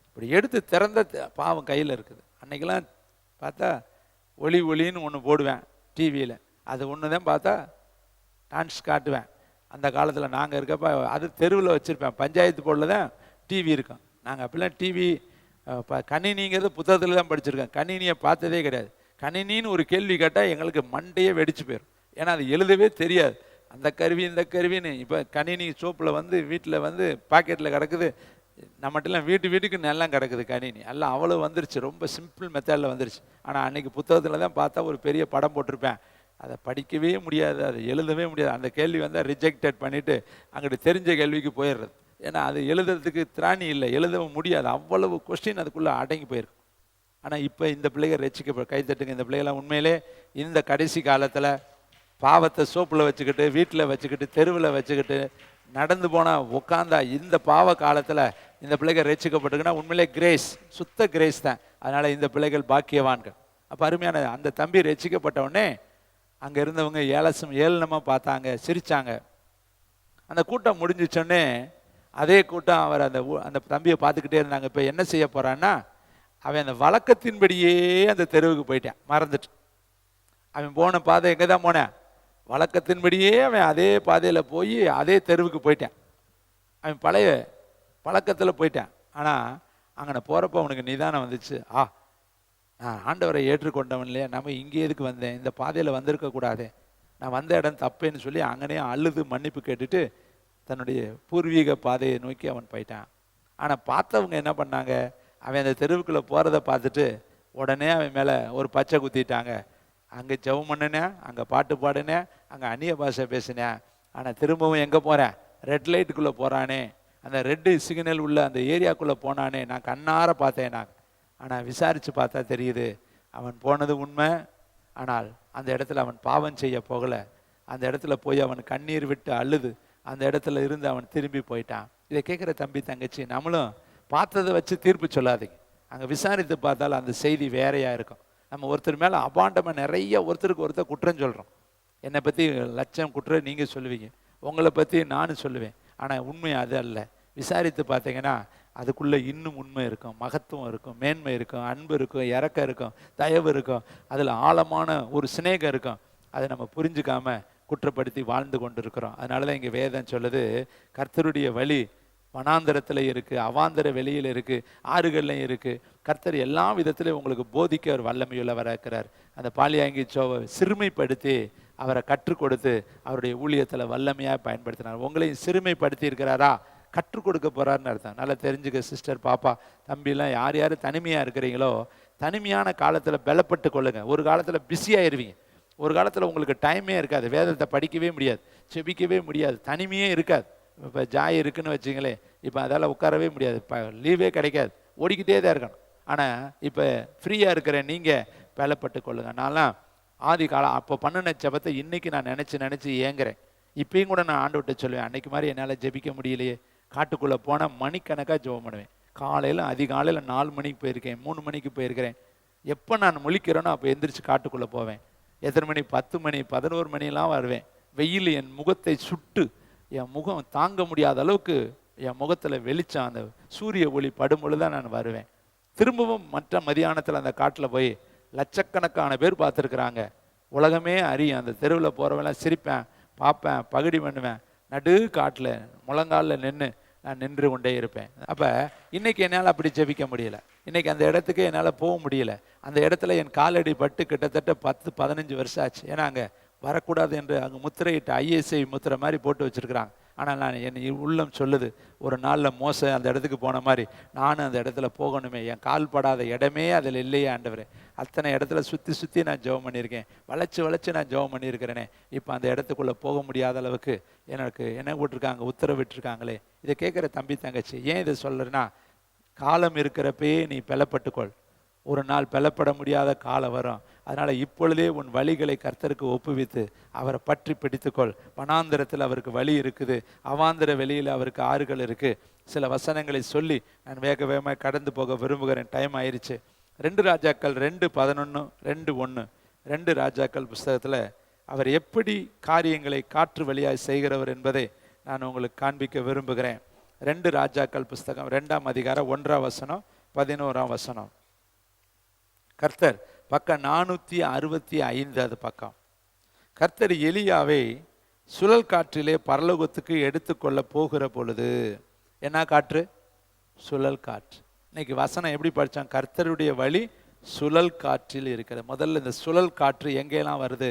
இப்படி எடுத்து திறந்த பாவம் கையில் இருக்குது. அன்றைக்கெல்லாம் பார்த்தா ஒளின்னு ஒன்று போடுவேன் டிவியில், அது ஒன்று தான் பார்த்தா டான்ஸ் காட்டுவேன். அந்த காலத்தில் நாங்கள் இருக்கப்ப அது தெருவில் வச்சுருப்பேன். பஞ்சாயத்து போர்டில் தான் டிவி இருக்கும். நாங்கள் அப்படிலாம் டிவி கணினிங்கிறது புத்தகத்தில் தான் படிச்சிருக்கேன். கணினியை பார்த்ததே கிடையாது. கணினின்னு ஒரு கேள்வி கேட்டால் எங்களுக்கு மண்டையே வெடிச்சு போயிடும். ஏன்னா அது எழுதவே தெரியாது. அந்த கருவி இந்த கருவின்னு இப்போ கணினி சோப்பில் வீட்டில் பாக்கெட்டில் கிடக்குது. நம்மகிட்டலாம் வீட்டுக்கு நல்லா கிடக்குது கணினி. எல்லாம் அவ்வளோ வந்துருச்சு, ரொம்ப சிம்பிள் மெத்தடில் வந்துருச்சு. ஆனால் அன்றைக்கி புத்தகத்தில் தான் பார்த்தா ஒரு பெரிய படம் போட்டிருப்பேன். அதை படிக்கவே முடியாது, அதை எழுதவே முடியாது. அந்த கேள்வி ரிஜெக்டட் பண்ணிவிட்டு அங்கிட்டு தெரிஞ்ச கேள்விக்கு போயிடுறது. ஏன்னா அது எழுதுறதுக்கு திராணி இல்லை, எழுதவும் முடியாது. அவ்வளவு கொஸ்டின் அதுக்குள்ளே அடங்கி போயிருக்கு. ஆனால் இப்போ இந்த பிள்ளைகள் ரசிக்க கைத்தட்டுங்க. இந்த பிள்ளைகள்லாம் உண்மையிலே இந்த கடைசி காலத்தில் பாவத்தை சோப்பில் வச்சுக்கிட்டு, வீட்டில் வச்சுக்கிட்டு, தெருவில் வச்சுக்கிட்டு நடந்து போனால் உட்காந்தா இந்த பாவ காலத்தில் இந்த பிள்ளைகள் ரசிக்கப்பட்டிருக்குன்னா உண்மையிலே கிரேஸ், சுத்த கிரேஸ் தான். அதனால் இந்த பிள்ளைகள் பாக்கியவான்கள். அப்போ அருமையான அந்த தம்பி ரசிக்கப்பட்ட உடனே அங்கே இருந்தவங்க ஏளனமாக பார்த்தாங்க, சிரித்தாங்க. அந்த கூட்டம் முடிஞ்சிச்சோடனே அதே கூட்டம் அவர் அந்த தம்பியை பார்த்துக்கிட்டே இருந்தாங்க. இப்போ என்ன செய்ய போகிறான்னா, அவன் அந்த வழக்கத்தின்படியே அந்த தெருவுக்கு போயிட்டான், மறந்துட்டு. அவன் போன பாதை எங்கே தான் போனேன், வழக்கத்தின்படியே அவன் அதே பாதையில் போய் அதே தெருவுக்கு போயிட்டான். அவன் பழைய பழக்கத்தில் போயிட்டான். ஆனால் அங்கே போகிறப்ப அவனுக்கு நிதானம் வந்துச்சு. நான் ஆண்டவரை ஏற்றுக்கொண்டவன் இல்லையா, நம்ம இங்கே எதுக்கு வந்தேன், இந்த பாதையில் வந்திருக்கக்கூடாது, நான் வந்த இடம் தப்பேன்னு சொல்லி அங்கனே அழுது மன்னிப்பு கேட்டுட்டு தன்னுடைய பூர்வீக பாதையை நோக்கி அவன் போயிட்டான். ஆனால் பார்த்தவங்க என்ன பண்ணாங்க, அவன் அந்த தெருவுக்குள்ளே போகிறத பார்த்துட்டு உடனே அவன் மேலே ஒரு பச்சை குத்திட்டாங்க. அங்கே ஜெபம் பண்ணினேன், அங்கே பாட்டு பாடினேன், அங்கே அந்நிய பாஷை பேசினேன். ஆனால் திரும்பவும் எங்கே போகிறேன், ரெட் லைட்டுக்குள்ளே போகிறானே, அந்த ரெட்டு சிக்னல் உள்ள அந்த ஏரியாக்குள்ளே போனானே, நான் கண்ணார பார்த்தேன். ஆனால் விசாரித்து பார்த்தா தெரியுது அவன் போனது உண்மை. ஆனால் அந்த இடத்துல அவன் பாவம் செய்ய போகலை. அந்த இடத்துல போய் அவன் கண்ணீர் விட்டு அழுது அந்த இடத்துல இருந்து அவன் திரும்பி போயிட்டான். இதை கேட்குற தம்பி தங்கச்சி, நம்மளும் பார்த்ததை வச்சு தீர்ப்பு சொல்லாதீங்க. அங்கே விசாரித்து பார்த்தாலும் அந்த செய்தி வேறையாக இருக்கும். நம்ம ஒருத்தர் மேலே அபாண்டமாக நிறைய ஒருத்தருக்கு ஒருத்தர் குற்றம் சொல்கிறோம். என்னை பற்றி லட்சம் குற்றம் நீங்கள் சொல்லுவீங்க, உங்களை பற்றி நானும் சொல்லுவேன். ஆனால் உண்மை அது அல்ல. விசாரித்து பார்த்தீங்கன்னா அதுக்குள்ளே இன்னும் உண்மை இருக்கும், மகத்துவம் இருக்கும், மேன்மை இருக்கும், அன்பு இருக்கும், இரக்கம் இருக்கும், தயவு இருக்கும், அதில் ஆழமான ஒரு சிநேகம் இருக்கும். அதை நம்ம புரிஞ்சுக்காம குற்றப்படுத்தி வாழ்ந்து கொண்டு இருக்கிறோம். அதனால தான் இங்கே வேதம் சொல்லுது, கர்த்தருடைய வழி வனாந்தரத்தில் இருக்குது, அவாந்தர வெளியில் இருக்குது, ஆறுகள்லையும் இருக்குது. கர்த்தர் எல்லா விதத்திலையும் உங்களுக்கு போதிக்க அவர் வல்லமையுள்ளவராக இருக்கிறார். அந்த பாலியாங்கி சோவை சிறுமைப்படுத்தி அவரை கற்றுக் கொடுத்து அவருடைய ஊழியத்தில் வல்லமையாக பயன்படுத்தினார். உங்களையும் சிறுமைப்படுத்தி இருக்கிறாரா, கற்றுக் கொடுக்க போகிறாருன்னு அர்த்தம். நல்லா தெரிஞ்சுக்க சிஸ்டர், பாப்பா, தம்பிலாம் யார் யார் தனிமையாக இருக்கிறீங்களோ தனிமையான காலத்தில் பலப்பட்டு கொள்ளுங்க. ஒரு காலத்தில் பிஸியாகிடுவீங்க, ஒரு காலத்தில் உங்களுக்கு டைமே இருக்காது, வேதத்தை படிக்கவே முடியாது, செபிக்கவே முடியாது, தனிமையே இருக்காது. இப்போ ஜாய் இருக்குன்னு வச்சுங்களே, இப்போ அதால் உட்காரவே முடியாது, இப்போ லீவே கிடைக்காது, ஓடிக்கிட்டே தான் இருக்கணும். ஆனால் இப்போ ஃப்ரீயாக இருக்கிற நீங்கள் பலப்பட்டு கொள்ளுங்க. நான்லாம் ஆதி காலம் அப்போ பண்ணின ஜெபத்தை இன்றைக்கி நான் நினச்சி ஏங்குறேன். இப்பயும் கூட நான் ஆண்டவர்கிட்ட சொல்லுவேன், அன்றைக்கு மாதிரி என்னால் ஜெபிக்க முடியலையே. காட்டுக்குள்ளே போனால் மணிக்கணக்காக ஜெபம் பண்ணுவேன். காலையில் அதிகாலையில் 4 மணிக்கு போயிருக்கேன், 3 மணிக்கு போயிருக்கிறேன். எப்போ நான் முழிக்கிறேனோ அப்போ எந்திரிச்சு காட்டுக்குள்ளே போவேன். எத்தனை மணி, 10 மணி 11 மணிலாம் வருவேன். வெயில் என் முகத்தை சுட்டு என் முகம் தாங்க முடியாத அளவுக்கு என் முகத்தில் வெளிச்சம், அந்த சூரிய ஒளி படும் பொழுது தான் நான் வருவேன். திரும்பவும் மற்ற மதியானத்தில் அந்த காட்டில் போய் லட்சக்கணக்கான பேர் பார்த்துருக்குறாங்க, உலகமே அறியும். அந்த தெருவில் போகிறவெல்லாம் சிரிப்பேன், பார்ப்பேன், பகுடி பண்ணுவேன். நடு காட்டில் முழங்காலில் நின்று நான் நின்று கொண்டே இருப்பேன். அப்போ இன்னைக்கு என்னால் அப்படி ஜெபிக்க முடியல. இன்னைக்கு அந்த இடத்துக்கு என்னால் போக முடியல. அந்த இடத்துல என் காலடி பட்டு கிட்டத்தட்ட 10-15 வருஷம் ஆச்சு. ஏன்னா அங்கே வரக்கூடாது என்று அங்கே முத்திரையிட்ட ISI முத்திரை மாதிரி போட்டு வச்சுருக்குறாங்க. ஆனால் நான் என் உள்ளம் சொல்லுது, ஒரு நாளில் மோச அந்த இடத்துக்கு போன மாதிரி நானும் அந்த இடத்துல போகணுமே. என் கால் படாத இடமே அதில் இல்லையே ஆண்டவரே. அத்தனை இடத்துல சுற்றி சுற்றி நான் ஜெபம் பண்ணியிருக்கேன், வளைச்சு நான் ஜெபம் பண்ணியிருக்கிறேனே. இப்போ அந்த இடத்துக்குள்ளே போக முடியாத அளவுக்கு எனக்கு என்ன விட்டுருக்காங்க, உத்தரவிட்டிருக்காங்களே. இதை கேட்குற தம்பி தங்கச்சி, ஏன் இதை சொல்கிறேன்னா, காலம் இருக்கிறப்பயே நீ பலப்பட்டுக்கொள். ஒரு நாள் பலப்பட முடியாத காலம் வரும். அதனால் இப்பொழுதே உன் வழிகளை கர்த்தருக்கு ஒப்புவித்து அவரை பற்றி பிடித்துக்கொள். வனாந்திரத்தில் அவருக்கு வழி இருக்குது, அவாந்திர வெளியில் அவருக்கு ஆறுகள் இருக்குது. சில வசனங்களை சொல்லி நான் வேக வேகமாக கடந்து போக விரும்புகிறேன். டைம் ஆயிடுச்சு. 2 ராஜாக்கள் 2:11, 2:1. 2 ராஜாக்கள் புஸ்தகத்தில் அவர் எப்படி காரியங்களை காற்று வழியாய் செய்கிறவர் என்பதை நான் உங்களுக்கு காண்பிக்க விரும்புகிறேன். 2 ராஜாக்கள் புஸ்தகம் 2ஆம் அதிகாரம் 1ஆம் வசனம் 11ஆம் வசனம். கர்த்தர் பக்கம் 465 பக்கம். கர்த்தர் எலியாவை சுழல் காற்றிலே பரலோகத்துக்கு எடுத்துக்கொள்ள போகிற பொழுது, என்ன காற்று? சுழல் காற்று. இன்னைக்கு வசனம் எப்படி படித்தான்? கர்த்தருடைய வழி சுழல் காற்றில் இருக்கிறது. முதல்ல இந்த சுழல் காற்று எங்கெல்லாம் வருது?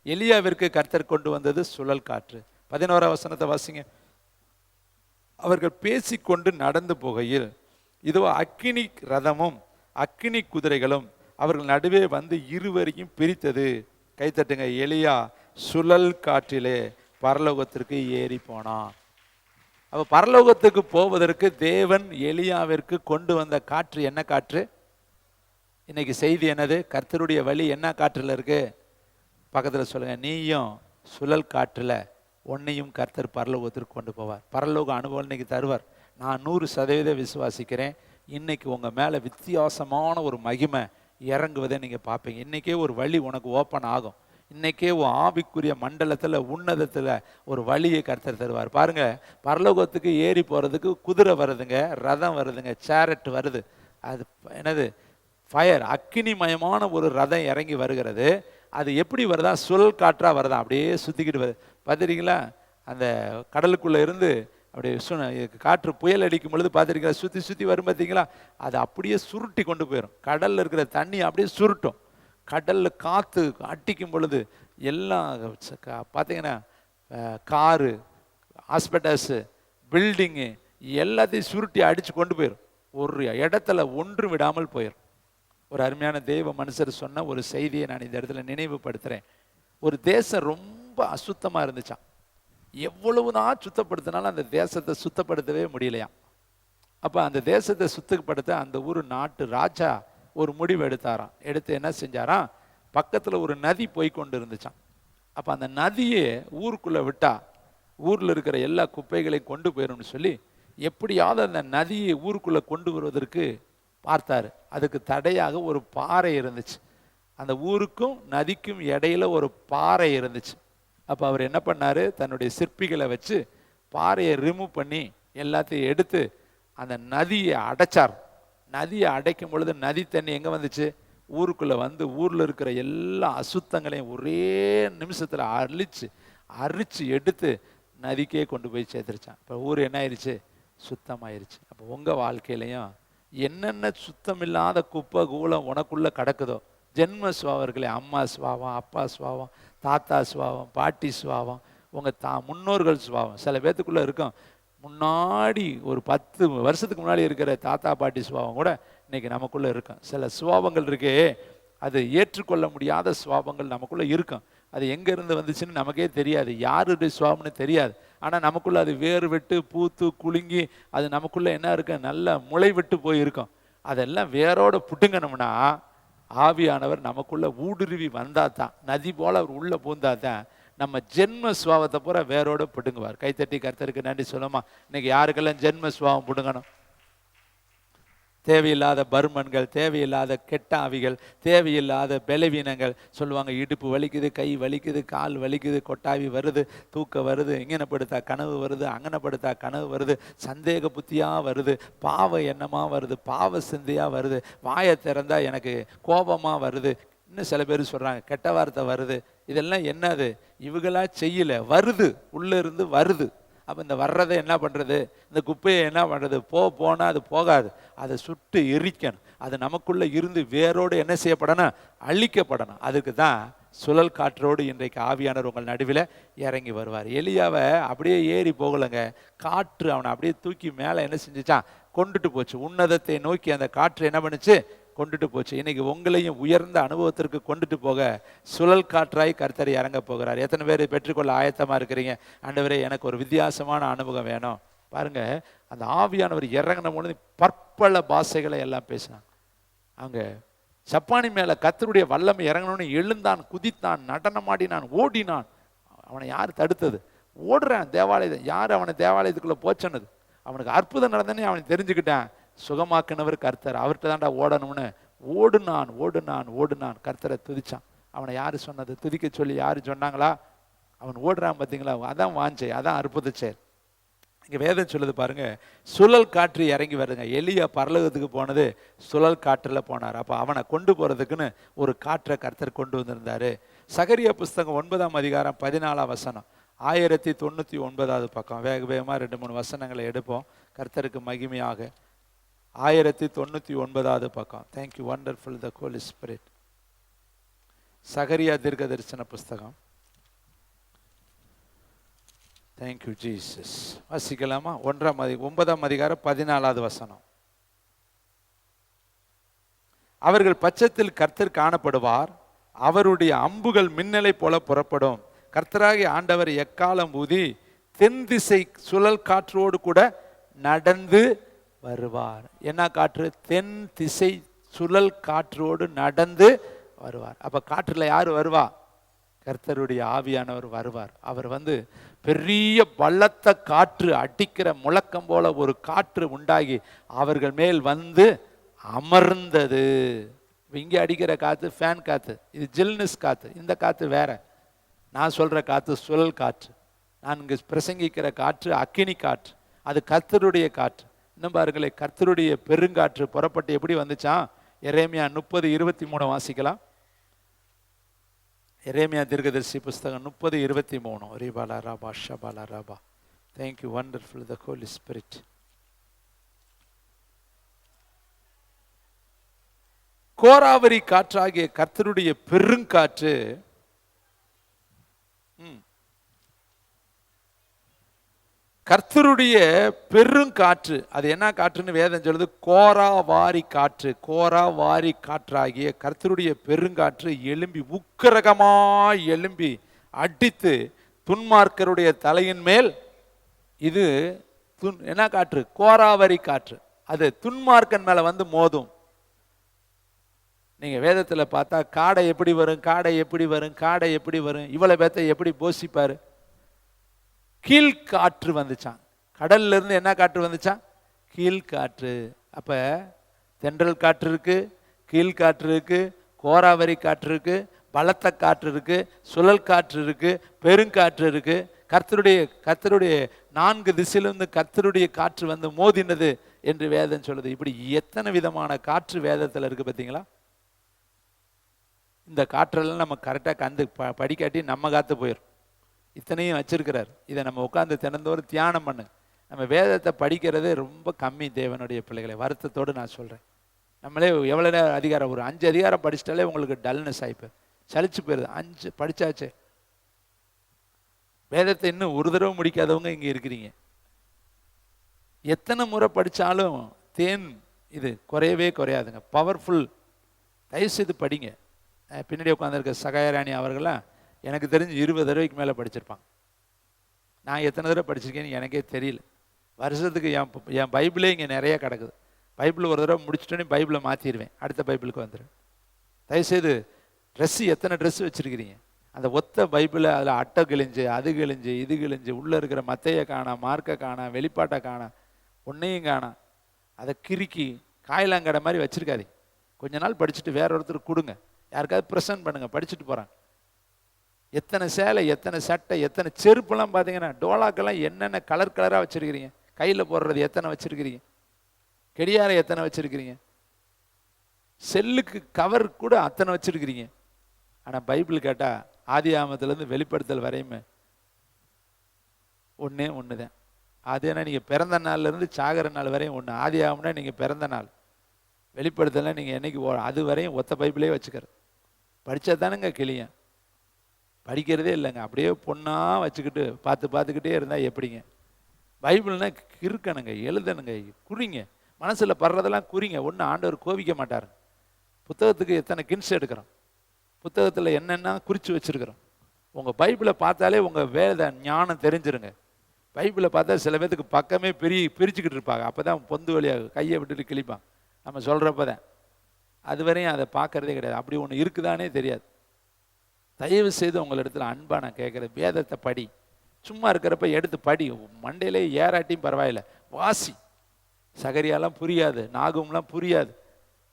எலியாவிற்கு கர்த்தர் கொண்டு வந்தது சுழல் காற்று. 11ஆம் வசனத்தை வாசிங்க. அவர்கள் பேசிக்கொண்டு நடந்து போகையில் இதோ அக்கினி ரதமும் அக்கினி குதிரைகளும் அவர்கள் நடுவே வந்து இருவரையும் பிரித்தது. கைத்தட்டுங்க. எலியா சுழல் காற்றிலே பரலோகத்திற்கு ஏறி போனான். அப்போ பரலோகத்துக்கு போவதற்கு தேவன் எலியாவிற்கு கொண்டு வந்த காற்று என்ன காற்று? இன்னைக்கு செய்தி என்னது? கர்த்தருடைய வழி என்ன காற்றில் இருக்கு? பக்கத்தில் சொல்லுங்க. நீயும் சுழல் காற்றில் உன்னையும் கர்த்தர் பரலோகத்திற்கு கொண்டு போவார். பரலோக அனுபவம் இன்னைக்கு தருவார். நான் 100% விசுவாசிக்கிறேன். இன்னைக்கு உங்கள் மேலே வித்தியாசமான ஒரு மகிமை இறங்குவதை நீங்கள் பார்ப்பீங்க. இன்றைக்கே ஒரு வழி உனக்கு ஓப்பன் ஆகும். இன்றைக்கே ஒரு ஆவிக்குரிய மண்டலத்தில் உன்னதத்தில் ஒரு வழியை கர்த்தர் தருவார். பாருங்கள், பரலோகத்துக்கு ஏறி போகிறதுக்கு குதிரை வருதுங்க, ரதம் வருதுங்க, சேரட் வருது. அது என்னது? ஃபயர், அக்கினிமயமான ஒரு ரதம் இறங்கி வருகிறது. அது எப்படி வருதா? சுழல் காற்றாக வருதா, அப்படியே சுற்றிக்கிட்டு வருது. பார்த்துருக்கீங்களா? அந்த கடலுக்குள்ளே இருந்து அப்படியே காற்று புயல் அடிக்கும் பொழுது பார்த்துருக்கீங்களா? சுற்றி சுற்றி வரும் பார்த்தீங்களா? அது அப்படியே சுருட்டி கொண்டு போயிடும். கடலில் இருக்கிற தண்ணி அப்படியே சுருட்டும். கடலில் காற்று அடிக்கும் பொழுது எல்லாம் பார்த்தீங்கன்னா காரு, ஹாஸ்பிட்டல்ஸு, பில்டிங்கு எல்லாத்தையும் சுருட்டி அடித்து கொண்டு போயிடும். ஒரு இடத்துல ஒன்று விடாமல் போயிடும். ஒரு அருமையான தெய்வ மனுஷர் சொன்ன ஒரு செய்தியை நான் இந்த இடத்துல நினைவுபடுத்துகிறேன். ஒரு தேசம் ரொம்ப அசுத்தமாக இருந்துச்சான். எவ்வளவுதான் சுத்தப்படுத்தினாலும் அந்த தேசத்தை சுத்தப்படுத்தவே முடியலையாம். அப்போ அந்த தேசத்தை சுத்தப்படுத்த அந்த ஊர் நாட்டு ராஜா ஒரு முடிவு எடுத்தாராம். எடுத்து என்ன செஞ்சாராம்? பக்கத்தில் ஒரு நதி போய் கொண்டு இருந்துச்சான். அப்போ அந்த நதியை ஊருக்குள்ளே விட்டா ஊரில் இருக்கிற எல்லா குப்பைகளையும் கொண்டு போயிடும்னு சொல்லி எப்படியாவது அந்த நதியை ஊருக்குள்ளே கொண்டு வருவதற்கு பார்த்தாரு. அதுக்கு தடையாக ஒரு பாறை இருந்துச்சு. அந்த ஊருக்கும் நதிக்கும் இடையில ஒரு பாறை இருந்துச்சு. அப்போ அவர் என்ன பண்ணார்? தன்னுடைய சிற்பிகளை வச்சு பாறையை ரிமூவ் பண்ணி எல்லாத்தையும் எடுத்து அந்த நதியை அடைச்சார். நதியை அடைக்கும் பொழுது நதி தண்ணி எங்கே வந்துச்சு? ஊருக்குள்ளே வந்து ஊரில் இருக்கிற எல்லா அசுத்தங்களையும் ஒரே நிமிஷத்தில் அரிச்சு எடுத்து நதிக்கே கொண்டு போய் சேர்த்துருச்சான். இப்போ ஊர் என்ன ஆயிடுச்சு? சுத்தமாயிருச்சு. அப்போ உங்கள் வாழ்க்கையிலையும் என்னென்ன சுத்தமில்லாத குப்பை கூலம் உனக்குள்ளே கிடக்குதோ, ஜென்ம சுவாவர்களே, அம்மா சுவாவம், அப்பா சுவாவம், தாத்தா சுவாவம், பாட்டி சுவாவம், உங்கள் முன்னோர்கள் சுவாவம் சில பேர்த்துக்குள்ளே இருக்கும். முன்னாடி ஒரு 10 வருஷத்துக்கு முன்னாடி இருக்கிற தாத்தா பாட்டி சுவாவம் கூட இன்னைக்கு நமக்குள்ளே இருக்கும். சில சுவாவங்கள் இருக்கே, அது ஏற்றுக்கொள்ள முடியாத சுவாவங்கள் நமக்குள்ளே இருக்கும். அது எங்கேருந்து வந்துச்சுன்னு நமக்கே தெரியாது, யாருடைய சுவாவம்னு தெரியாது. ஆனால் நமக்குள்ளே அது வேறு விட்டு பூத்து குலுங்கி அது நமக்குள்ளே என்ன இருக்கு? நல்ல முளை விட்டு போயிருக்கும். அதெல்லாம் வேரோட புட்டுங்கணும்னா ஆவியானவர் நமக்குள்ள ஊடுருவி வந்தாதான், நதி போல அவர் உள்ள பூந்தாதான் நம்ம ஜென்ம சுவாவத்தை பூரா வேரோட பிடுங்குவார். கைத்தட்டி கர்த்தருக்கு நன்றி சொல்லுமா. இன்னைக்கு யாருக்கெல்லாம் ஜென்ம சுவாவம் பிடுங்கணும்? தேவையில்லாத பருமன்கள், தேவையில்லாத கெட்ட ஆவிகள், தேவையில்லாத பலவீனங்கள். சொல்லுவாங்க, இடுப்பு வலிக்குது, கை வலிக்குது, கால் வலிக்குது, கொட்டாவி வருது, தூக்கம் வருது, இங்கனப்படுத்தா கனவு வருது, அங்கனப்படுத்தா கனவு வருது, சந்தேக புத்தியாக வருது, பாவ எண்ணமாக வருது, பாவ சிந்தையாக வருது, வாயை திறந்தா எனக்கு கோபமாக வருது. இன்னும் சில பேர் சொல்கிறாங்க கெட்ட வார்த்தை வருது. இதெல்லாம் என்னது? இவங்களா செய்யல, வருது, உள்ளே இருந்து வருது. அப்போ இந்த வர்றதை என்ன பண்ணுறது, இந்த குப்பையை என்ன பண்ணுறது, போனால் அது போகாது, அதை சுட்டு எரிக்கணும். அது நமக்குள்ளே இருந்து வேரோடு என்ன செய்யப்படணும், அழிக்கப்படணும். அதுக்கு தான் சுழல் காற்றோடு இன்றைக்கு ஆவியானவர் உங்கள் நடுவில் இறங்கி வருவார். எலியாவை அப்படியே ஏறி போகலைங்க, காற்று அவனை அப்படியே தூக்கி மேலே என்ன செஞ்சுச்சான், கொண்டுட்டு போச்சு. உன்னதத்தை நோக்கி அந்த காற்று என்ன பண்ணுச்சு, கொண்டுட்டு போச்சு. இன்னைக்கு உங்களையும் உயர்ந்த அனுபவத்திற்கு கொண்டுட்டு போக சுழல் காற்றாய் கர்த்தர் இறங்க போகிறார். எத்தனை பேர் பெற்றுக்கொள்ள ஆயத்தமா இருக்கிறீங்க? ஆண்டவரே, எனக்கு ஒரு வித்தியாசமான அனுபவம் வேணும். பாருங்க, அந்த ஆவியானவர் இறங்கின பொழுது பற்பல பாஷைகளை எல்லாம் பேசினாங்க. அங்க சப்பானி மேல கர்த்தருடைய வல்லமை இறங்கணும்னு எழுந்தான், குதித்தான், நடனமாடினான், ஓடினான். அவனை யார் தடுத்தது? ஓடுறான் தேவாலயத்தை. யார் அவனை தேவாலயத்துக்குள்ள போச்சனது? அவனுக்கு அற்புதம் நடந்தனே அவனை தெரிஞ்சுக்கிட்டான். சுகமாக்குனவர் கர்த்தர், அவர்கிட்ட தான்டா ஓடணும்னு ஓடுனான் ஓடுனான் ஓடுனான். கர்த்தரை துதிச்சான். அவனை யாரு சொன்னது? துதிக்க சொல்லி யாரு சொன்னாங்களா? அவன் ஓடுறான் பார்த்தீங்களா? அதான் வாஞ்சை, அதான் அற்புத செயல். இங்கே வேதம் சொல்லுது பாருங்க, சுழல் காற்று இறங்கி வருங்க. எலியா பரலோகத்துக்கு போனது சுழல் காற்றில் போனார். அப்போ அவனை கொண்டு போகிறதுக்குன்னு ஒரு காற்றை கர்த்தர் கொண்டு வந்திருந்தாரு. சகரியா புஸ்தகம் 9ஆம் அதிகாரம் 14ஆம் வசனம், 1099 பக்கம். வேக வேகமாக 2-3 வசனங்களை எடுப்போம், கர்த்தருக்கு மகிமையாக. 1099 பக்கம். Thank you wonderful the Holy Spirit. சகரியா தீர்க்க தரிசன புஸ்தகம். Thank you Jesus. வாசிக்கலாமா? 9ஆம் அதிகாரம் 14வது வசனம். அவர்கள் பட்சத்தில் கர்த்தர் காணப்படுவார், அவருடைய அம்புகள் மின்னலை போல புறப்படும். கர்த்தராகிய ஆண்டவர் எக்காலம் ஊதி தென் திசை சுழல் காற்றோடு கூட நடந்து வருவார். என்ன காற்று? தென் திசை சுழல் காற்றோடு நடந்து வருவார். அப்ப காற்றுல யாரு வருவா? கர்த்தருடைய ஆவியானவர் வருவார். அவர் பெரிய பலத்த காற்று அடிக்கிற முழக்கம் போல ஒரு காற்று உண்டாகி அவர்கள் மேல் அமர்ந்தது. இங்கே அடிக்கிற காத்து ஃபேன் காத்து, இது ஜில்னஸ் காத்து. இந்த காத்து வேற. நான் சொல்ற காத்து சுழல் காற்று. நான் இங்கு பிரசங்கிக்கிற காற்று அக்கினி காற்று. அது கர்த்தருடைய காற்று. இன்னும் பாருங்களே, கர்த்தருடைய பெருங்காற்று புறப்பட்டு எப்படி வந்துச்சான்? எரேமியா 30:23 வாசிக்கலாம். எரேமியா தீர்க்கதரிசி புஸ்தகம் 30:23. ரிபாலா Rafah ஷபாலா Rafah. Thank you wonderful the Holy spirit. கோராவரி காற்றாகிய கர்த்தருடைய பெருங்காற்று கர்த்தருடைய பெருங்காற்று. அது என்ன காற்றுன்னு வேதம் சொல்லுது? கோராவாரி காற்று. கோராவாரி காற்றாகிய கர்த்தருடைய பெருங்காற்று எழும்பி உக்கிரகமாய் எழும்பி அடித்து துன்மார்க்கருடைய தலையின் மேல். இது என்ன காற்று? கோராவரி காற்று. அது துன்மார்க்கன் மேல மோதும். நீங்க வேதத்துல பார்த்தா காடை எப்படி வரும், காடை எப்படி வரும், காடை எப்படி வரும், இவ்வளவு பேத்த எப்படி போஷிப்பாரு. கீழ்காற்று வந்துச்சான். கடல்ல இருந்து என்ன காற்று வந்துச்சான்? கீழ்காற்று. அப்ப தென்றல் காற்று இருக்கு, கீழ்காற்று இருக்கு, கோராவரி காற்று இருக்கு, பலத்த காற்று இருக்கு, சுழல் காற்று இருக்கு, பெருங்காற்று இருக்கு. கர்த்தருடைய 4 திசையிலிருந்து கர்த்தருடைய காற்று மோதினது என்று வேதம் சொல்லுது. இப்படி எத்தனை விதமான காற்று வேதத்தில் இருக்கு பார்த்தீங்களா? இந்த காற்றெல்லாம் நம்ம கரெக்டாக படிக்காட்டி நம்ம காத்து போயிடும். இத்தனையும் வச்சிருக்கிறார். இதை நம்ம உட்காந்து தினந்தோறும் தியானம் பண்ணு. நம்ம வேதத்தை படிக்கிறது ரொம்ப கம்மி தேவனுடைய பிள்ளைகளை. வருத்தத்தோடு நான் சொல்கிறேன். நம்மளே எவ்வளோ நேரம் அதிகாரம், ஒரு 5 அதிகாரம் படிச்சிட்டாலே உங்களுக்கு டல்னஸ் ஆகிப்போய் சலிச்சு போயிடுது. 5 படித்தாச்சே. வேதத்தை இன்னும் ஒரு தடவை முடிக்காதவங்க இங்கே இருக்கிறீங்க. எத்தனை முறை படித்தாலும் தேன் இது குறையவே குறையாதுங்க. பவர்ஃபுல். தயவுசெய்து படிங்க. பின்னாடி உட்காந்துருக்க சகாயராணி அவர்களாம் எனக்கு தெரிஞ்சு 20 தடவைக்கு மேலே படிச்சிருப்பாங்க. நான் எத்தனை தடவை படிச்சிருக்கேன்னு எனக்கே தெரியல. வருஷத்துக்கு என் பைபிளே இங்கே நிறைய கிடக்குது. பைபிள் ஒரு தடவை முடிச்சுட்டோன்னே பைபிளை மாற்றிடுவேன், அடுத்த பைபிளுக்கு வந்துடுவேன். தயவுசெய்து ட்ரெஸ்ஸு எத்தனை ட்ரெஸ்ஸு வச்சுருக்கிறீங்க? அந்த ஒத்த பைபிளை அதில் அட்டை கிழிஞ்சு, அது கிழிஞ்சு, இது கிழிஞ்சு, உள்ளே இருக்கிற மத்தையை காணா, மார்க்கை காணா, வெளிப்பாட்டை காணா, ஒன்றையும் காணா, அதை கிறுக்கி காயிலாங்கடை மாதிரி வச்சுருக்காதீங்க. கொஞ்ச நாள் படிச்சுட்டு வேற ஒருத்தர் கொடுங்க, யாருக்காவது ப்ரெசன்ட் பண்ணுங்க, படிச்சுட்டு போகிறாங்க. எத்தனை சேலை, எத்தனை சட்டை, எத்தனை செருப்புலாம் பார்த்தீங்கன்னா, டோலாக்கெல்லாம் என்னென்ன கலர் கலராக வச்சுருக்கிறீங்க. கையில் போடுறது எத்தனை வச்சுருக்கிறீங்க. கெடியாரம் எத்தனை வச்சுருக்கிறீங்க. செல்லுக்கு கவர் கூட அத்தனை வச்சுருக்கிறீங்க. ஆனால் பைபிள் கேட்டால் ஆதி ஆமத்திலேருந்து வெளிப்படுத்தல் வரையுமே ஒன்றே ஒன்று தான். அது என்ன, நீங்கள் பிறந்த நாள்லேருந்து சாகிற நாள் வரையும் ஒன்று. ஆதி ஆகும்னா நீங்கள் பிறந்த நாள், வெளிப்படுத்தலாம் நீங்கள் என்னைக்கு அது வரையும் ஒத்த பைபிளே வச்சுக்கிறது. படித்தா தானுங்க கிளியன், படிக்கிறதே இல்லைங்க. அப்படியே பொண்ணாக வச்சுக்கிட்டு பார்த்துக்கிட்டே இருந்தால் எப்படிங்க? பைபிள்னா இருக்கணுங்க, எழுதணுங்க, குறிங்க, மனசில் படுறதெல்லாம் குறிங்க. ஒன்று ஆண்டவர் கோபிக்க மாட்டார். புத்தகத்துக்கு எத்தனை கின்ஸ் எடுக்கிறோம், புத்தகத்தில் என்னென்னா குறித்து வச்சுருக்கிறோம். உங்கள் பைபிளை பார்த்தாலே உங்கள் வேத ஞானம் தெரிஞ்சிருங்க. பைபிளை பார்த்தா சில பேத்துக்கு பக்கமே பிரிச்சுக்கிட்டு இருப்பாங்க. அப்போ தான் பொந்து வழியாக கையை விட்டுட்டு கிழிப்பாங்க நம்ம சொல்கிறப்ப தான். அது வரையும் அதை பார்க்குறதே கிடையாது. அப்படி ஒன்று இருக்குதானே தெரியாது. தயவு செய்து உங்களிடத்துல அன்பா நான் கேட்குறேன், வேதத்தை படி. சும்மா இருக்கிறப்ப எடுத்து படி, மண்டையிலே ஏறாட்டியும் பரவாயில்ல, வாசி. சகரியாலாம் புரியாது, நாகும்லாம் புரியாது,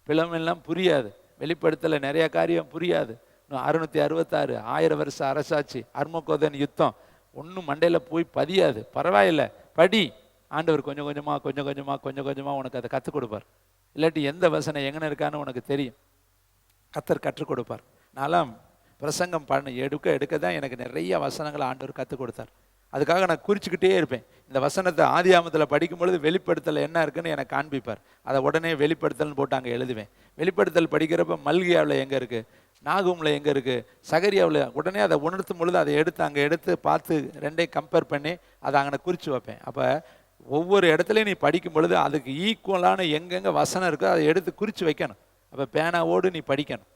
பிளமெல்லாம் புரியாது, வெளிப்படுத்தல நிறைய காரியம் புரியாது. 666 1000 வருஷம் அரசாட்சி, அர்மகோதன் யுத்தம் ஒன்றும் மண்டையில் போய் பதியாது. பரவாயில்ல, படி. ஆண்டவர் கொஞ்சம் கொஞ்சமாக உனக்கு அதை கற்றுக் கொடுப்பார். இல்லாட்டி எந்த வசனம் எங்கே இருக்கான்னு உனக்கு தெரியும், கத்தர் கற்றுக் கொடுப்பார். நான்லாம் பிரசங்கம் எடுக்க தான் எனக்கு நிறைய வசனங்களை ஆண்டவர் கற்றுக் கொடுத்தார். அதுக்காக நான் குறிச்சிக்கிட்டே இருப்பேன். இந்த வசனத்தை ஆதியாமத்தில் படிக்கும் பொழுது வெளிப்படுத்தல் என்ன இருக்குன்னு எனக்கு காண்பிப்பார். அதை உடனே வெளிப்படுத்தல்னு போட்டு அங்கே எழுதுவேன். வெளிப்படுத்தல் படிக்கிறப்ப மல்கியாவில் எங்கே இருக்குது, நாகூமில் எங்கே இருக்குது, சகரியாவில், உடனே அதை உணர்த்தும் பொழுது அதை எடுத்து பார்த்து ரெண்டையும் கம்பேர் பண்ணி அதை அங்கே குறித்து வைப்பேன். அப்போ ஒவ்வொரு இடத்துலையும் நீ படிக்கும் பொழுது அதுக்கு ஈக்குவலான எங்கெங்கே வசனம் இருக்கோ அதை எடுத்து குறித்து வைக்கணும். அப்போ பேனாவோடு நீ படிக்கணும்,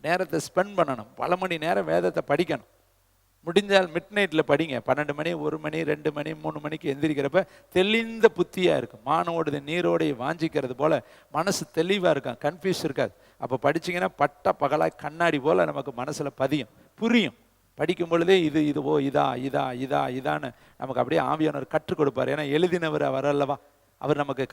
நேரத்தை ஸ்பெண்ட் பண்ணணும், பல மணி நேரம் வேதத்தை படிக்கணும். முடிஞ்சால் மிட் நைட்டில் படிங்க. 12 மணி 1 மணி 2 மணி 3 மணிக்கு எந்திரிக்கிறப்ப தெளிந்த புத்தியாக இருக்கும். மானோடு நீரோடைய வாஞ்சிக்கிறது போல் மனசு தெளிவாக இருக்கும், கன்ஃபியூஸ் இருக்காது. அப்போ படிச்சிங்கன்னா பட்ட பகலாக கண்ணாடி போல் நமக்கு மனசில் பதியும், புரியும். படிக்கும் பொழுதே இதுவோ இதான்னு நமக்கு அப்படியே ஆவியானவர் கற்றுக் கொடுப்பார். ஏன்னா எழுதினவர் அவர் அல்லவா, அவர் நமக்கு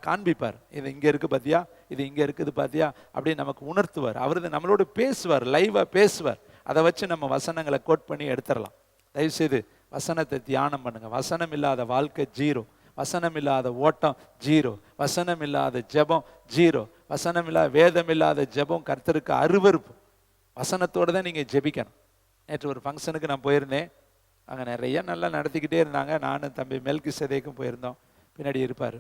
காண்பிப்பார். இது இங்கே இருக்குது பார்த்தியா, இது இங்கே இருக்குது பார்த்தியா அப்படின்னு நமக்கு உணர்த்துவார். அவர் நம்மளோடு பேசுவார், லைவாக பேசுவார். அதை வச்சு நம்ம வசனங்களை கோட் பண்ணி எடுத்துடலாம். தயவுசெய்து வசனத்தை தியானம் பண்ணுங்க. வசனம் இல்லாத வாழ்க்கை ஜீரோ, வசனம் இல்லாத ஓட்டம் ஜீரோ, வசனம் இல்லாத ஜெபம் ஜீரோ, வசனம் இல்லாத வேதம் இல்லாத ஜெபம் கர்த்தருக்கு அருவருப்பு. வசனத்தோடு தான் நீங்கள் ஜெபிக்கணும். நேற்று ஒரு ஃபங்க்ஷனுக்கு நான் போயிருந்தேன். அங்கே நிறைய நல்லா நடத்திக்கிட்டே இருந்தாங்க. நானும் தம்பி மெல்கிசேதேக்கும் போயிருந்தோம். பின்னாடி இருப்பார்.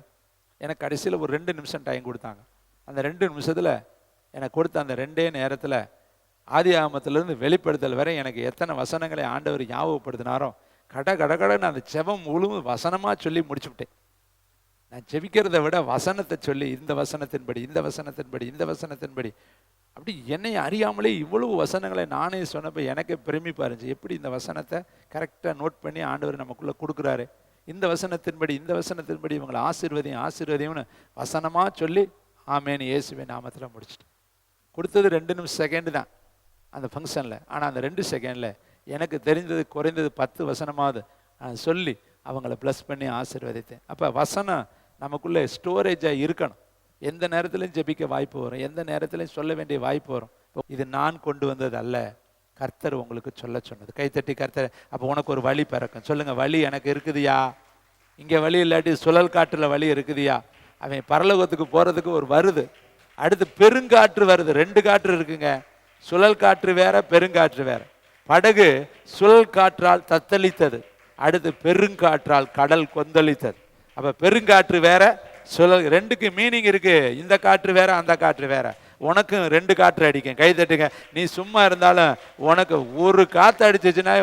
எனக்கு கடைசியில் ஒரு 2 நிமிஷம் டைம் கொடுத்தாங்க. அந்த 2 நிமிஷத்தில் எனக்கு கொடுத்த அந்த 2 நேரத்தில் ஆதி ஆகமத்திலிருந்து வெளிப்படுத்தல் வரை எனக்கு எத்தனை வசனங்களை ஆண்டவர் ஞாபகப்படுத்தினாரோ கடன்னு அந்த ஜெபம் முழு வசனமாக சொல்லி முடிச்சுவிட்டேன். நான் ஜெபிக்கிறத விட வசனத்தை சொல்லி இந்த வசனத்தின்படி இந்த வசனத்தின்படி இந்த வசனத்தின்படி அப்படி என்னை அறியாமலே இவ்வளவு வசனங்களை நானே சொன்னப்போ எனக்கு பிரமிப்பாக இருந்துச்சு. எப்படி இந்த வசனத்தை கரெக்டாக நோட் பண்ணி ஆண்டவர் நமக்குள்ளே கொடுக்குறாரு. இந்த வசனத்தின்படி இந்த வசனத்தின்படி இவங்களை ஆசீர்வதியும்னு வசனமாக சொல்லி ஆமேன்னு இயேசுவே நாமத்தில் முடிச்சுட்டு கொடுத்தது 2 செகண்டு தான் அந்த ஃபங்க்ஷனில். ஆனால் அந்த 2 செகண்டில் எனக்கு தெரிந்தது குறைந்தது 10 வசனமாவது சொல்லி அவங்கள ப்ளஸ் பண்ணி ஆசீர்வதித்தேன். அப்போ வசனம் நமக்குள்ளே ஸ்டோரேஜாக இருக்கணும். எந்த நேரத்துலையும் ஜெபிக்க வாய்ப்பு வரும், எந்த நேரத்துலையும் சொல்ல வேண்டிய வாய்ப்பு வரும். இது நான் கொண்டு வந்தது அல்ல, கர்த்தர் உங்களுக்கு சொல்ல சொன்னது. கைத்தட்டி கர்த்தர். அப்போ உனக்கு ஒரு வழி பிறக்கும். சொல்லுங்கள், வழி எனக்கு இருக்குதுயா. இங்கே வழி இல்லாட்டி சுழல் காற்றில் வழி இருக்குதுயா. அவன் பரலோகத்துக்கு போகிறதுக்கு ஒரு வருது. அடுத்து பெருங்காற்று வருது. 2 காற்று இருக்குங்க. சுழல் காற்று வேற, பெருங்காற்று வேற. படகு சுழல் காற்றால் தத்தளித்தது, அடுத்து பெருங்காற்றால் கடல் கொந்தளித்தது. அப்போ பெருங்காற்று வேற, சுழல், 2க்கு மீனிங் இருக்கு. இந்த காற்று வேற, அந்த காற்று வேற. உனக்கும் 2 காற்று அடிக்கும். கை தட்டுங்க. நீ சும்மா இருந்தாலும் உனக்கு ஒரு காற்று அடிச்சிச்சுன்னா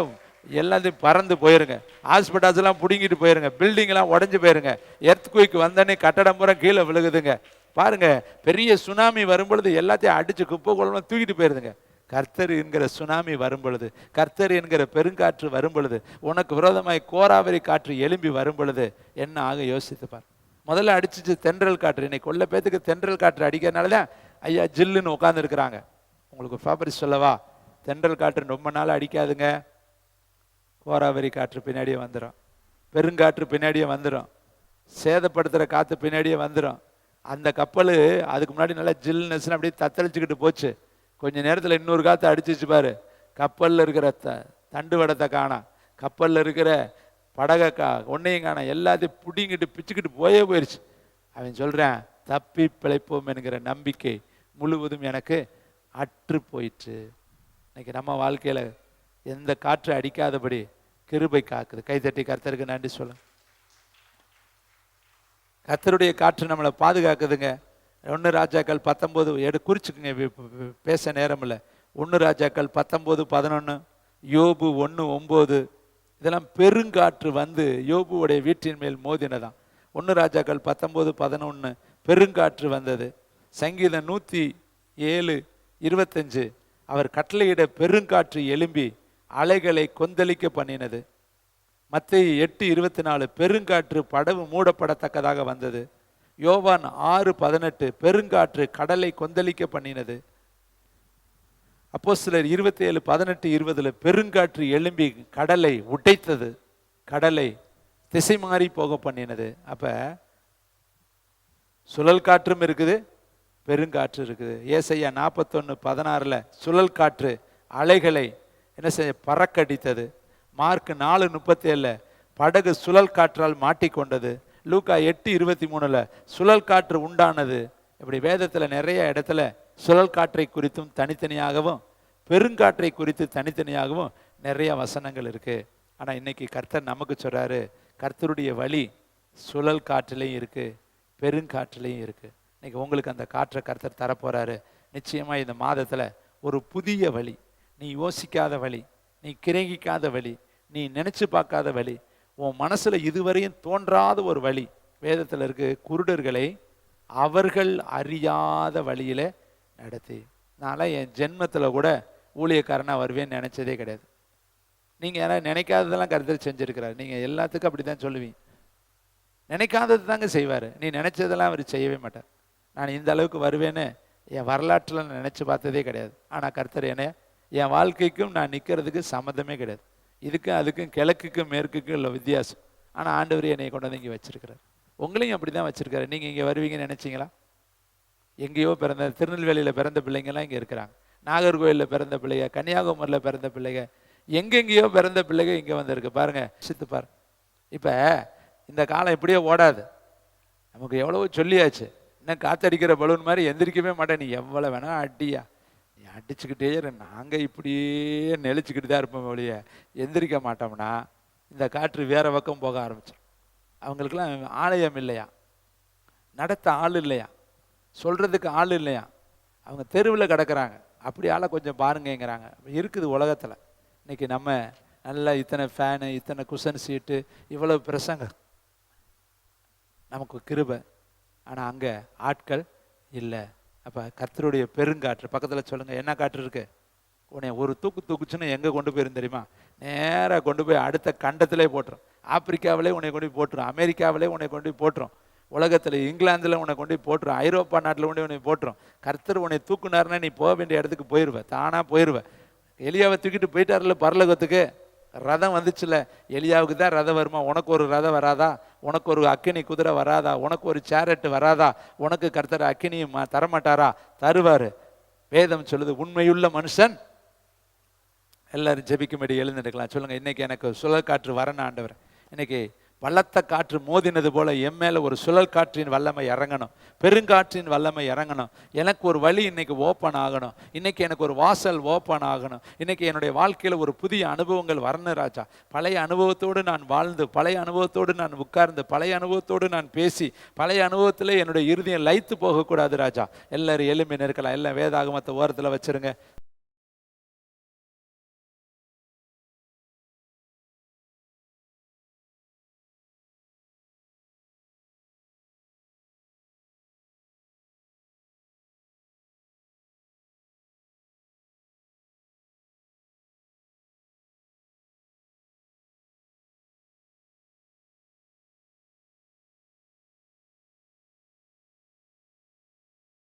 எல்லாத்தையும் பறந்து போயிருங்க. ஹாஸ்பிட்டல்ஸ்லாம் பிடுங்கிட்டு போயிருங்க, பில்டிங்லாம் உடஞ்சி போயிருங்க. எர்த்குயிக் வந்தோடனே கட்டடம் பூரா கீழே விழுகுதுங்க. பாருங்க, பெரிய சுனாமி வரும்பொழுது எல்லாத்தையும் அடிச்சு குப்பை குளம்லாம் தூக்கிட்டு போயிருதுங்க. கர்த்தர் என்கிற சுனாமி வரும் பொழுது, கர்த்தர் என்கிற பெருங்காற்று வரும் பொழுது, உனக்கு விரோதமாய் கோராவரி காற்று எழும்பி வரும் பொழுது என்ன ஆக யோசித்துப்பார். முதல்ல அடிச்சிச்சு தென்றல் காற்று. இன்னைக்கு கொள்ள பேத்துக்கு தென்றல் காற்று அடிக்கிறதுனால தான் ஐயா ஜில்லுன்னு உட்காந்து இருக்கிறாங்க. உங்களுக்கு ஃபேபரி சொல்லவா, தென்றல் காற்று ரொம்ப நாள் அடிக்காதுங்க. கோராவரி காற்று பின்னாடியே வந்துடும், பெருங்காற்று பின்னாடியே வந்துடும், சேதப்படுத்துகிற காற்று பின்னாடியே வந்துடும். அந்த கப்பல் அதுக்கு முன்னாடி நல்லா ஜில்னஸ்ன்னு அப்படியே தத்தளிச்சுக்கிட்டு போச்சு. கொஞ்சம் நேரத்தில் இன்னொரு காற்று அடிச்சிச்சு பாரு. கப்பலில் இருக்கிற தண்டு வடத்தை காணா, கப்பலில் இருக்கிற படகை ஒன்றையும் காணா, எல்லாத்தையும் பிடிங்கிட்டு பிச்சுக்கிட்டு போயிடுச்சு. அவன் சொல்கிறேன், தப்பி பிழைப்போம் என்கிற நம்பிக்கை முழுவதும் எனக்கு அற்று போயிற்று. இன்னைக்கு நம்ம வாழ்க்கையில் எந்த காற்று அடிக்காதபடி கிருபை காக்குது. கைதட்டி கர்த்தருக்கு நன்றி சொல்லுங்க. கர்த்தருடைய காற்று நம்மளை பாதுகாக்குதுங்க. 1 ராஜாக்கள் 19 குறிச்சுக்குங்க, பேச நேரம் இல்லை. 1 ராஜாக்கள் 19:11, யோபு 1:9, இதெல்லாம் பெருங்காற்று வந்து யோபுவுடைய வீட்டின் மேல் மோதினதான். 1 ராஜாக்கள் 19:11 பெருங்காற்று வந்தது. சங்கீதம் 107:25 அவர் கட்டளையிட பெருங்காற்று எழும்பி அலைகளை கொந்தளிக்க பண்ணினது. மத்தேயு 8:24 பெருங்காற்று படகு மூடப்படத்தக்கதாக வந்தது. யோவான் 6:18 பெருங்காற்று கடலை கொந்தளிக்க பண்ணினது. அப்போஸ்தலர் 27:18-20 பெருங்காற்று எழும்பி கடலை உடைத்தது, கடலை திசை மாறி போக பண்ணினது. அப்ப சுழல் காற்றும் இருக்குது, பெருங்காற்று இருக்குது. ஏசாயா 41:16 சுழல் காற்று அலைகளை என்ன செய்ய பறக்கடித்தது. மார்க் 4:37 படகு சுழல் காற்றால் மாட்டிக்கொண்டது. லூக்கா 8:23 சுழல் காற்று உண்டானது. இப்படி வேதத்தில் நிறைய இடத்துல சுழல் காற்றை குறித்தும் தனித்தனியாகவும் பெருங்காற்றை குறித்து தனித்தனியாகவும் நிறைய வசனங்கள் இருக்கு. ஆனால் இன்னைக்கு கர்த்தர் நமக்கு சொல்றாரு, கர்த்தருடைய வழி சுழல் காற்றிலையும் இருக்கு, பெருங்காற்றிலையும் இருக்கு. இன்னைக்கு உங்களுக்கு அந்த காற்றை கர்த்தர் தரப்போறாரு. நிச்சயமா இந்த மாதத்துல ஒரு புதிய வழி, நீ யோசிக்காத வழி, நீ கிரகிக்காத வழி, நீ நினைச்சு பார்க்காத வழி, உன் மனசுல இதுவரையும் தோன்றாத ஒரு வழி வேதத்தில் இருக்கு. குருடர்களை அவர்கள் அறியாத வழியில நடத்தி. நான்லாம் என் ஜென்மத்தில் கூட ஊழியக்காரனா வருவேன்னு நினைச்சதே கிடையாது. நீங்க யாராவது நினைக்காததெல்லாம் கருத்து செஞ்சிருக்கிறார். நீங்க எல்லாத்துக்கும் அப்படித்தான் சொல்லுவீங்க. நினைக்காதது தாங்க செய்வார், நீ நினைச்சதெல்லாம் அவர் செய்யவே மாட்டார். நான் இந்த அளவுக்கு வருவேன்னு என் வரலாற்றில் நான் நினைச்சு பார்த்ததே கிடையாது. ஆனால் கர்த்தர் என்ன என் வாழ்க்கைக்கும் நான் நிற்கிறதுக்கு சம்மந்தமே கிடையாது. இதுக்கும் அதுக்கும் கிழக்குக்கும் மேற்குக்கும் உள்ள வித்தியாசம். ஆனால் ஆண்டவர் என்னை கொண்டு வந்து இங்கே வச்சிருக்கிறார். உங்களையும் அப்படி தான் வச்சிருக்காரு. நீங்கள் இங்கே வருவீங்கன்னு நினைச்சிங்களா? எங்கேயோ பிறந்த திருநெல்வேலியில் பிறந்த பிள்ளைங்கள்லாம் இங்கே இருக்கிறாங்க. நாகர்கோயிலில் பிறந்த பிள்ளைங்க, கன்னியாகுமரியில் பிறந்த பிள்ளைங்க, எங்கெங்கேயோ பிறந்த பிள்ளைங்க இங்கே வந்திருக்கு. பாருங்க, சித்து பாரு. இப்போ இந்த காலம் இப்படியே ஓடாது. நமக்கு எவ்வளவோ சொல்லியாச்சு. இன்னும் காத்தடிக்கிற பலூன் மாதிரி எந்திரிக்கவே மாட்டேன். நீ எவ்வளோ வேணா அடியா, நீ அடிச்சுக்கிட்டே நாங்கள் இப்படியே நெளிச்சுக்கிட்டு தான் இருப்போம். ஒழிய எந்திரிக்க மாட்டோம்னா இந்த காற்று வேற பக்கம் போக ஆரம்பிச்சோம். அவங்களுக்கெல்லாம் ஆலயம் இல்லையா, நடத்த ஆள் இல்லையா, சொல்றதுக்கு ஆள் இல்லையா, அவங்க தெருவில் கிடக்குறாங்க. அப்படி ஆளை கொஞ்சம் பாருங்கிறாங்க. இருக்குது உலகத்தில். இன்னைக்கு நம்ம நல்லா இத்தனை ஃபேனு, இத்தனை குஷன் சீட்டு, இவ்வளவு பிரசங்க, நமக்கு கிருபை. ஆனால் அங்கே ஆட்கள் இல்லை. அப்போ கர்த்தருடைய பெருங்காற்று பக்கத்தில் சொல்லுங்க, என்ன காற்று இருக்கு? உன்னை ஒரு தூக்குச்சுன்னு எங்கே கொண்டு போயிரும் தெரியுமா? நேராக கொண்டு போய் அடுத்த கண்டத்திலே போட்டுரும். ஆப்பிரிக்காவிலே உன்னை கொண்டு போய் போட்டுரும், அமெரிக்காவிலே உன்னை கொண்டு போய் போட்டுரும், உலகத்தில் இங்கிலாந்தில் உன்னை கொண்டு போய் போட்டுரும், ஐரோப்பா நாட்டில் கொண்டு உன்னை போட்டுரும். கர்த்தர் உன்னை தூக்குனாருன்னா நீ போக வேண்டிய இடத்துக்கு போயிடுவேன், தானாக போயிடுவேன். எலியாவை தூக்கிட்டு போயிட்டார்ல பரலோகத்துக்கு. ரதம் வந்துச்சுல, எலியாவுக்கு தான் ரதம் வருமா? உனக்கு ஒரு ரதம் வராதா? உனக்கு ஒரு அக்கினி குதிரை வராதா? உனக்கு ஒரு சேரட்டு வராதா? உனக்கு கர்த்தர் அக்கினியும் தரமாட்டாரா? தருவாரு. வேதம் சொல்லுது, உண்மையுள்ள மனுஷன். எல்லாரும் ஜெபிக்கும்படி எழுந்துக்கலாம். சொல்லுங்க, இன்னைக்கு எனக்கு சுழல் காற்று வரணும் ஆண்டவர். இன்னைக்கு பலத்த காற்று மோதினது போல என் மேல ஒரு சுழல் காற்றின் வல்லமை இறங்கணும், பெருங்காற்றின் வல்லமை இறங்கணும். எனக்கு ஒரு வழி இன்னைக்கு ஓப்பன் ஆகணும். இன்னைக்கு எனக்கு ஒரு வாசல் ஓப்பன் ஆகணும். இன்னைக்கு என்னுடைய வாழ்க்கையில் ஒரு புதிய அனுபவங்கள் வரணும் ராஜா. பழைய அனுபவத்தோடு நான் வாழ்ந்து, பழைய அனுபவத்தோடு நான் உட்கார்ந்து, பழைய அனுபவத்தோடு நான் பேசி, பழைய அனுபவத்தில் என்னுடைய இருதயம் லைத்து போகக்கூடாது ராஜா. எல்லாரும் எலும்பி நிற்கலாம். எல்லாம் வேதாகமத்தை ஓரத்தில் வச்சிருங்க.